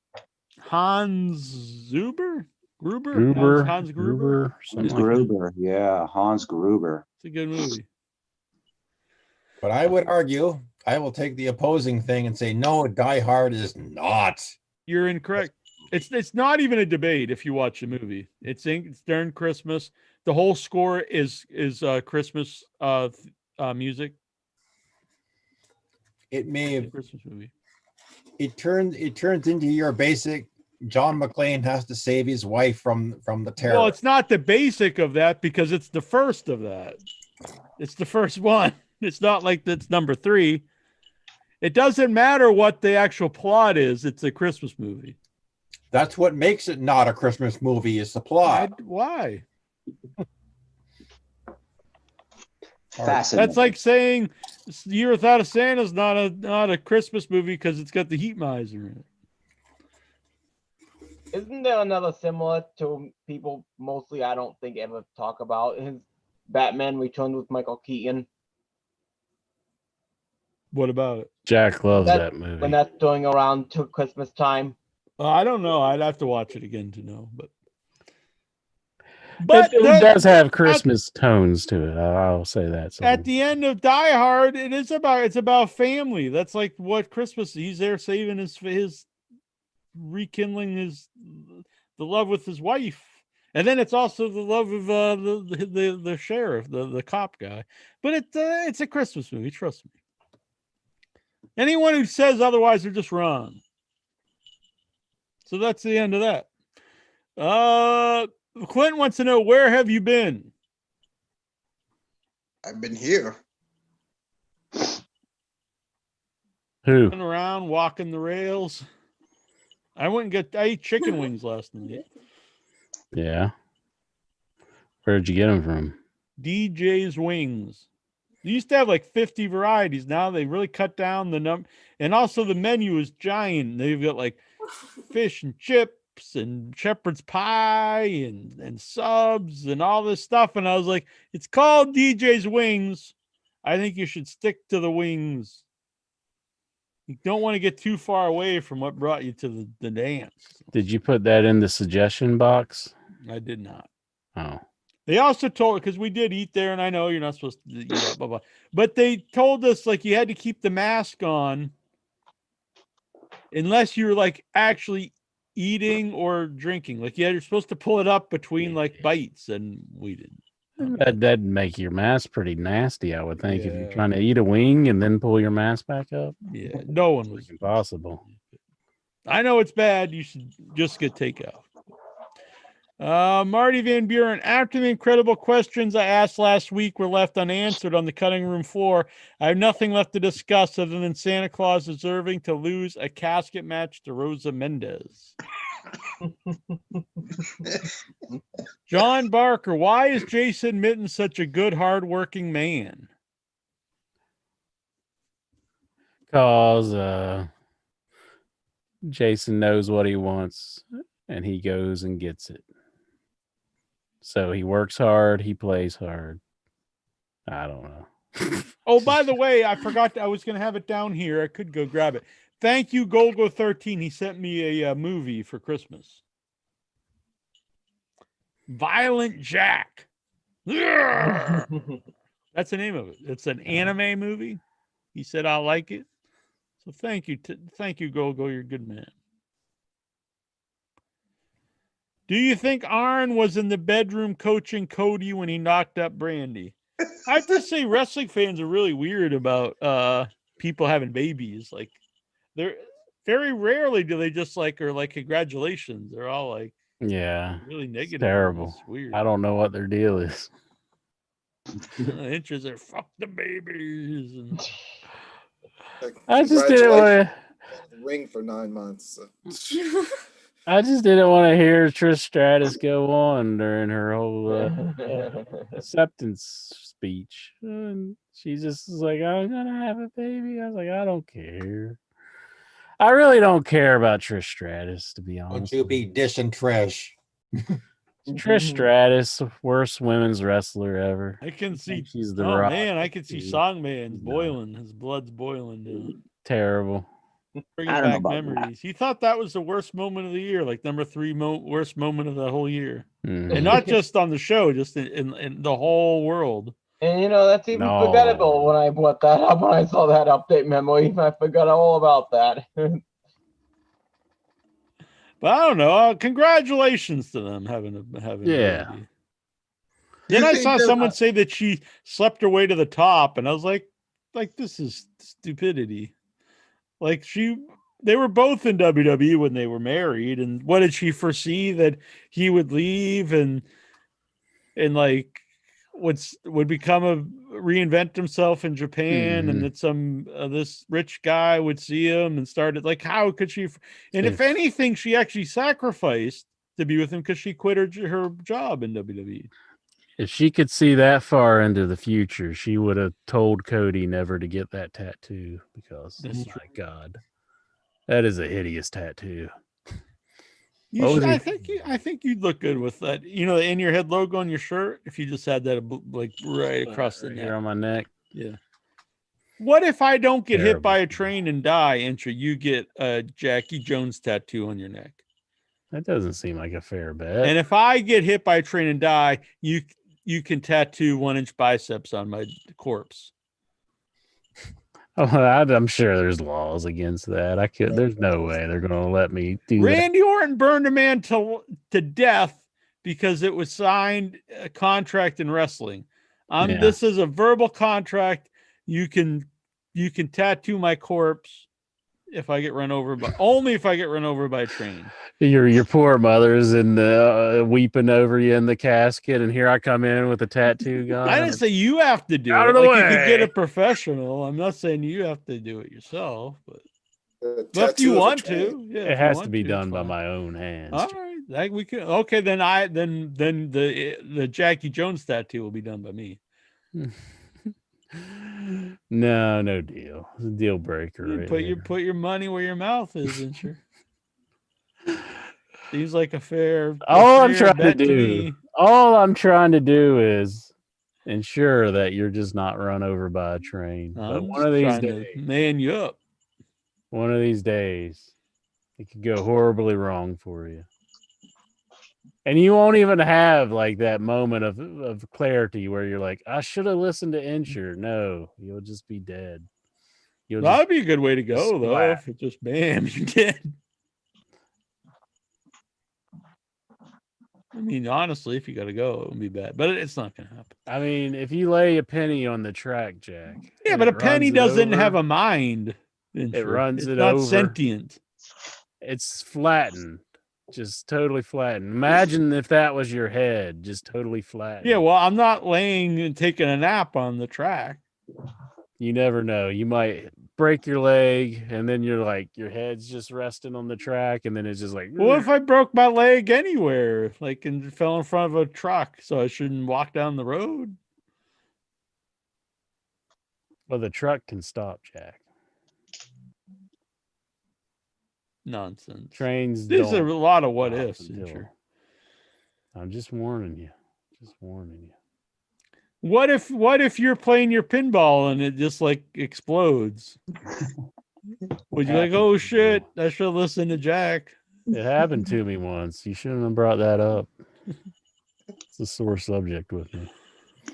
Hans Gruber? Gruber, Hans Gruber? Gruber, something Hans like that. Gruber. Yeah, Hans Gruber. It's a good movie. But I would argue, I will take the opposing thing and say, no, Die Hard is not. You're incorrect. It's not even a debate if you watch the movie. It's during Christmas. The whole score is Christmas music. It may It's a have, Christmas movie. it turns into your basic John McClane has to save his wife from the terror. Well, it's not the basic of that because it's the first of that. It's the first one. It's not like that's number 3. It doesn't matter what the actual plot is. It's a Christmas movie. That's what makes it not a Christmas movie is the plot. Why? Fascinating. That's like saying Year Without a Santa is not a Christmas movie because it's got the Heat Miser in it. Isn't there another similar to people mostly I don't think ever talk about his Batman Returns with Michael Keaton? What about it? Jack loves that movie. When that's going around to Christmas time. I don't know. I'd have to watch it again to know, but it does have Christmas tones to it. I'll say that. So. At the end of Die Hard, it's about family. That's like what Christmas. He's there saving his rekindling the love with his wife, and then it's also the love of the sheriff, the cop guy. But it's a Christmas movie. Trust me. Anyone who says otherwise are just wrong. So that's the end of that. Clint wants to know, where have you been? I've been here. Who? Been around, walking the rails. I ate chicken wings last night. Yeah. Where'd you get them from? DJ's Wings. They used to have like 50 varieties. Now they really cut down the number. And also the menu is giant. They've got like fish and chips and shepherd's pie and subs and all this stuff. And I was like, it's called DJ's Wings. I think you should stick to the wings. You don't want to get too far away from what brought you to the dance. Did you put that in the suggestion box? I did not. Oh. They also told, because we did eat there, and I know you're not supposed to eat that, blah, blah. But they told us like you had to keep the mask on unless you're like actually eating or drinking. Like you're supposed to pull it up between like bites, and we didn't. That'd make your mask pretty nasty, I would think, if you're trying to eat a wing and then pull your mask back up. Yeah, no one was. Impossible. I know it's bad. You should just get takeout. Marty Van Buren, after the incredible questions I asked last week were left unanswered on the cutting room floor, I have nothing left to discuss other than Santa Claus deserving to lose a casket match to Rosa Mendez. John Barker, why is Jason Mitten such a good, hardworking man? Because Jason knows what he wants, and he goes and gets it. So he works hard, he plays hard. I don't know. Oh, by the way, I forgot I was going to have it down here. I could go grab it. Thank you, Golgo13. He sent me a movie for Christmas. Violent Jack. That's the name of it. It's an anime movie. He said, I like it. So thank you. Thank you, Golgo. You're a good man. Do you think Arn was in the bedroom coaching Cody when he knocked up Brandy? I have to say, wrestling fans are really weird about people having babies. Like, they're very rarely do they just are like, congratulations. They're all like, yeah, really negative. It's terrible. It's weird. I don't know what their deal is. Interests are fuck the babies. And... I just didn't want to ring for 9 months. So. I just didn't want to hear Trish Stratus go on during her whole acceptance speech. And she just was like, I'm going to have a baby. I was like, I don't care. I really don't care about Trish Stratus, to be honest. Don't you be dishing Trish. Trish Stratus, worst women's wrestler ever. I can see. She's the Rock. Man, I can see Songman's boiling. His blood's boiling, dude. Terrible. Bringing back memories. You thought that was the worst moment of the year, like number 3 worst moment of the whole year, and not just on the show, just in the whole world. And that's even forgettable when I brought that up. When I saw that update memo, I forgot all about that. But I don't know. Congratulations to them having a baby. Then I saw someone say that she slept her way to the top, and I was like this is stupidity. Like they were both in WWE when they were married, and what did she foresee that he would leave and like would become reinvent himself in Japan, and that some this rich guy would see him and started like, how could she? And if anything, she actually sacrificed to be with him because she quit her job in WWE. If she could see that far into the future, she would have told Cody never to get that tattoo because, my God, that is a hideous tattoo. I think you'd look good with that. The in your head logo on your shirt. If you just had that like right across the neck, here on my neck. Yeah. What if I don't get hit by a train and die? Entry, you get a Jackie Jones tattoo on your neck. That doesn't seem like a fair bet. And if I get hit by a train and die, you can tattoo 1-inch biceps on my corpse. Oh, I'm sure there's laws against that. There's no way they're going to let me do Randy Orton burned a man to death because it was signed a contract in wrestling. This is a verbal contract. You can tattoo my corpse if I get run over by only if I get run over by a train. Your poor mother's weeping over you in the casket, and here I come in with a tattoo gun. I didn't say you have to do out it. Of the way. You could get a professional. I'm not saying you have to do it yourself, but if you want to, it has to be done by my own hands. All right, we can. Okay, then the Jackie Jones tattoo will be done by me. No deal. It's a deal breaker. You put your money where your mouth is, isn't you? Seems like a fair. All I'm trying to do is ensure that you're just not run over by a train. But one of these days, man you up. One of these days, it could go horribly wrong for you. And you won't even have like that moment of clarity where you're like, I should have listened to Insure. No, you'll just be dead. That'd be a good way to go, though. If it just bam, you're dead. I mean, honestly, if you got to go, it would be bad, but it's not going to happen. I mean, if you lay a penny on the track, Jack. Yeah, but a penny doesn't have a mind. It runs it's it not over. Sentient. It's flattened. just totally flattened. Imagine if that was your head, just totally flattened. Yeah, well, I'm not laying and taking a nap on the track. You never know. You might break your leg, and then you're like, your head's just resting on the track, and then it's just like. What if I broke my leg anywhere, like and fell in front of a truck, so I shouldn't walk down the road? Well, the truck can stop, Jack. Nonsense. Trains. There's a don't lot of what stop ifs. until- I'm just warning you. Just warning you. What if you're playing your pinball and it just like explodes? Would you like, oh shit, I should listen to Jack? It happened to me once. You shouldn't have brought that up. It's a sore subject with me.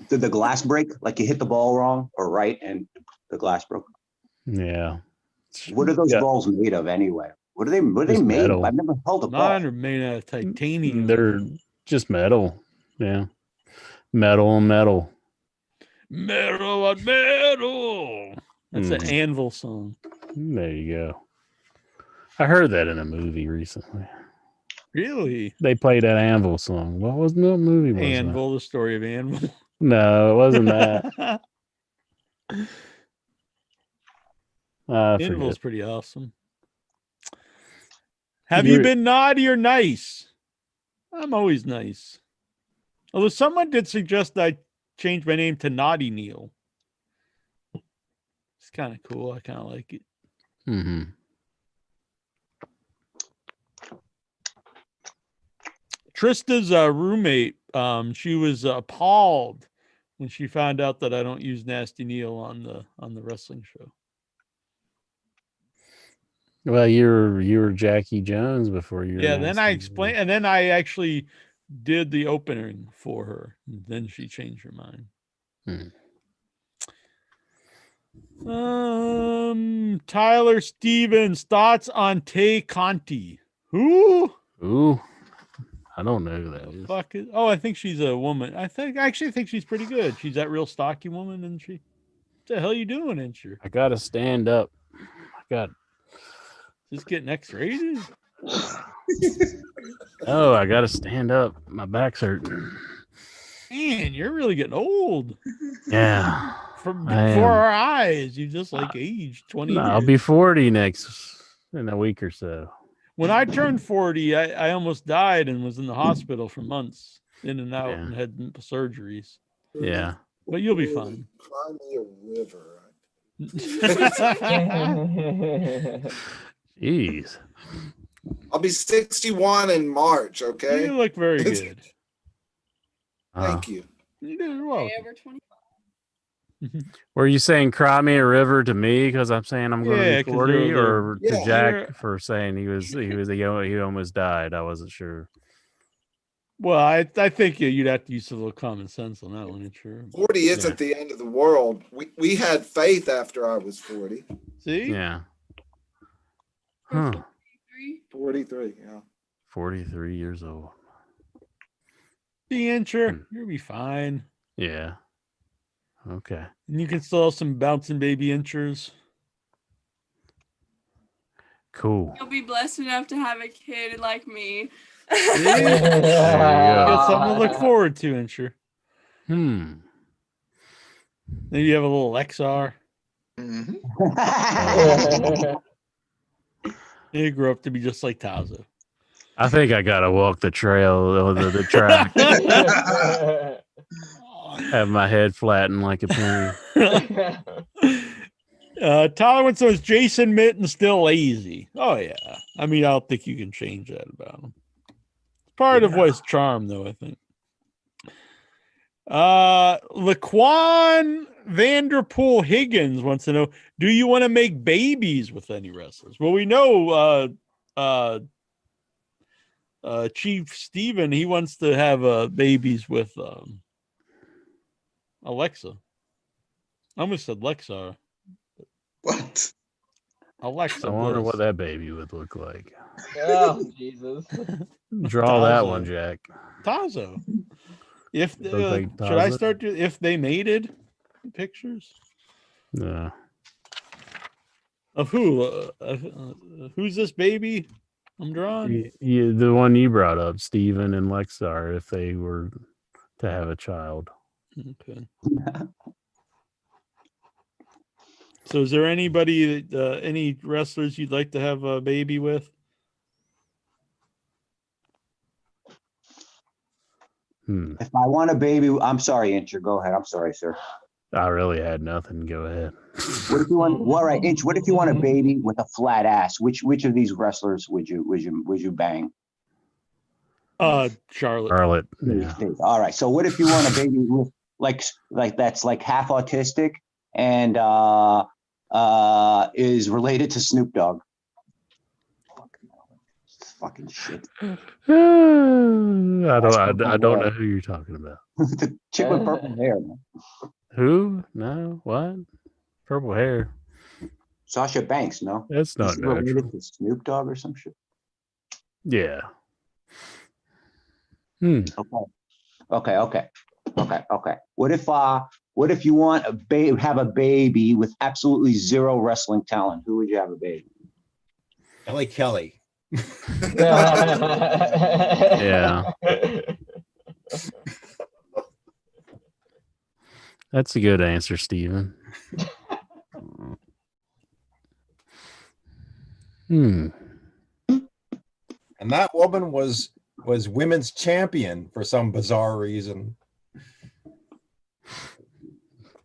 Did the glass break? Like you hit the ball wrong or right and the glass broke? Yeah. What are those Yeah. balls made of anyway? What are they Just made metal. of? I've never held a ball. Mine are made out of titanium. They're just metal. Yeah. Metal on metal. Metal on metal. That's an Mm. Anvil song. There you go. I heard that in a movie recently. Really? They played that Anvil song. What movie was that? Anvil, the story of Anvil. No, it wasn't that. I Anvil's forget. pretty awesome. Have you been naughty or nice? I'm always nice. Although someone did suggest I change my name to Naughty Neil. It's kind of cool. I kind of like it. Mm-hmm. Trista's roommate, she was appalled when she found out that I don't use Nasty Neil on the wrestling show. Well, you were Jackie Jones before you were. Yeah, then I Nasty. explained, and then I actually did the opening for her. And then she changed her mind. Tyler Stevens, thoughts on Tay Conti? Who? Ooh, I don't know who that is. Fuck it. Oh, I think she's a woman. I actually think she's pretty good. She's that real stocky woman, isn't she? What the hell you doing, ain't you? I gotta stand up. I got. Just getting X-rated? Oh, I gotta stand up. My back's hurting. Man, you're really getting old. Yeah. From I before am. our eyes, you just like aged 20 No, years. I'll be 40 in a week or so. When I turned 40, I almost died and was in the hospital for months, in and out, Yeah. and had surgeries. Yeah. But you'll be fine. Cry me a river. Jeez. I'll be 61 in March, okay? You look very good. Thank you. You're welcome. Over 20. Were you saying cry me a river to me because I'm saying I'm going Yeah, to 'cause be 40, you're or the- to Yeah. Jack for saying he almost died? I wasn't sure. Well, I think you'd have to use a little common sense on that one, sure. 40 isn't the end of the world. We had faith after I was 40. See? Yeah. Huh. 43, yeah. 43 years old. The incher, you'll be fine. Yeah. Okay. And you can still have some bouncing baby inchers. Cool. You'll be blessed enough to have a kid like me. See? There you You go. got something to look forward to, incher. Maybe you have a little XR. You grow up to be just like Tazo. I think I gotta walk the trail or the track. Have my head flattened like a penny. Tyler went so is Jason Mitten still lazy? Oh yeah. I mean, I don't think you can change that about him. It's part of what his charm, though, I think. Laquan Vanderpool Higgins wants to know: do you want to make babies with any wrestlers? Well, we know Chief Steven, he wants to have babies with Alexa. I almost said Lexar. What? Alexa. I wonder Bliss. what that baby would look like. Oh, Jesus. Draw that Tazo. one, Jack. Tazo. If Look like should I Tazo? start to if they mated pictures No. of who? Who's this baby? I'm drawn. The one you brought up, Steven and Lexar, if they were to have a child. Okay. So, is there anybody, any wrestlers you'd like to have a baby with? If I want a baby, I'm sorry, Incher. Go ahead. I'm sorry, sir. I really had nothing. Go ahead. What if you want? All right, Inch. What if you want a baby with a flat ass? Which of these wrestlers would you bang? Charlotte. Yeah. All right. So what if you want a baby with like that's like half autistic and is related to Snoop Dogg? Fucking shit. I don't know who you're talking about. The chick with purple hair, man. Who? No, what? Purple hair. Sasha Banks, no? That's not related natural. to Snoop Dogg or some shit. Yeah. Okay. What if you want have a baby with absolutely zero wrestling talent? Who would you have a baby? Kelly. Yeah. That's a good answer, Steven. And that woman was women's champion for some bizarre reason.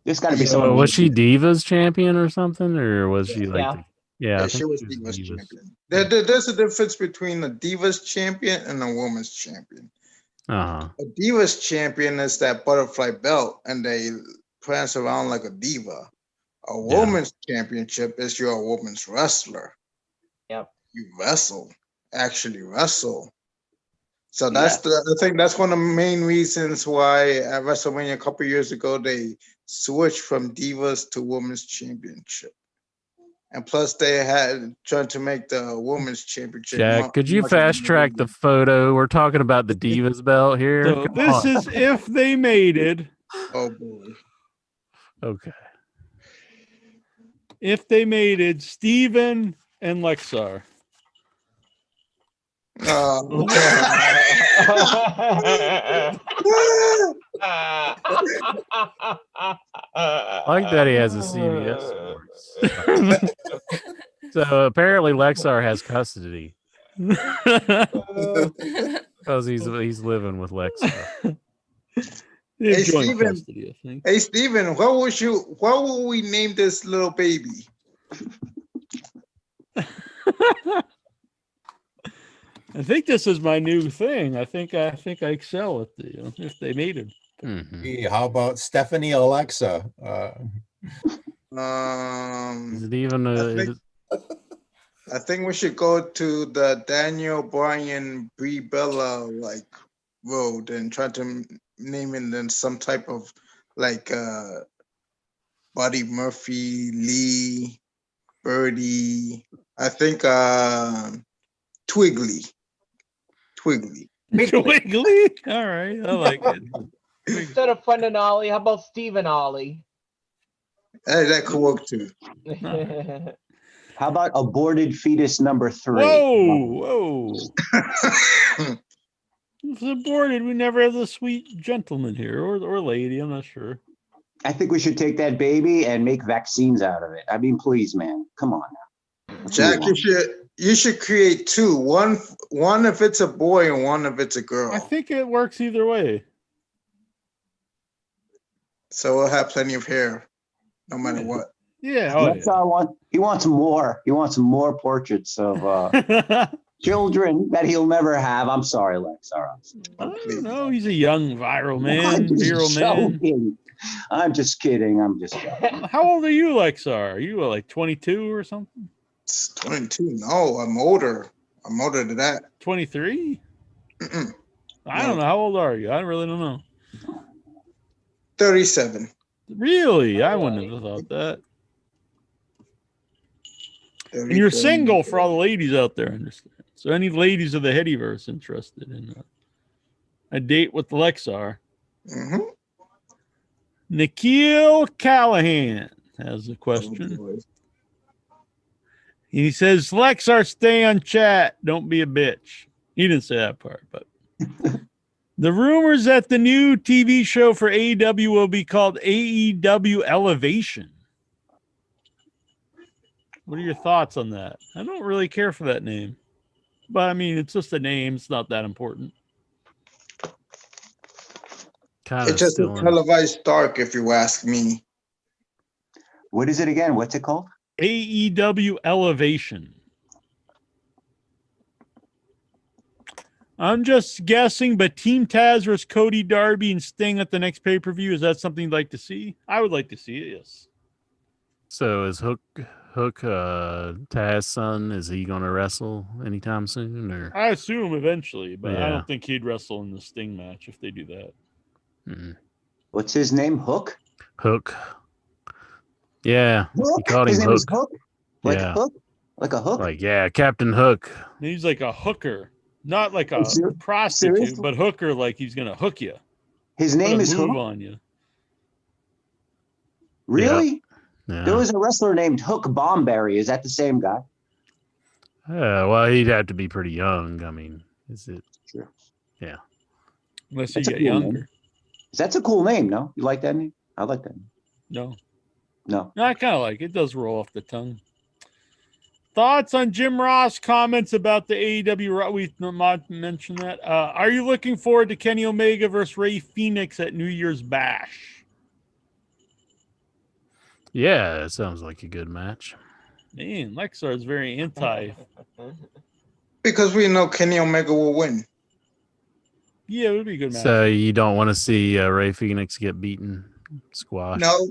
There's got to be someone. Was she Divas champion or something, or was she like? Yeah, she was Divas champion. There's a difference between a Divas champion and a woman's champion. Uh-huh. A Divas champion is that butterfly belt, and they prance around like a diva. A woman's championship is you're a woman's wrestler. Yep. You actually wrestle. So I think that's one of the main reasons why at WrestleMania a couple years ago they switched from Divas to Women's Championship. And plus they had tried to make the Women's Championship. Jack, could you fast track the photo? We're talking about the Divas belt here. So this is if they mated. Oh boy. Okay. If they mated Steven and Lexar. I like that he has a CBS Sports. So apparently Lexar has custody because he's living with Lexar. Hey Steven, what will we name this little baby? I think this is my new thing. I think I excel at the if they mated. Mm-hmm. Hey, how about Stephanie Alexa? Is it even I think we should go to the Daniel Bryan Brie Bella road and try to name it in some type of Buddy Murphy, Lee, Birdie. I think Twiggly. Twiggly. All right, I like it. Instead of Friend and Ollie, how about Steve and Ollie? Hey, that could work too. How about aborted fetus number 3? Whoa. If it's aborted, we never have the sweet gentleman here or lady. I'm not sure. I think we should take that baby and make vaccines out of it. I mean, please, man, come on now. Jack, you should create 2. One if it's a boy and one if it's a girl. I think it works either way. So we'll have plenty of hair, no matter what. Yeah. He wants more. He wants more portraits of children that he'll never have. I'm sorry, Lex. All right. I don't know. He's a young viral man. I'm just kidding. I'm just joking. How old are you, Lexar? Are you like 22 or something? 22? No, I'm older. I'm older than that. 23? I don't know. How old are you? I really don't know. 37. Really? I wouldn't have thought that. And you're single for all the ladies out there, understand? So any ladies of the Headyverse interested in a date with Lexar? Mm-hmm. Nikhil Callahan has a question. He says, Lexar, stay on chat. Don't be a bitch. He didn't say that part, but the rumors that the new TV show for AEW will be called AEW Elevation. What are your thoughts on that? I don't really care for that name, but I mean, it's just a name. It's not that important. Kind It's of just a still in. televised dark, if you ask me. What is it again? What's it called? AEW Elevation. I'm just guessing, but Team Taz versus Cody, Darby, and Sting at the next pay-per-view. Is that something you'd like to see? I would like to see it, yes. So is Hook Taz's son, is he going to wrestle anytime soon? Or I assume eventually, but I Yeah. don't think he'd wrestle in the Sting match if they do that. Mm. What's his name? Hook? Hook. Yeah, he Hook? called His him name Hook. is Hook? Like Yeah. Hook? Like a hook? Like, yeah, Captain Hook. He's like a hooker, not like a Ser- prostitute, seriously? but hooker like he's going to hook you. His Put name a is move Hook? on you. Really? Yeah. There was a wrestler named Hook Bomberry. Is that the same guy? Well, he'd have to be pretty young. I mean, is it? Sure. Yeah. Unless you That's a get cool younger. name. That's a cool name, no? You like that name? I like that name. No. No. No, I kind of like it. It does roll off the tongue. Thoughts on Jim Ross comments about the AEW? We mentioned that. Are you looking forward to Kenny Omega versus Ray Phoenix at New Year's Bash? Yeah, it sounds like a good match. Man, Lexar is very anti. Because we know Kenny Omega will win. Yeah, it would be a good match. So you don't want to see Ray Phoenix get beaten, squashed? No,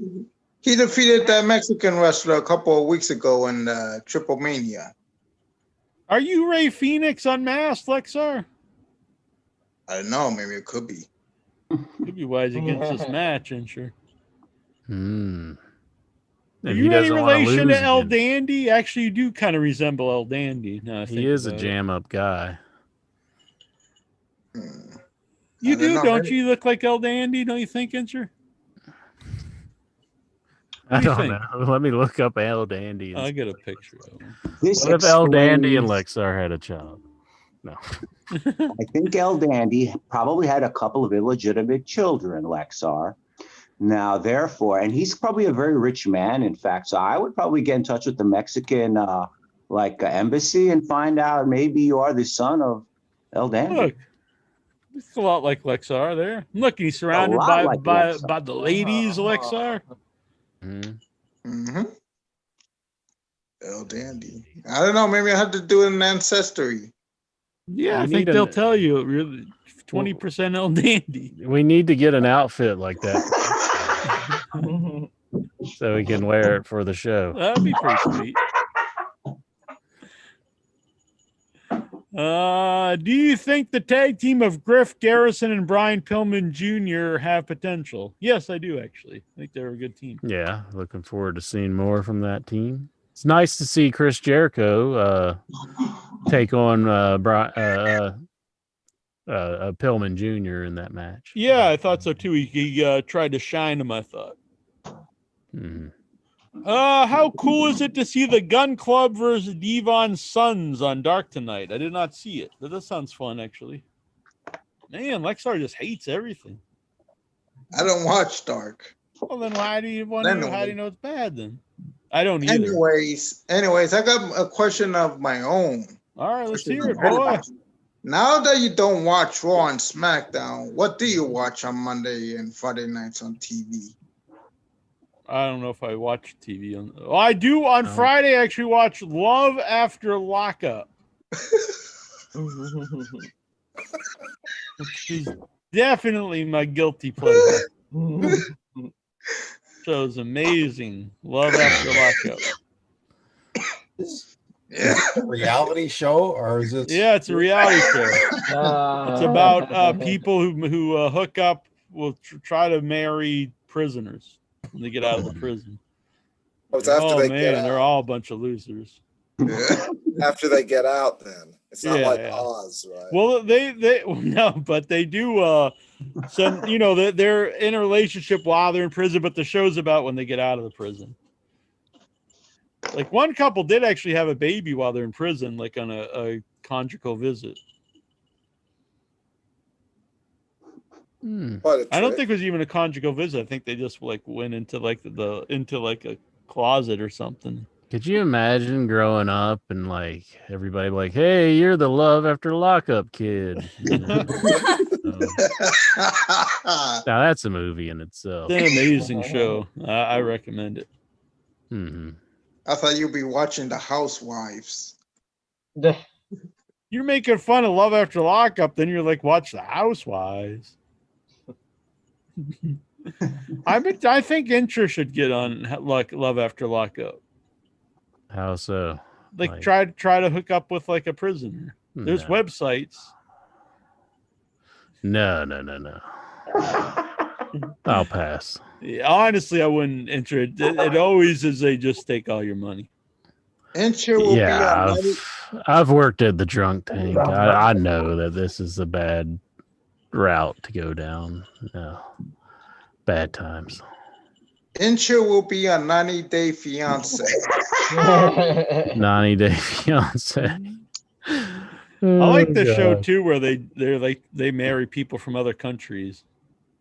he defeated that Mexican wrestler a couple of weeks ago in Triple Mania. Are you Ray Phoenix unmasked, Lexar? I don't know. Maybe it could be. Could be wise against this match, and sure. Hmm. Are And he you any doesn't wanna relation lose to El again. Dandy? Actually, you do kind of resemble El Dandy. No, He is a jam-up guy. You I don't do, know, don't maybe- you? Look like El Dandy, don't you think, Incher? I do you don't think? know. Let me look up El Dandy. I got a picture of him. This What if El Dandy and explains- Lexar had a child? No. I think El Dandy probably had a couple of illegitimate children, Lexar. Now, therefore, and he's probably a very rich man, in fact. So I would probably get in touch with the Mexican embassy and find out maybe you are the son of El Dandy. Look, it's a lot like Lexar there. Look, he's surrounded lot by like Lexar. by the ladies, Lexar. Mhm. Mm-hmm. El Dandy. I don't know. Maybe I have to do an ancestry. Yeah, You I think need they'll an- tell you really 20% El Dandy. We need to get an outfit like that so we can wear it for the show. That'd be pretty sweet. Do you think the tag team of Griff Garrison and Brian Pillman Jr. have potential? Yes, I do, actually. I think they're a good team. Yeah, looking forward to seeing more from that team. It's nice to see Chris Jericho take on Pillman Jr. in that match. Yeah, I thought so too. He tried to shine him, I thought. Hmm. How cool is it to see the Gun Club versus Devon Sons on Dark tonight? I did not see it, but that sounds fun, actually. Man, Lexar just hates everything. I don't watch Dark. Well, then why do you want to know? How do you know it's bad then? I don't either. Anyways, I got a question of my own. All right, let's hear it, boy. Now that you don't watch Raw and SmackDown, what do you watch on Monday and Friday nights on TV? I don't know if I watch TV on. Oh, I do on Friday. I actually watch Love After Lockup. Which is definitely my guilty pleasure. Show's amazing. Love After Lockup. Yeah, reality show, or is it? Yeah, it's a reality show. It's about people who hook up, will try to marry prisoners when they get out of the prison. Oh, it's after they get they're out. all a bunch of losers. After they get out, then it's not Yeah, like yeah. Oz, right? Well, they no, but they do. Some they're in a relationship while they're in prison, but the show's about when they get out of the prison. Like one couple did actually have a baby while they're in prison, like on a conjugal visit. I don't think it was even a conjugal visit. I think they just like went into like into like a closet or something. Could you imagine growing up and like everybody like, hey, you're the love after lockup kid? You know? Now that's a movie in itself. It's an amazing show. I recommend it. I thought you'd be watching The Housewives. You're making fun of Love After Lockup, then you're like, watch The Housewives. I think Intra should get on like Love After Lockup. How so? Like try to hook up with like a prisoner. There's websites. No. I'll pass. Yeah, honestly, I wouldn't enter it. It always is they just take all your money. Intra will be on I've worked at the drunk tank. I know that this is a bad route to go down. No. Bad times. Intra will be a 90-Day Fiance. 90-Day Fiance. I like the show too, where they marry people from other countries.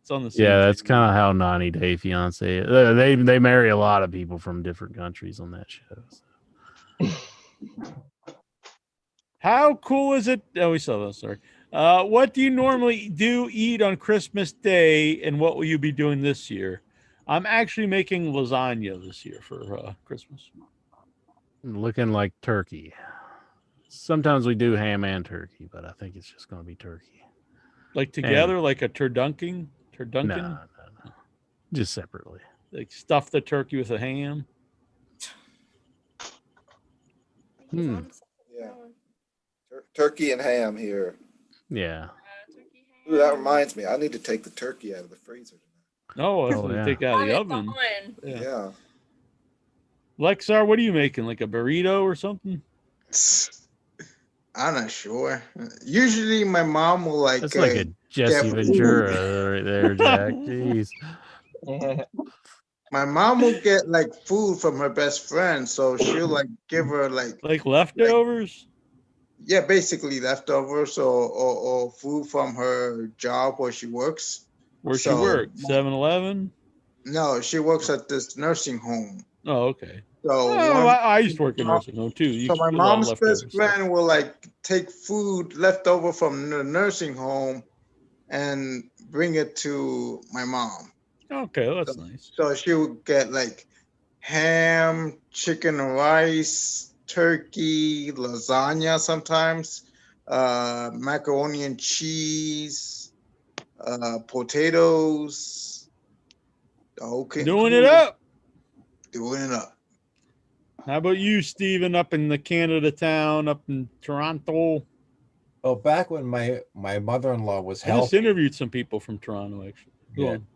It's on the same that's kind of how 90-Day Fiance is. They marry a lot of people from different countries on that show. So. How cool is it? Oh, we saw that. Sorry. What do you normally eat on Christmas Day, and what will you be doing this year? I'm actually making lasagna this year for Christmas. Looking like turkey. Sometimes we do ham and turkey, but I think it's just going to be turkey. Like together, like a turdunking? No. Just separately. Like stuff the turkey with a ham? Yeah. Turkey and ham here. Yeah. Ooh, that reminds me. I need to take the turkey out of the freezer. Take out of the oven. Yeah. Lexar, what are you making? Like a burrito or something? I'm not sure. Usually my mom will like... That's like a Jesse Ventura right there, Jack. Jeez. My mom will get like food from her best friend, so she'll like give her like leftovers. Yeah, basically leftovers or food from her job where she works. Where she works? 7-Eleven? No, she works at this nursing home. Oh, okay. So I used to work in nursing home too. So my mom's best friend will like take food left over from the nursing home and bring it to my mom. Okay, that's nice. So she would get like ham, chicken and rice, turkey, lasagna sometimes, macaroni and cheese, potatoes. Okay. Doing it up. How about you, Steven, up in the Canada town, up in Toronto? Oh, back when my mother-in-law was healthy. I just interviewed some people from Toronto, actually. Go on.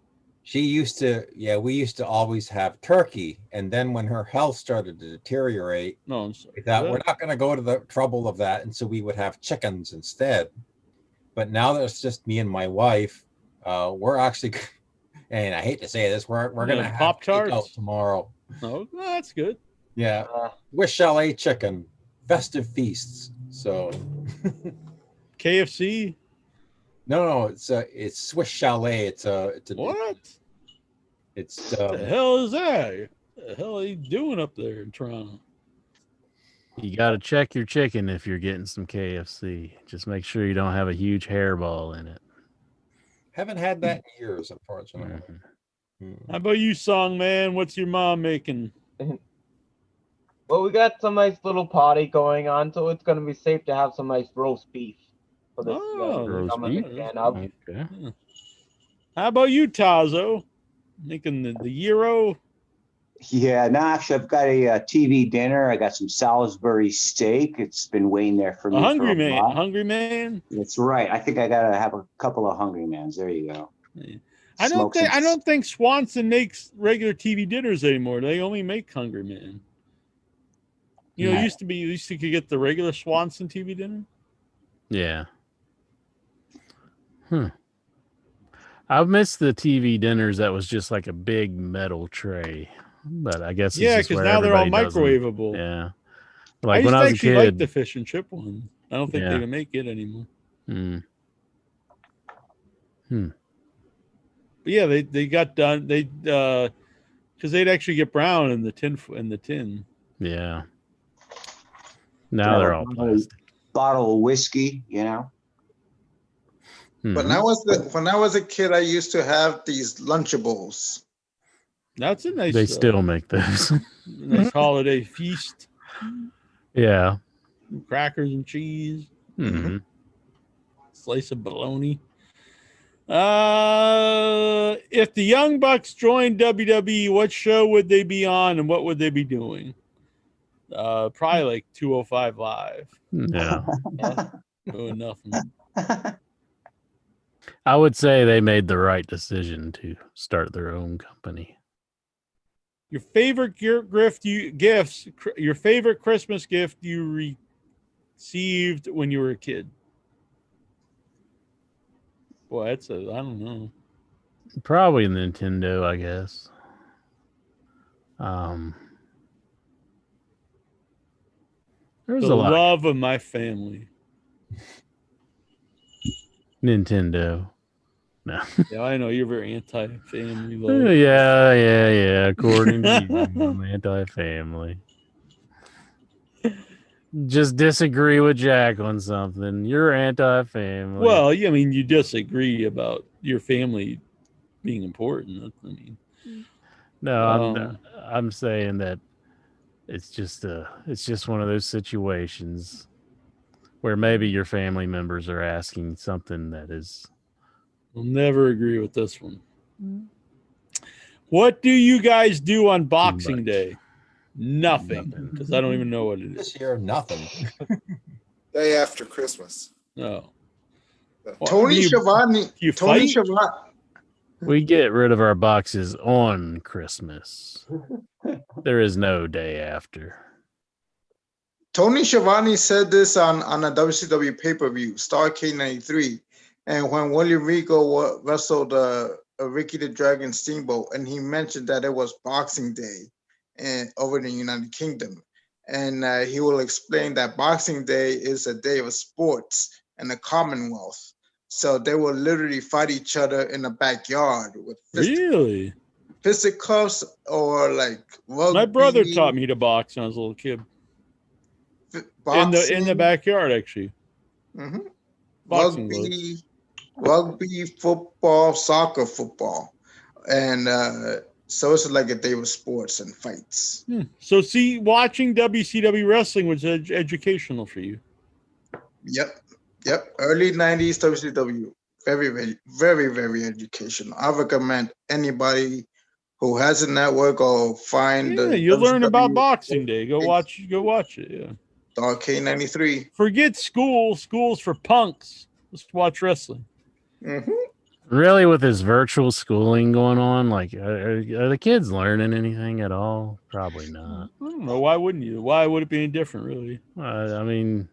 She used to, we used to always have turkey. And then when her health started to deteriorate, I'm sorry. We thought we're not going to go to the trouble of that. And so we would have chickens instead. But now that it's just me and my wife, we're actually, and I hate to say this, we're going to have Pop-Tarts tomorrow. Oh, that's good. Yeah. Swiss Chalet chicken, festive feasts. So KFC? No, it's Swiss Chalet. It's what? It's what the hell is that? What the hell are you doing up there in Toronto? You got to check your chicken if you're getting some KFC. Just make sure you don't have a huge hairball in it. Haven't had that in years, unfortunately. How about you, Song Man? What's your mom making? Well, we got some nice little party going on, so it's going to be safe to have some nice roast beef. For this roast beef. Okay. How about you, Tazo? Making the gyro? Yeah, no, actually, I've got a TV dinner. I got some Salisbury steak. It's been waiting there for me. Hungry man. That's right. I think I got to have a couple of Hungry Mans. There you go. Yeah. I don't think Swanson makes regular TV dinners anymore. They only make Hungry Man. You know, it used to get the regular Swanson TV dinner. Yeah. I missed the TV dinners that was just like a big metal tray. but I guess it's Yeah, just because where now they're all everybody does them. microwavable. Yeah, I like used when to I was a actually like kid. the fish and chip one. I don't think they Yeah. even make it anymore. But yeah, they got done. They because they'd actually get brown in the tin. Yeah. Now they're all plastic. Bottle of whiskey, you know. When Mhm. I was a kid, I used to have these Lunchables. That's a nice. They still make those. Nice holiday feast. Yeah. Crackers and cheese. Mhm. Slice of bologna. If the Young Bucks joined WWE, what show would they be on and what would they be doing? Probably like 205 Live. Yeah. Doing nothing. I would say they made the right decision to start their own company. Your favorite your favorite Christmas gift you received when you were a kid? Boy, I don't know. Probably Nintendo, I guess. There's The a lot. love of my family. Nintendo. No. Yeah, I know you're very anti-family love. Yeah. According to you, I'm anti-family. Just disagree with Jack on something. You're anti-family. Well, yeah, I mean, you disagree about your family being important. I mean, no, I'm saying that it's just one of those situations where maybe your family members are asking something that is. I'll never agree with this one. What do you guys do on Boxing Day? Nothing, because I don't even know what it is. This year, nothing. Day after Christmas. No. Tony Schiavone. You Tony fight? Schiavone. We get rid of our boxes on Christmas. There is no day after. Tony Schiavone said this on a WCW pay-per-view, Star K93, and when William Regal wrestled Ricky the Dragon Steamboat, and he mentioned that it was Boxing Day over in the United Kingdom, and he will explain that Boxing Day is a day of sports in the Commonwealth, so they will literally fight each other in the backyard with fisticuffs or like rugby. My brother taught me to box when I was a little kid. In the backyard, actually. Mm-hmm. Boxing rugby, football, soccer, football, and so it's like a day of sports and fights. So, see, watching WCW wrestling was educational for you. Yep. Early '90s WCW, very, very, very, very educational. I recommend anybody who has a network or find. Yeah, you'll learn about Boxing Day. Go watch it. Yeah. Star K93. Forget school. School's for punks. Let's watch wrestling. Mm-hmm. Really, with this virtual schooling going on, like, are the kids learning anything at all? Probably not. I don't know. Why wouldn't you? Why would it be any different, really? I mean,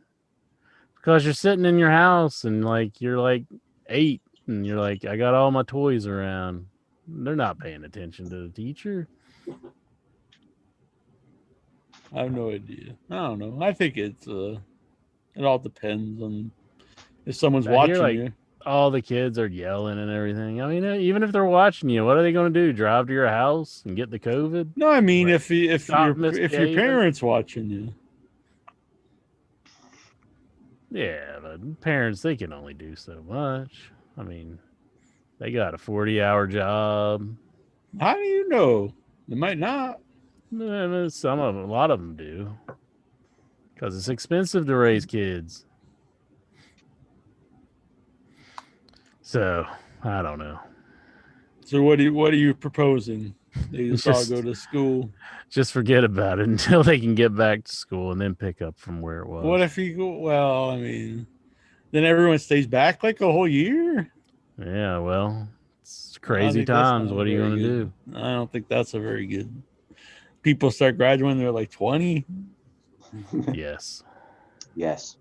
because you're sitting in your house and like you're like 8 and you're like, I got all my toys around. They're not paying attention to the teacher. I have no idea. I don't know. I think it all depends on if someone's watching you. All the kids are yelling and everything. I mean, even if they're watching you, what are they going to do? Drive to your house and get the COVID? No, I mean, Like, if your parents watching you. Yeah, but parents, they can only do so much. I mean, they got a 40-hour job. How do you know? They might not. A lot of them do. Because it's expensive to raise kids. So, I don't know. So what are you proposing? They just all go to school. Just forget about it until they can get back to school and then pick up from where it was. What if you go? Well, I mean, then everyone stays back like a whole year. Yeah, well, it's crazy times. What are you going to do? I don't think that's a very good. People start graduating, they're like 20. Yes. Yes.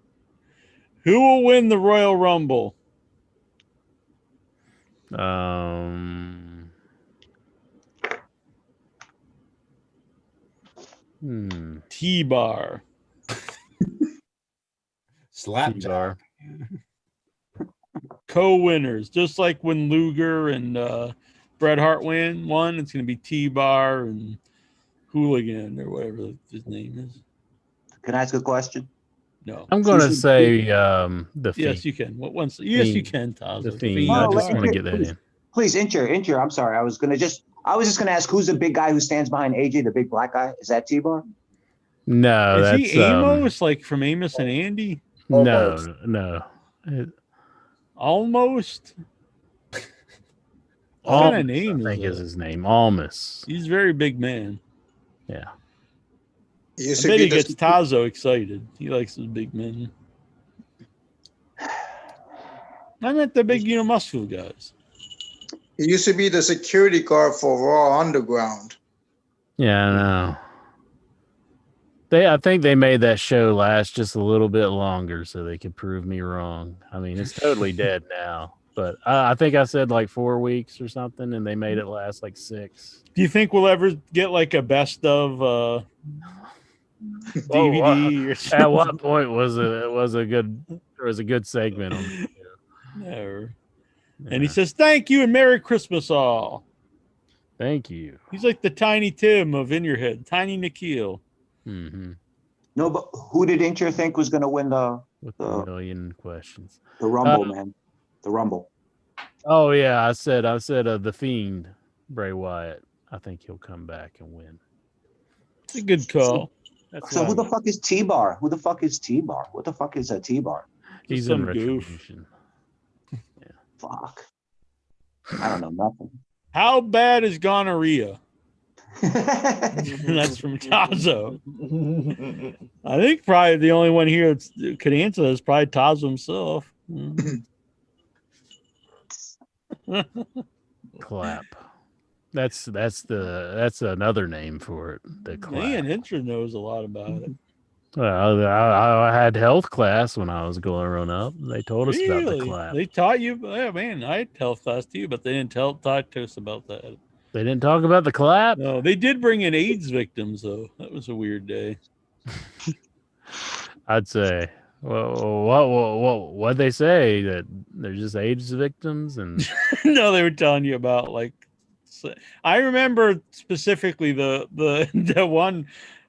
Who will win the Royal Rumble? T-bar. Slapjack. Co-winners, just like when Luger and Bret Hart won, it's going to be T-bar and Hooligan or whatever his name is. Can I ask a question? No, I'm going to say the Yes, Fiend. you can. What once? Yes, you can. Tazo. The Fiend. I just want to get that in. Please, Incher. I'm sorry. I was just gonna ask who's the big guy who stands behind AJ, the big black guy? Is that T-Bar? No, is that's he Amos, like from Amos and Andy? No. Almost. What kind of name I think is his name. Almas. He's a very big man. Yeah. I bet he gets Tazo excited. He likes his big men. I meant the big, muscle guys. He used to be the security guard for Raw Underground. Yeah, I know. I think they made that show last just a little bit longer so they could prove me wrong. I mean, it's totally dead now. But I think I said like 4 weeks or something, and they made it last like 6. Do you think we'll ever get like a best of DVD? Or something? At what point was a good segment on the show? Never. And he says, "Thank you and Merry Christmas, all." Thank you. He's like the Tiny Tim of In Your Head, Tiny Nikhil. Mm-hmm. No, but who did Incher think was going to win with a million questions? The Rumble, man. The Rumble. Oh yeah, I said the Fiend, Bray Wyatt. I think he'll come back and win. It's a good call. So who the fuck is T-Bar? Who the fuck is T-Bar? What the fuck is a T-Bar? He's in Retribution. Yeah. Fuck. I don't know nothing. How bad is gonorrhea? That's from Tazo. I think probably the only one here that could answer this is probably Tazo himself. Clap. That's another name for it. The clap. Man, Incher knows a lot about it. Well, I had health class when I was growing up. They told us about the clap. They taught you? Yeah, man, I had health class too, but they didn't talk to us about that. They didn't talk about the clap? No, they did bring in AIDS victims, though. That was a weird day. I'd say. Well, what'd they say? That they're just AIDS victims? And no, they were telling you about, like, I remember specifically the one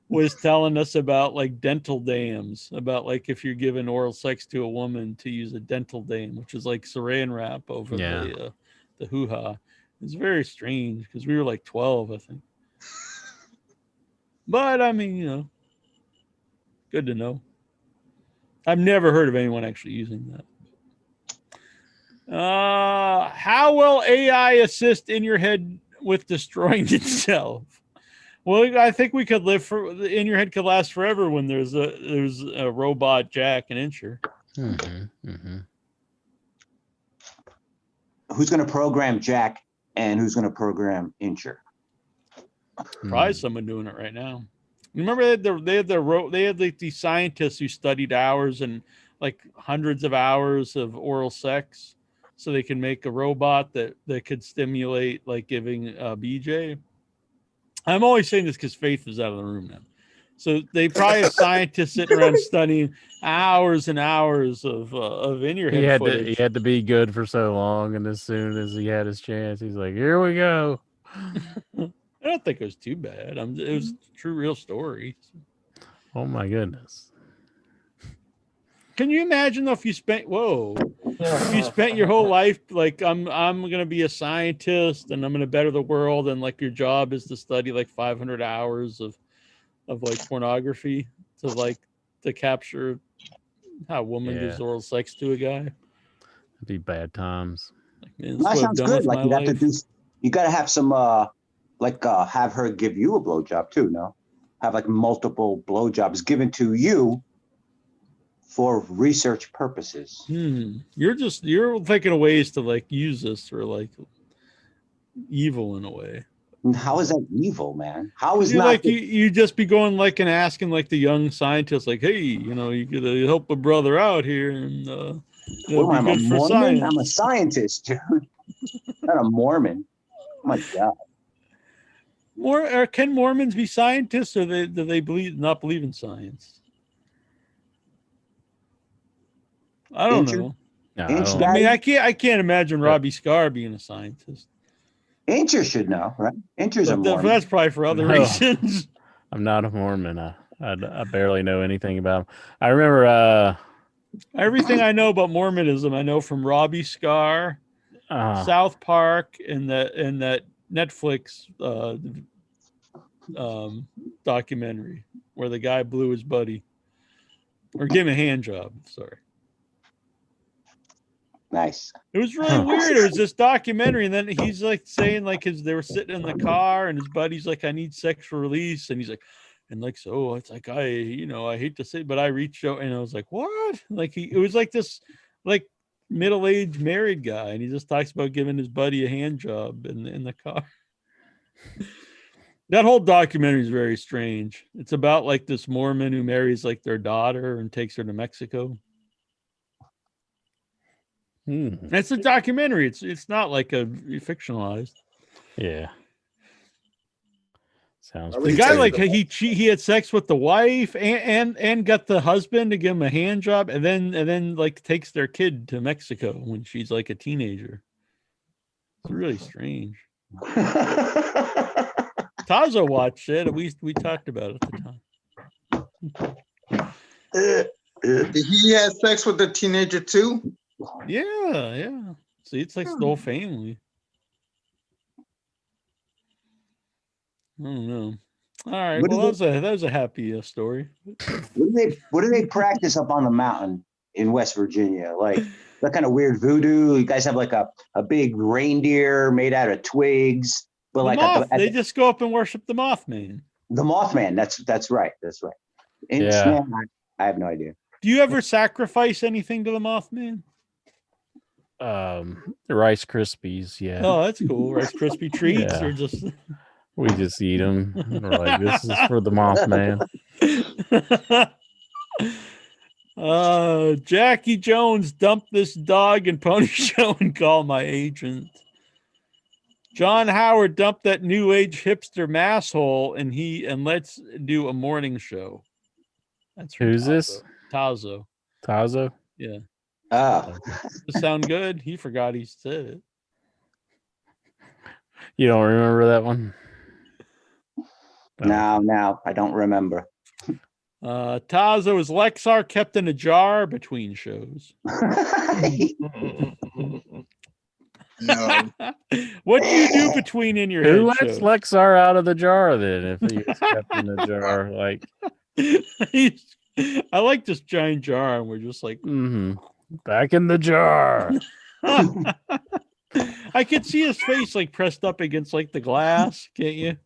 was telling us about like dental dams, about like if you're giving oral sex to a woman to use a dental dam, which is like saran wrap over the hoo-ha. It's very strange because we were like 12, I think. But I mean, good to know. I've never heard of anyone actually using that. How will AI assist In Your Head with destroying itself? Well, I think we could live In Your Head could last forever when there's a robot Jack and Incher. Mm-hmm, mm-hmm. Who's going to program Jack and who's going to program Incher? Probably someone doing it right now. Remember they had like these scientists who studied hours and like hundreds of hours of oral sex, so they can make a robot that could stimulate like giving BJ. I'm always saying this because Faith is out of the room now. So they probably have scientists sitting around studying hours and hours of In Your Head footage. He had to be good for so long, and as soon as he had his chance, he's like, "Here we go." I don't think it was too bad. It was a true, real story. Oh my goodness! Can you imagine though if you spent your whole life like I'm gonna be a scientist and I'm gonna better the world, and like your job is to study like 500 hours of like pornography to capture how a woman gives oral sex to a guy? It'd be bad times. Like, man, That sounds good. Like you have to do. You got to have some have her give you a blowjob too. No, have like multiple blowjobs given to you for research purposes. You're thinking of ways to like use this for like evil in a way. How is that evil, man? How is you not like you just be going like and asking like the young scientists like, hey, you gotta help a brother out here and I'm a Mormon. I'm a scientist, dude. Not a Mormon. Oh my God. Can Mormons be scientists, or do they not believe in science? I don't know. No, I mean, I can't imagine Robbie Scar being a scientist. Incher should know, right? Incher's a Mormon. That's probably for other reasons. I'm not a Mormon. I barely know anything about them. I remember everything I know about Mormonism. I know from Robbie Scar, South Park, and that Netflix documentary where the guy blew his buddy or gave him a hand job. Sorry. Nice. It was really weird. It was this documentary, and then he's like saying like they were sitting in the car, and his buddy's like, "I need sexual release," and he's like, and like, so it's like I hate to say, but I reached out, and I was like, what? Like it was like this like middle-aged married guy, and he just talks about giving his buddy a hand job in the car. That whole documentary is very strange. It's about like this Mormon who marries like their daughter and takes her to Mexico. It's a documentary. It's not like a fictionalized. Yeah. Sounds. The guy like he had sex with the wife and got the husband to give him a hand job, and then like takes their kid to Mexico when she's like a teenager. It's really strange. Tazo watched it. We talked about it at the time. Did he have sex with the teenager too? Yeah. See, it's like the whole family. I don't know. All right. That was a happy story. What do they practice up on the mountain in West Virginia? Like that kind of weird voodoo. You guys have like a big reindeer made out of twigs, but like they just go up and worship the Mothman. The Mothman. That's right. That's right. Yeah. I have no idea. Do you ever sacrifice anything to the Mothman? Rice Krispies. Yeah. Oh, that's cool. Rice Krispie treats, or just. We just eat them. We're like, this is for the Mothman. Jackie Jones dumped this dog and pony show and call my agent. John Howard dumped that new age hipster masshole and let's do a morning show. That's who's this? Tazo. Tazo? Yeah. Oh. Does it sound good? He forgot he said it. You don't remember that one? No, I don't remember. Tazo is Lexar kept in a jar between shows. No. What do you do between in your Who head lets shows? Lexar out of the jar then if he was kept in the jar? Like I like this giant jar, and we're just like back in the jar. I could see his face like pressed up against like the glass, can't you?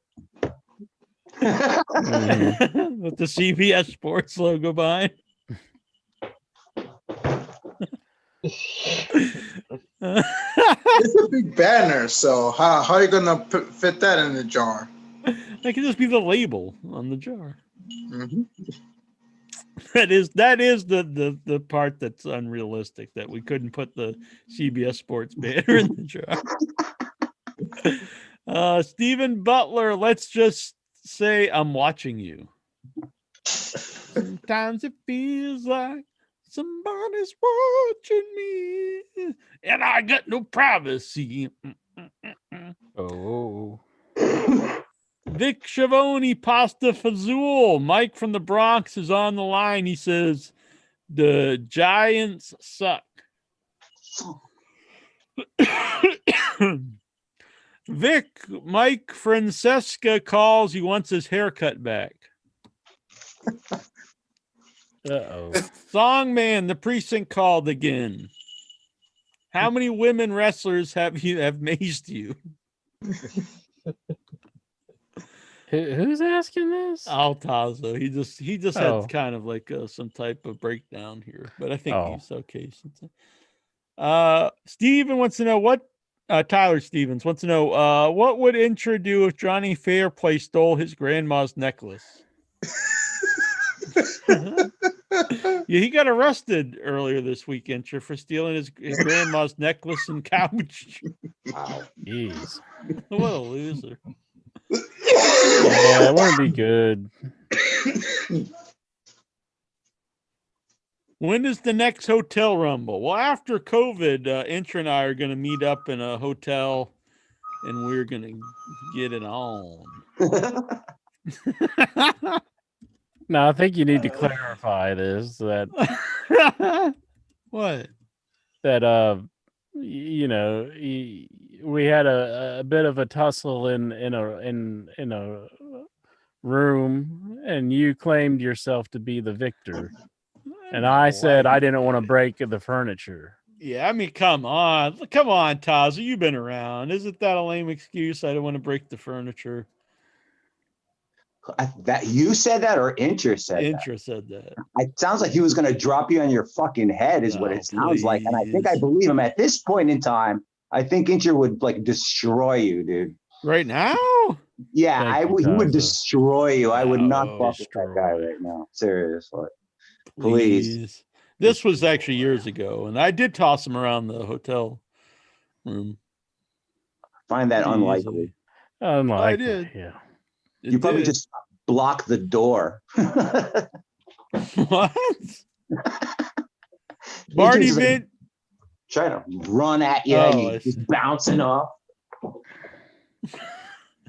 With the CBS Sports logo behind. It's a big banner, so how are you gonna fit that in the jar? That could just be the label on the jar. Mm-hmm. That is the part that's unrealistic, that we couldn't put the CBS Sports banner in the jar. Stephen Butler, let's just say I'm watching you. Sometimes it feels like somebody's watching me, and I got no privacy. Oh. Vic Schiavone, Pasta Fazool. Mike from the Bronx is on the line. He says, the Giants suck. Vic, Mike Francesca calls. He wants his haircut back. Uh-oh. Songman, the precinct called again. How many women wrestlers have maced you? Who's asking this? Altazo. He just had kind of like some type of breakdown here, but I think he's okay. Steven wants to know what Tyler Stevens wants to know what would Intra do if Johnny Fairplay stole his grandma's necklace? Yeah, he got arrested earlier this week, Intra, for stealing his grandma's necklace and couch. Wow, jeez. What a loser. Yeah, it wouldn't be good. When is the next Hotel Rumble? Well, after COVID, Intra and I are going to meet up in a hotel, and we're going to get it on. No, I think you need to clarify this that What? that you know, we had a bit of a tussle in a room, and you claimed yourself to be the victor, and I said I didn't want to break the furniture. Yeah, I mean, come on, Taza, you've been around. Isn't that a lame excuse? I don't want to break the furniture. That you said that, or Incher said Incher said that. It sounds like he was going to drop you on your fucking head, is what it sounds like. And I think I believe him at this point in time. I think Incher would like destroy you, dude. Right now? Yeah, he would destroy you. I would not fuck with destroy. that guy right now. Seriously. Please. This was actually years ago, and I did toss him around the hotel room. Find that unlikely. Unlikely. I did. Yeah. You probably just block the door. What? Marty Vin trying to run at you and you're just bouncing off.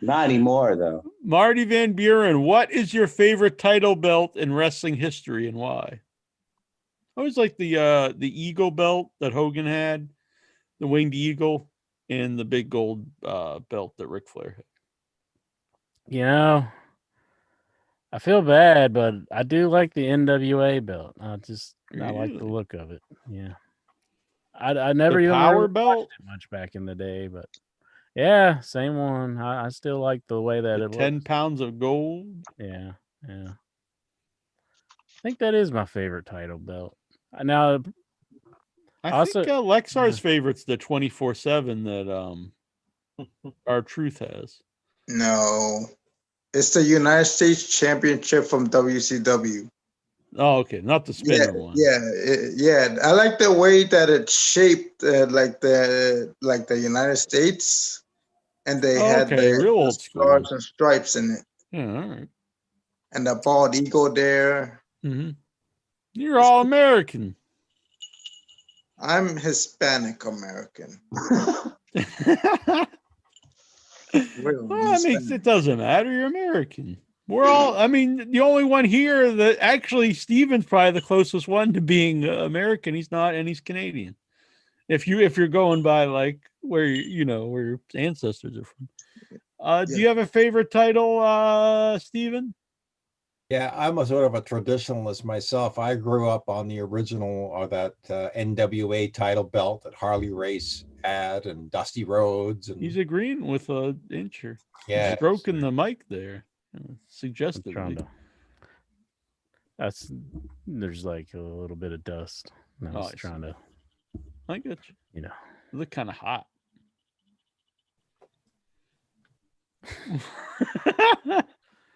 Not anymore, though. Marty Van Buren, what is your favorite title belt in wrestling history and why? I always like the Eagle belt that Hogan had, the winged eagle, and the big gold belt that Ric Flair had. You know, I feel bad, but I do like the NWA belt. I like the look of it. Yeah, I never even power belt it much back in the day, but yeah, same one. I still like the way that it 10 looks. pounds of gold. Yeah. I think that is my favorite title belt. Now, I think Lexar's favorite's the 24/7 that R-Truth has. No, it's the United States Championship from WCW. Oh, okay, not the spinner one. Yeah. I like the way that it's shaped, like the United States, and they had the real old stars and stripes in it. Yeah, all right. And the bald eagle there. Mm-hmm. You're all American. I'm Hispanic American. It doesn't matter. You're American. We're all, I mean, the only one here that actually Steven's probably the closest one to being American. He's not, and he's Canadian. If you're going by like where where your ancestors are from. Do you have a favorite title, Steven? Yeah, I'm a sort of a traditionalist myself. I grew up on the original or that NWA title belt that Harley Race had and Dusty Rhodes. And he's agreeing with Incher. Yeah, stroking the mic there. Suggestively. There's like a little bit of dust. I was trying to. I get you. You look kind of hot.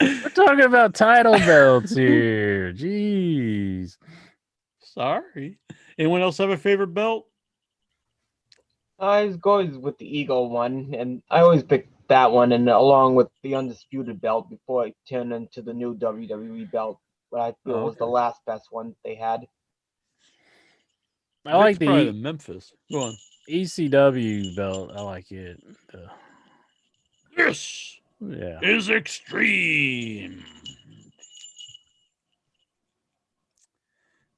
We're talking about title belts here. Jeez. Sorry. Anyone else have a favorite belt? I go with the Eagle one, and I always pick that one, and along with the Undisputed belt before it turned into the new WWE belt, but I feel was the last best one they had. I like the Memphis. Go on. ECW belt. I like it. This is extreme.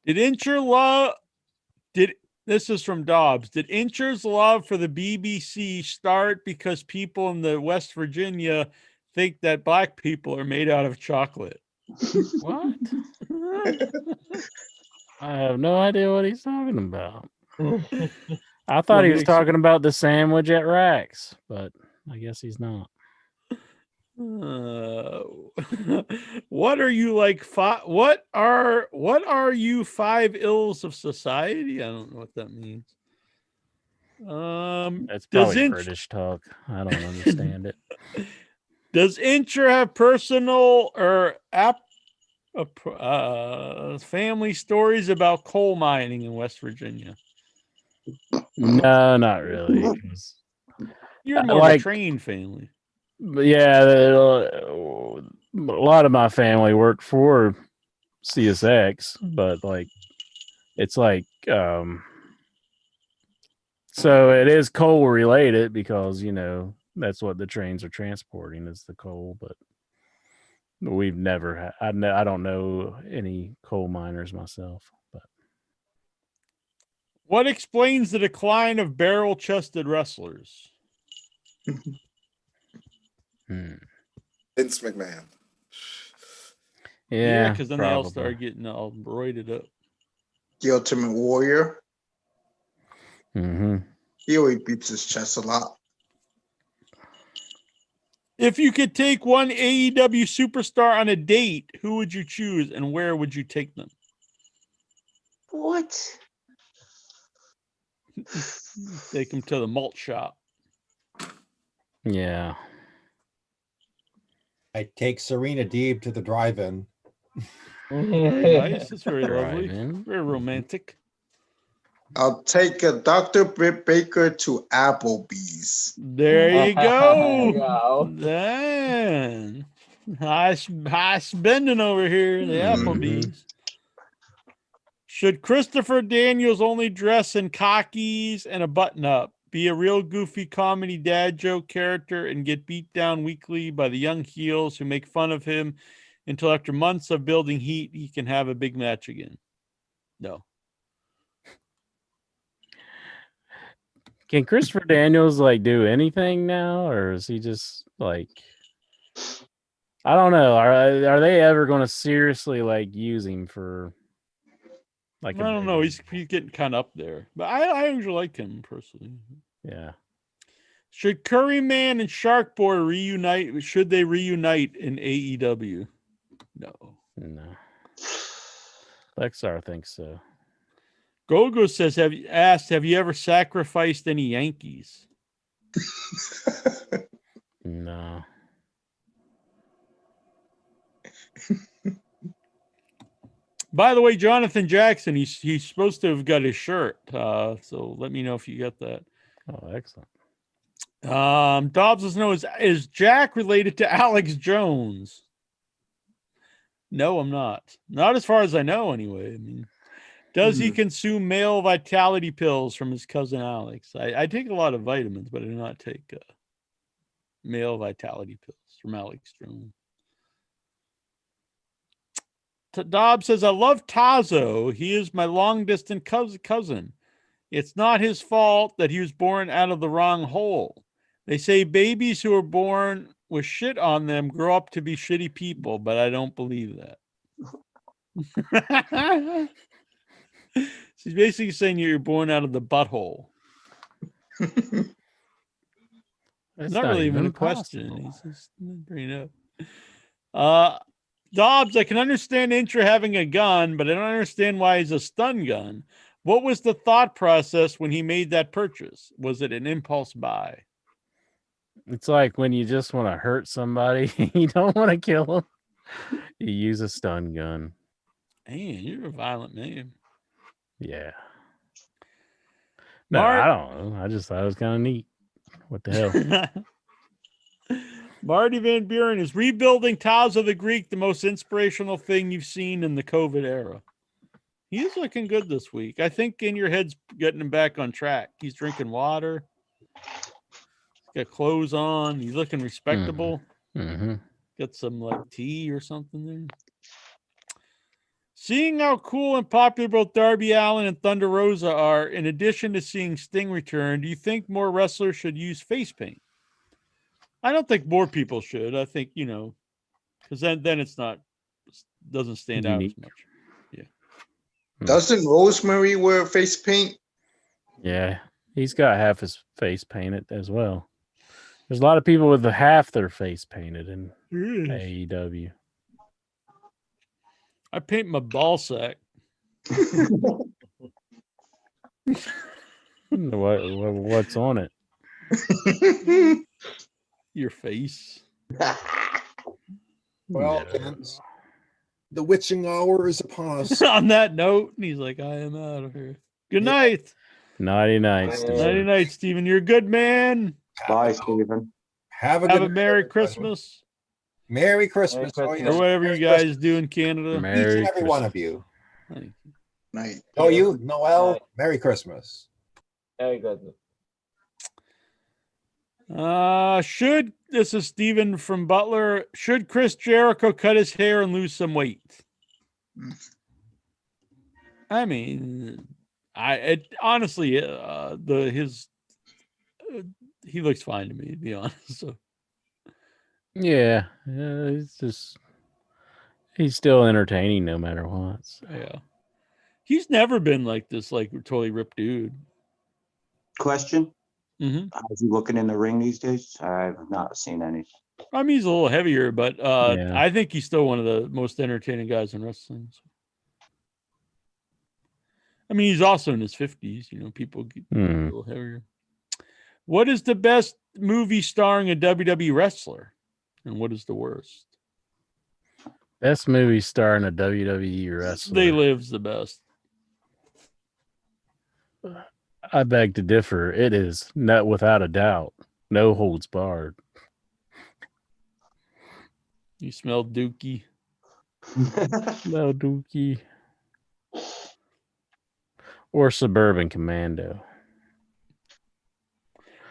This is from Dobbs. Did Incher's love for the BBC start because people in the West Virginia think that black people are made out of chocolate? What? I have no idea what he's talking about. I thought he was talking about the sandwich at Rax, but I guess he's not. What are you like? What are you 5 ills of society? I don't know what that means. That's probably British talk. I don't understand it. Does Incher have personal or family stories about coal mining in West Virginia? No, not really. You're more of a train family. But yeah, a lot of my family worked for CSX, but like it's like so it is coal related because that's what the trains are transporting is the coal, but we've never I don't know any coal miners myself, but What explains the decline of barrel-chested wrestlers? Vince McMahon. yeah, because then they all started getting all roided up. The Ultimate Warrior. Mm-hmm. He always beats his chest a lot. If you could take one AEW superstar on a date, who would you choose and where would you take them? What? Take them to the malt shop. Yeah. I take Serena Deeb to the drive-in. Very nice. That's very lovely. Drive-in. Very romantic. I'll take a Dr. Britt Baker to Applebee's. There you There you go. go. Then high spending over here. The Applebee's. Should Christopher Daniels only dress in khakis and a button-up, be a real goofy comedy dad joke character, and get beat down weekly by the young heels who make fun of him until after months of building heat, he can have a big match again? No. Can Christopher Daniels like do anything now, or is he just like? I don't know. Are they ever going to seriously like use him for? Like I don't know. He's getting kind of up there, but I usually like him personally. Yeah. Should Curryman and Shark Boy reunite? Should they reunite in AEW? No. Lexar thinks so. Gogo says, have you ever sacrificed any Yankees? No. By the way, Jonathan Jackson, he's supposed to have got his shirt. So let me know if you got that. Oh, excellent. Dobbs wants to know, is Jack related to Alex Jones? No, I'm not. Not as far as I know, anyway. I mean, does he consume male vitality pills from his cousin Alex? I take a lot of vitamins, but I do not take male vitality pills from Alex Jones. Dobbs says, I love Tazo. He is my long-distance cousin. It's not his fault that he was born out of the wrong hole. They say babies who are born with shit on them grow up to be shitty people, but I don't believe that. She's basically saying you're born out of the butthole. It's not really even a question. He's just bringing it up. Dobbs, I can understand Intra having a gun, but I don't understand why he's a stun gun. What was the thought process when he made that purchase? Was it an impulse buy? It's like when you just want to hurt somebody, you don't want to kill them. You use a stun gun. Man, you're a violent man. Yeah. No, I don't know. I just thought it was kind of neat. What the hell? Marty Van Buren, is rebuilding Tazo the Greek the most inspirational thing you've seen in the COVID era? He is looking good this week. I think In Your Head's getting him back on track. He's drinking water. He's got clothes on. He's looking respectable. Mm-hmm. Got some like tea or something there. Seeing how cool and popular both Darby Allin and Thunder Rosa are, in addition to seeing Sting return, do you think more wrestlers should use face paint? I don't think more people should. I think, because then it's doesn't stand out as much. Yeah. Doesn't Rosemary wear face paint? Yeah. He's got half his face painted as well. There's a lot of people with half their face painted in AEW. I paint my ball sack. What's on it? Your face. Well, gents, the witching hour is upon us. On that note, he's like, I am out of here. Good night. Nighty night, Steve. Nighty night, Steven. You're a good man. Bye, Stephen. Have a Have good a Merry everybody. Christmas Merry Christmas. Merry Oh, Christmas. yes. or whatever Merry you guys Christmas. do in Canada. Each Merry and every one of Christmas. you. Thank you. Night. Oh, you, Night. Noel. Merry Christmas. Very good. This is Steven from Butler. Should Chris Jericho cut his hair and lose some weight? I mean, honestly, he looks fine to me, to be honest. So. Yeah, he's still entertaining no matter what. So. Yeah, he's never been like this, like totally ripped dude. Question. Mm-hmm. How's he looking in the ring these days? I've not seen any. I mean, he's a little heavier, but Yeah. I think he's still one of the most entertaining guys in wrestling. So. I mean, he's also in his 50s. You know, people get a little heavier. What is the best movie starring a WWE wrestler? And what is the worst? Best movie starring a WWE wrestler. They Live's the best. I beg to differ. It is not without a doubt. No holds barred. You smell dookie. No dookie. Or Suburban Commando.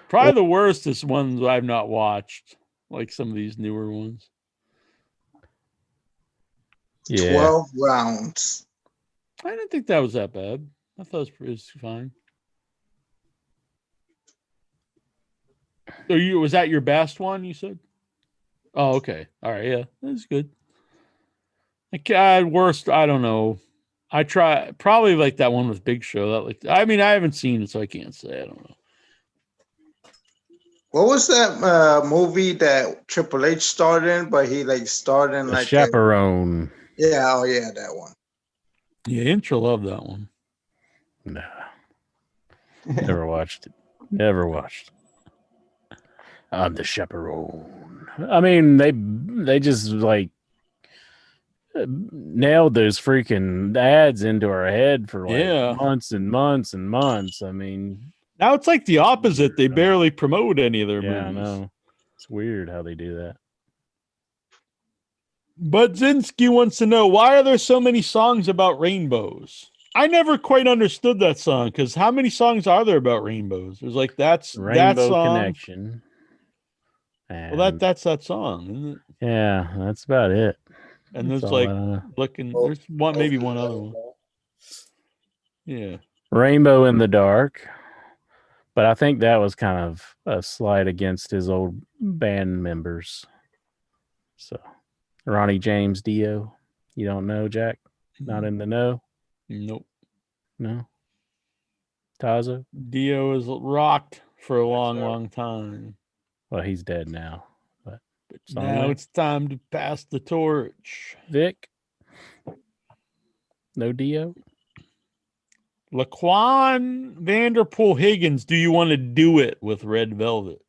Probably the worst is ones I've not watched, like some of these newer ones. Yeah. 12 rounds. I didn't think that was that bad. I thought it was fine. So was that your best one, you said? Oh, okay. All right, yeah. That's good. Worst, I don't know. I try probably like that one with Big Show. I haven't seen it, so I can't say. I don't know. What was that movie that Triple H starred in, but he starred in The Chaperone. Yeah, oh yeah, that one. Yeah, Intra loved that one. Nah. Never watched it. Never watched it. I'm the chaperone. I mean, they just nailed those freaking ads into our head for months and months and months. I mean, now it's like the opposite. They barely promote any of their movies. I know. It's weird how they do that. But Zinski wants to know, why are there so many songs about rainbows? I never quite understood that song, because how many songs are there about rainbows? There's that's Rainbow that song. Connection. And well, that's that song, isn't it? Yeah, that's about it. And that's there's there's maybe one other one. Yeah. Rainbow in the Dark. But I think that was kind of a slight against his old band members. So Ronnie James Dio. You don't know, Jack? Not in the know? Nope. No. Tazo? Dio is rocked for a long time. Well, he's dead now. But now it's time to pass the torch. Vic? No Dio? Laquan Vanderpool Higgins, do you want to do it with Red Velvet?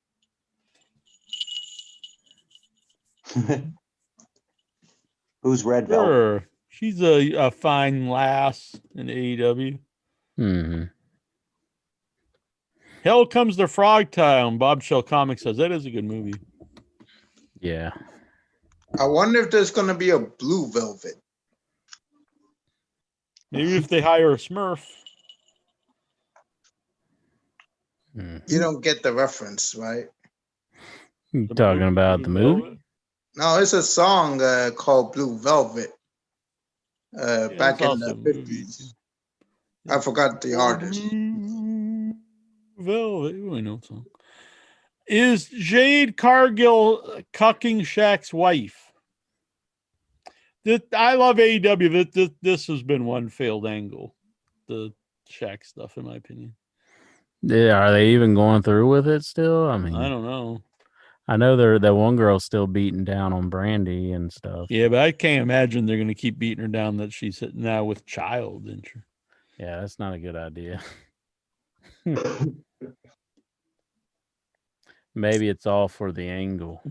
Who's Red Sure. Velvet? She's a fine lass in AEW. Mm-hmm. Hell Comes the Frog Town. Bombshell Comics says that is a good movie. Yeah. I wonder if there's going to be a Blue Velvet. Maybe if they hire a Smurf. You don't get the reference, right? You talking about the movie? No, it's a song called Blue Velvet. Back in the 50s. I forgot the artist. Velvet. I know the song. Is Jade Cargill cucking Shaq's wife? I love AEW. This has been one failed angle. The Shaq stuff, in my opinion. Yeah, are they even going through with it still? I mean, I don't know. I know that one girl's still beating down on Brandy and stuff. Yeah, but I can't imagine they're going to keep beating her down that she's now with child, isn't she? Yeah, that's not a good idea. Maybe it's all for the angle.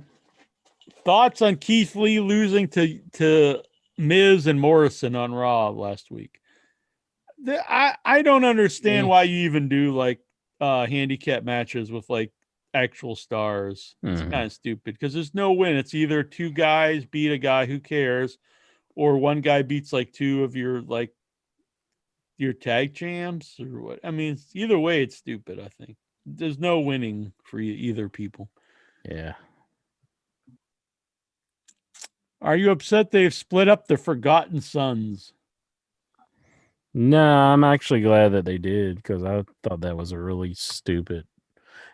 Thoughts on Keith Lee losing to Miz and Morrison on Raw last week? I don't understand why you even do handicap matches with actual stars. It's Mhm. kind of stupid because there's no win. It's either two guys beat a guy, who cares, or one guy beats like two of your tag champs or what. I mean, either way, it's stupid. I think there's no winning for either people. Yeah. Are you upset they've split up the Forgotten Sons? No, I'm actually glad that they did because I thought that was a really stupid,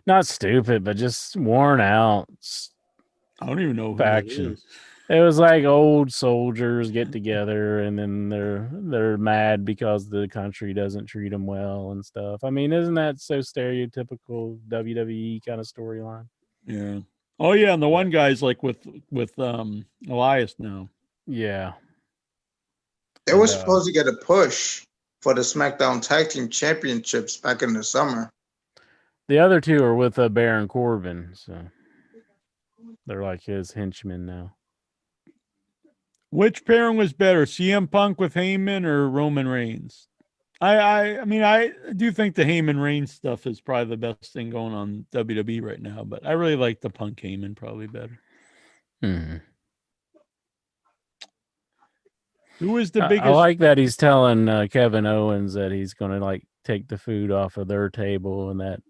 not stupid, but just worn out I don't even know who faction. that is. It was like old soldiers get together and then they're mad because the country doesn't treat them well and stuff. I mean, isn't that so stereotypical WWE kind of storyline? Yeah. Oh yeah, and the one guy's like with Elias now. Yeah. They were supposed to get a push for the SmackDown Tag Team Championships back in the summer. The other two are with Baron Corbin, so they're like his henchmen now. Which pairing was better, CM Punk with Heyman or Roman Reigns? I mean, I do think the Heyman Reigns stuff is probably the best thing going on WWE right now, but I really like the Punk Heyman probably better. Who is the biggest? I like that he's telling Kevin Owens that he's going to like take the food off of their table and that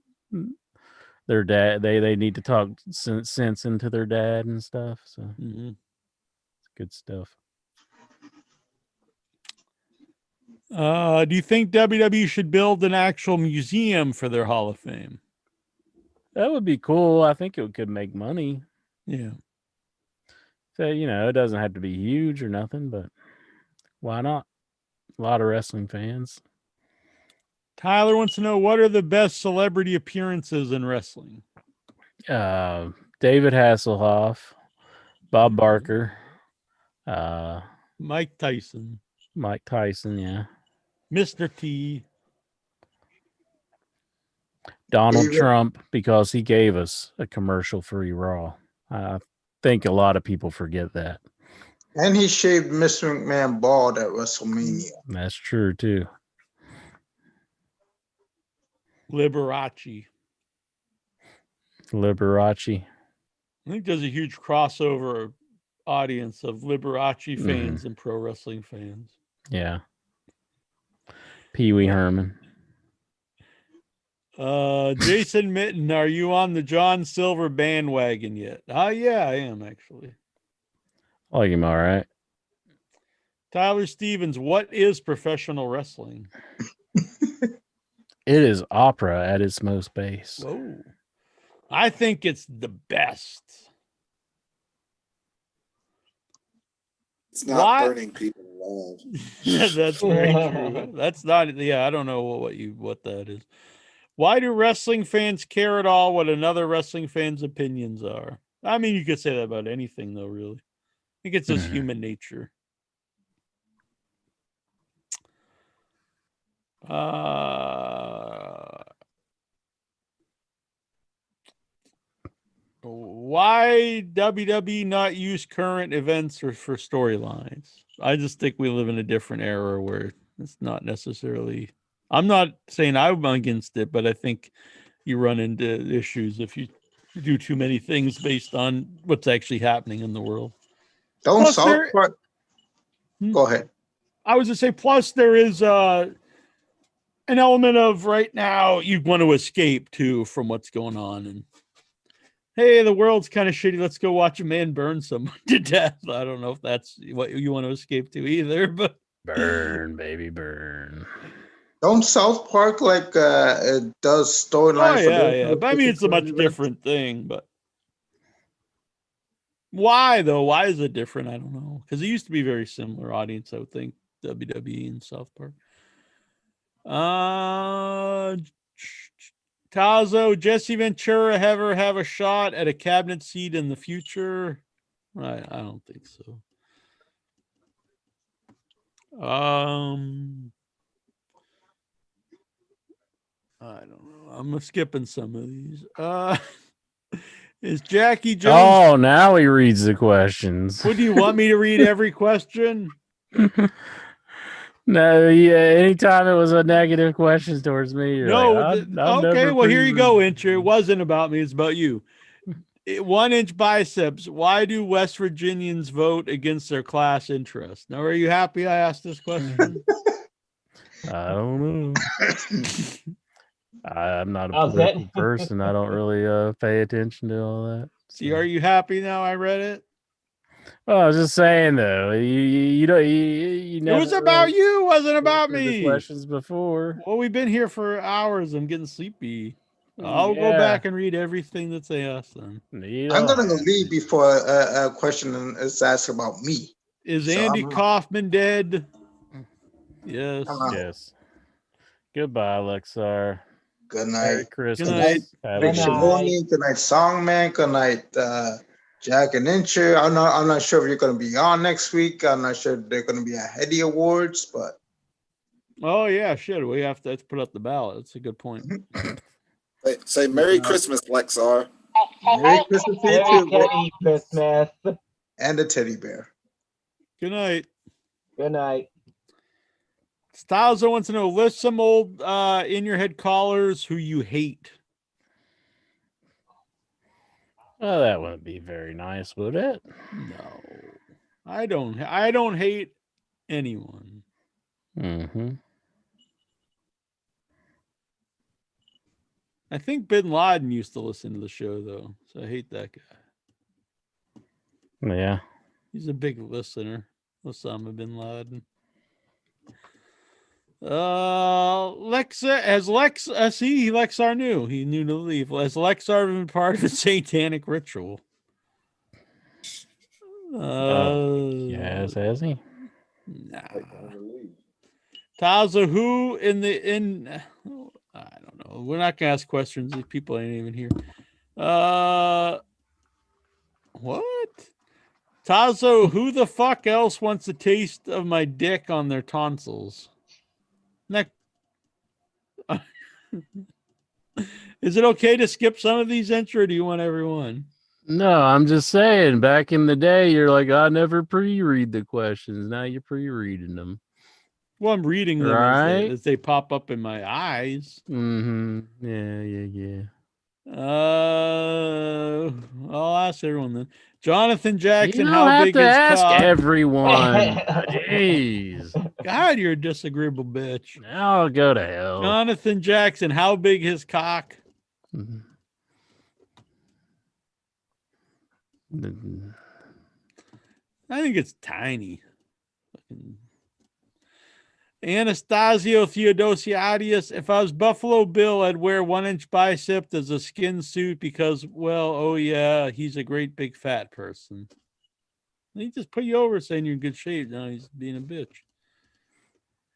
their dad they need to talk sense into their dad and stuff. So it's good stuff. Do you think WWE should build an actual museum for their Hall of Fame? That would be cool. I think it could make money. Yeah. So, it doesn't have to be huge or nothing, but why not? A lot of wrestling fans. Tyler wants to know, what are the best celebrity appearances in wrestling? David Hasselhoff, Bob Barker, Mike Tyson, yeah. Mr. T, Donald Trump, because he gave us a commercial-free Raw. I think a lot of people forget that. And he shaved Mr. McMahon bald at WrestleMania. That's true, too. Liberace. I think there's a huge crossover audience of Liberace fans and pro wrestling fans. Yeah. Pee Wee Herman. Jason Mitten, are you on the John Silver bandwagon yet? Yeah, I am actually. I like him all right. Tyler Stevens, what is professional wrestling? It is opera at its most base. Whoa. I think it's the best. It's not burning people alive. Yeah, that's very true. That's not. Yeah, I don't know what that is. Why do wrestling fans care at all what another wrestling fan's opinions are? I mean, you could say that about anything, though. Really, I think it's just human nature. Why WWE not use current events for storylines? I just think we live in a different era where it's not necessarily. I'm not saying I'm against it, but I think you run into issues if you do too many things based on what's actually happening in the world. Go ahead. I was to say, plus there is an element of right now you want to escape too from what's going on, and hey, the world's kind of shitty. Let's go watch a man burn someone to death. I don't know if that's what you want to escape to either, but burn, baby, burn. Don't South Park it does storylines? Yeah. But I mean, it's a much different thing. But why though? Why is it different? I don't know. Because it used to be very similar audience, I would think, WWE and South Park. Tazo, Jesse Ventura ever have a shot at a cabinet seat in the future? I don't think so. I don't know. I'm skipping some of these. Is Jackie Jones? Oh, now he reads the questions. What do you want me to read every question? No, yeah. Anytime it was a negative question towards me, you're No, like, I'll okay. never Well, here you go, pre-read. Incher. It wasn't about me. It's about you. 1-inch biceps. Why do West Virginians vote against their class interest? Now, are you happy I asked this question? I don't know. I'm not a How's political that? person. I don't really pay attention to all that. See, are you happy now I read it? Well, I was just saying though, you know, you It never was about you, it wasn't about answered the me. questions before. Well, we've been here for hours. I'm getting sleepy. I'll go Yeah. back and read everything that they asked them. You I'm don't gonna go have leave to. before a question is asked about me. Is So Andy I'm out. Kaufman dead? Yes. I'm out. Yes. Goodbye, Lexar. Good Merry night. Christmas. Good night. Have Big a good night. Shaloni. Good night, Songman. Good night, Jack and Incher. I'm not sure if you're gonna be on next week. I'm not sure if they're gonna be at Hetty Awards, but Oh yeah, shit. We have to put up the ballot. That's a good point. Say Merry Christmas, Lexar. Merry Christmas to you Merry too, Teddy Christmas. and the teddy bear. Good night. Good night. Styles wants to know, list some old in your head callers who you hate. Well, that wouldn't be very nice, would it? No. I don't hate anyone. Mm-hmm. I think Bin Laden used to listen to the show though, so I hate that guy. Yeah. He's a big listener. Osama bin Laden. Lexar knew. He knew to leave. Has Lexar been part of a satanic ritual? Yes, has he? Nah. Taza, who in I don't know. We're not gonna ask questions. These people ain't even here. What? Tazo, who the fuck else wants a taste of my dick on their tonsils? Is it okay to skip some of these intro? Or do you want everyone? No, I'm just saying, back in the day, you're like, I never pre-read the questions. Now you're pre-reading them. Well, I'm reading them Right? as they pop up in my eyes. Mm-hmm. Yeah. I'll ask everyone then. Jonathan Jackson, You don't how have big to is ask cock? everyone. Jeez. God, you're a disagreeable bitch. Now I'll go to hell. Jonathan Jackson, how big his cock? Mhm. I think it's tiny. Anastasio Theodosiadius, if I was Buffalo Bill, I'd wear 1-inch bicep as a skin suit because, well, oh yeah, he's a great big fat person. He just put you over saying you're in good shape. Now he's being a bitch.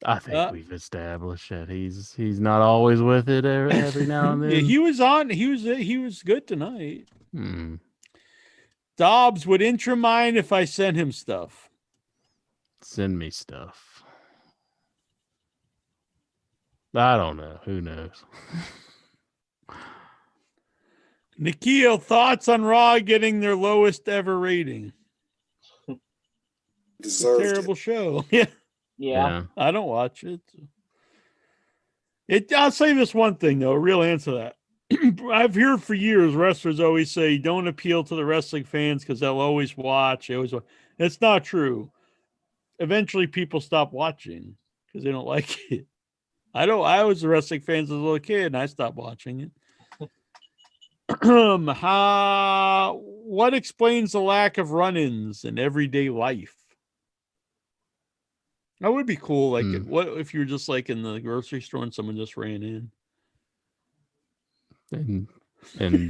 I think we've established that he's not always with it every now and then. Yeah, he was on. He was good tonight. Hmm. Dobbs, would Intra mind if I sent him stuff? Send me stuff. I don't know. Who knows? Nikhil, thoughts on Raw getting their lowest ever rating? It's a terrible show. Yeah. I don't watch it. I'll say this one thing though, a real answer to that. I've heard for years wrestlers always say don't appeal to the wrestling fans because they'll always watch. They always watch. It's not true. Eventually people stop watching because they don't like it. I was a wrestling fan as a little kid and I stopped watching it. What explains the lack of run-ins in everyday life? That would be cool. Like, what if you're just like in the grocery store and someone just ran in and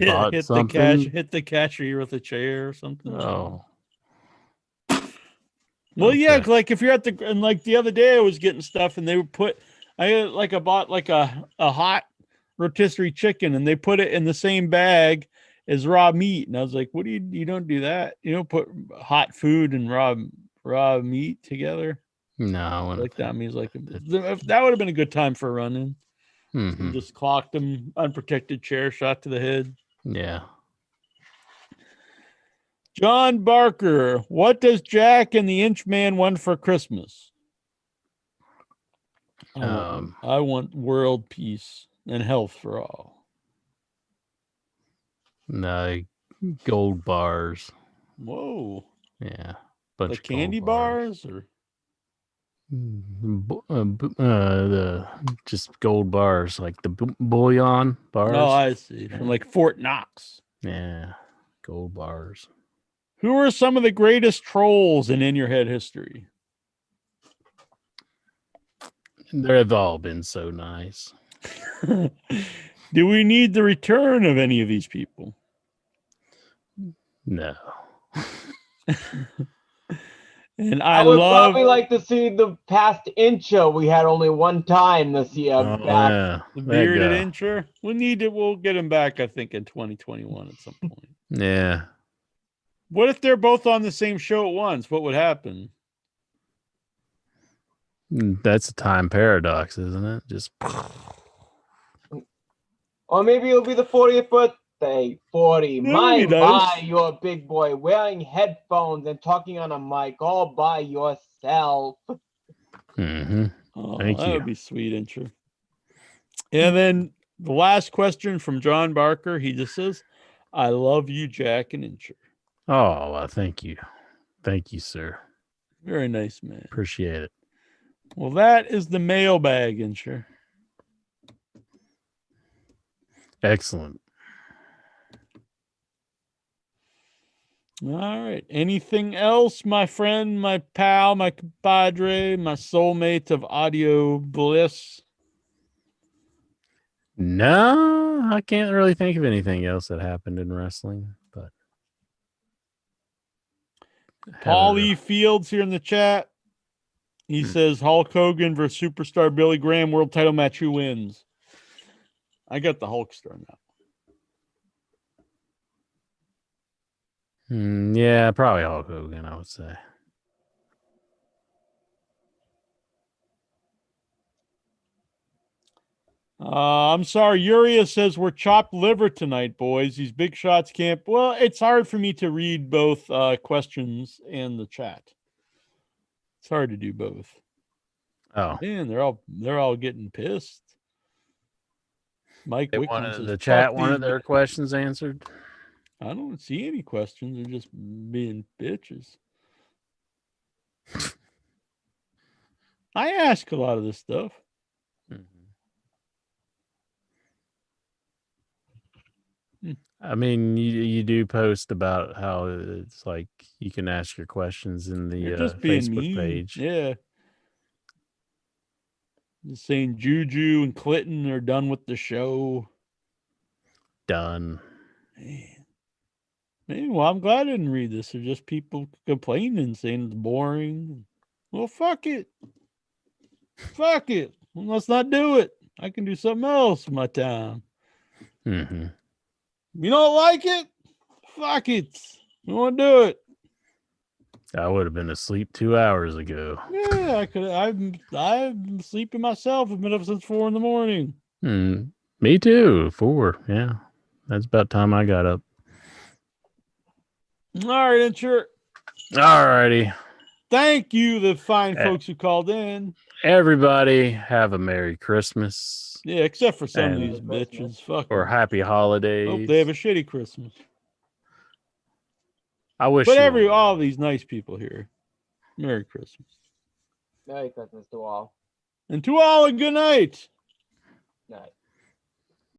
bought something? hit the cashier with a chair or something? Oh, well, okay. yeah. Like if you're at like the other day, I was getting stuff and they would I bought like a hot rotisserie chicken and they put it in the same bag as raw meat, and I was like, "What do you don't do that? You don't put hot food and raw meat together." No, like that means like that would have been a good time for a run-in. Mm-hmm. Just clocked him, unprotected chair shot to the head. Yeah. John Barker, what does Jack and the Inchman want for Christmas? I want world peace and health for all. No, gold bars. Whoa. Yeah. The candy bars or the just gold bars, like the bullion bars. Oh, I see. From like Fort Knox. Yeah. Gold bars. Who are some of the greatest trolls in Your Head history? They've all been so nice. Do we need the return of any of these people? No. And I would probably like to see the past Incha we had only one time this year back. Yeah. The bearded incher. We'll get him back, I think, in 2021 at some point. Yeah. What if they're both on the same show at once? What would happen? That's a time paradox, isn't it? Just Or maybe it'll be the 40th birthday. 40. My, you're a big boy wearing headphones and talking on a mic all by yourself. Mm-hmm. Oh, Thank that you. would be sweet, Incher. And then the last question from John Barker. He just says, I love you, Jack and Incher. Oh, well, thank you. Thank you, sir. Very nice, man. Appreciate it. Well, that is the mailbag, Incher. Excellent. All right. Anything else, my friend, my pal, my compadre, my soulmate of audio bliss? No, I can't really think of anything else that happened in wrestling, but Paul E. Fields here in the chat. He says Hulk Hogan versus superstar Billy Graham world title match. Who wins? I got the Hulkster now. Yeah, probably Hulk Hogan, I would say. I'm sorry. Uriah says we're chopped liver tonight, boys. These big shots can't. Well, it's hard for me to read both questions and the chat. It's hard to do both. Oh, man, they're all getting pissed. Mike Wickman says the chat wanted their questions answered. I don't see any questions. They're just being bitches. I ask a lot of this stuff. I mean, you do post about how it's like you can ask your questions in the Facebook page. Yeah. Just saying Juju and Clinton are done with the show. Done. Man, well, I'm glad I didn't read this. They're just people complaining, saying it's boring. Well, fuck it. Fuck it. Well, let's not do it. I can do something else with my time. Mm-hmm. You don't like it? Fuck it. You want to do it? I would have been asleep 2 hours ago. Yeah, I could. I'm sleeping myself. I've been up since 4 a.m. Me too. 4. Yeah, that's about time I got up. All right, Incher. All righty. Thank you, the fine folks who called in. Everybody have a Merry Christmas. Yeah, except for some of these bitches. Fuck. Or Happy Holidays. Hope they have a shitty Christmas. I wish. But all these nice people here. Merry Christmas. Merry Christmas to all. And to all a good night. Night.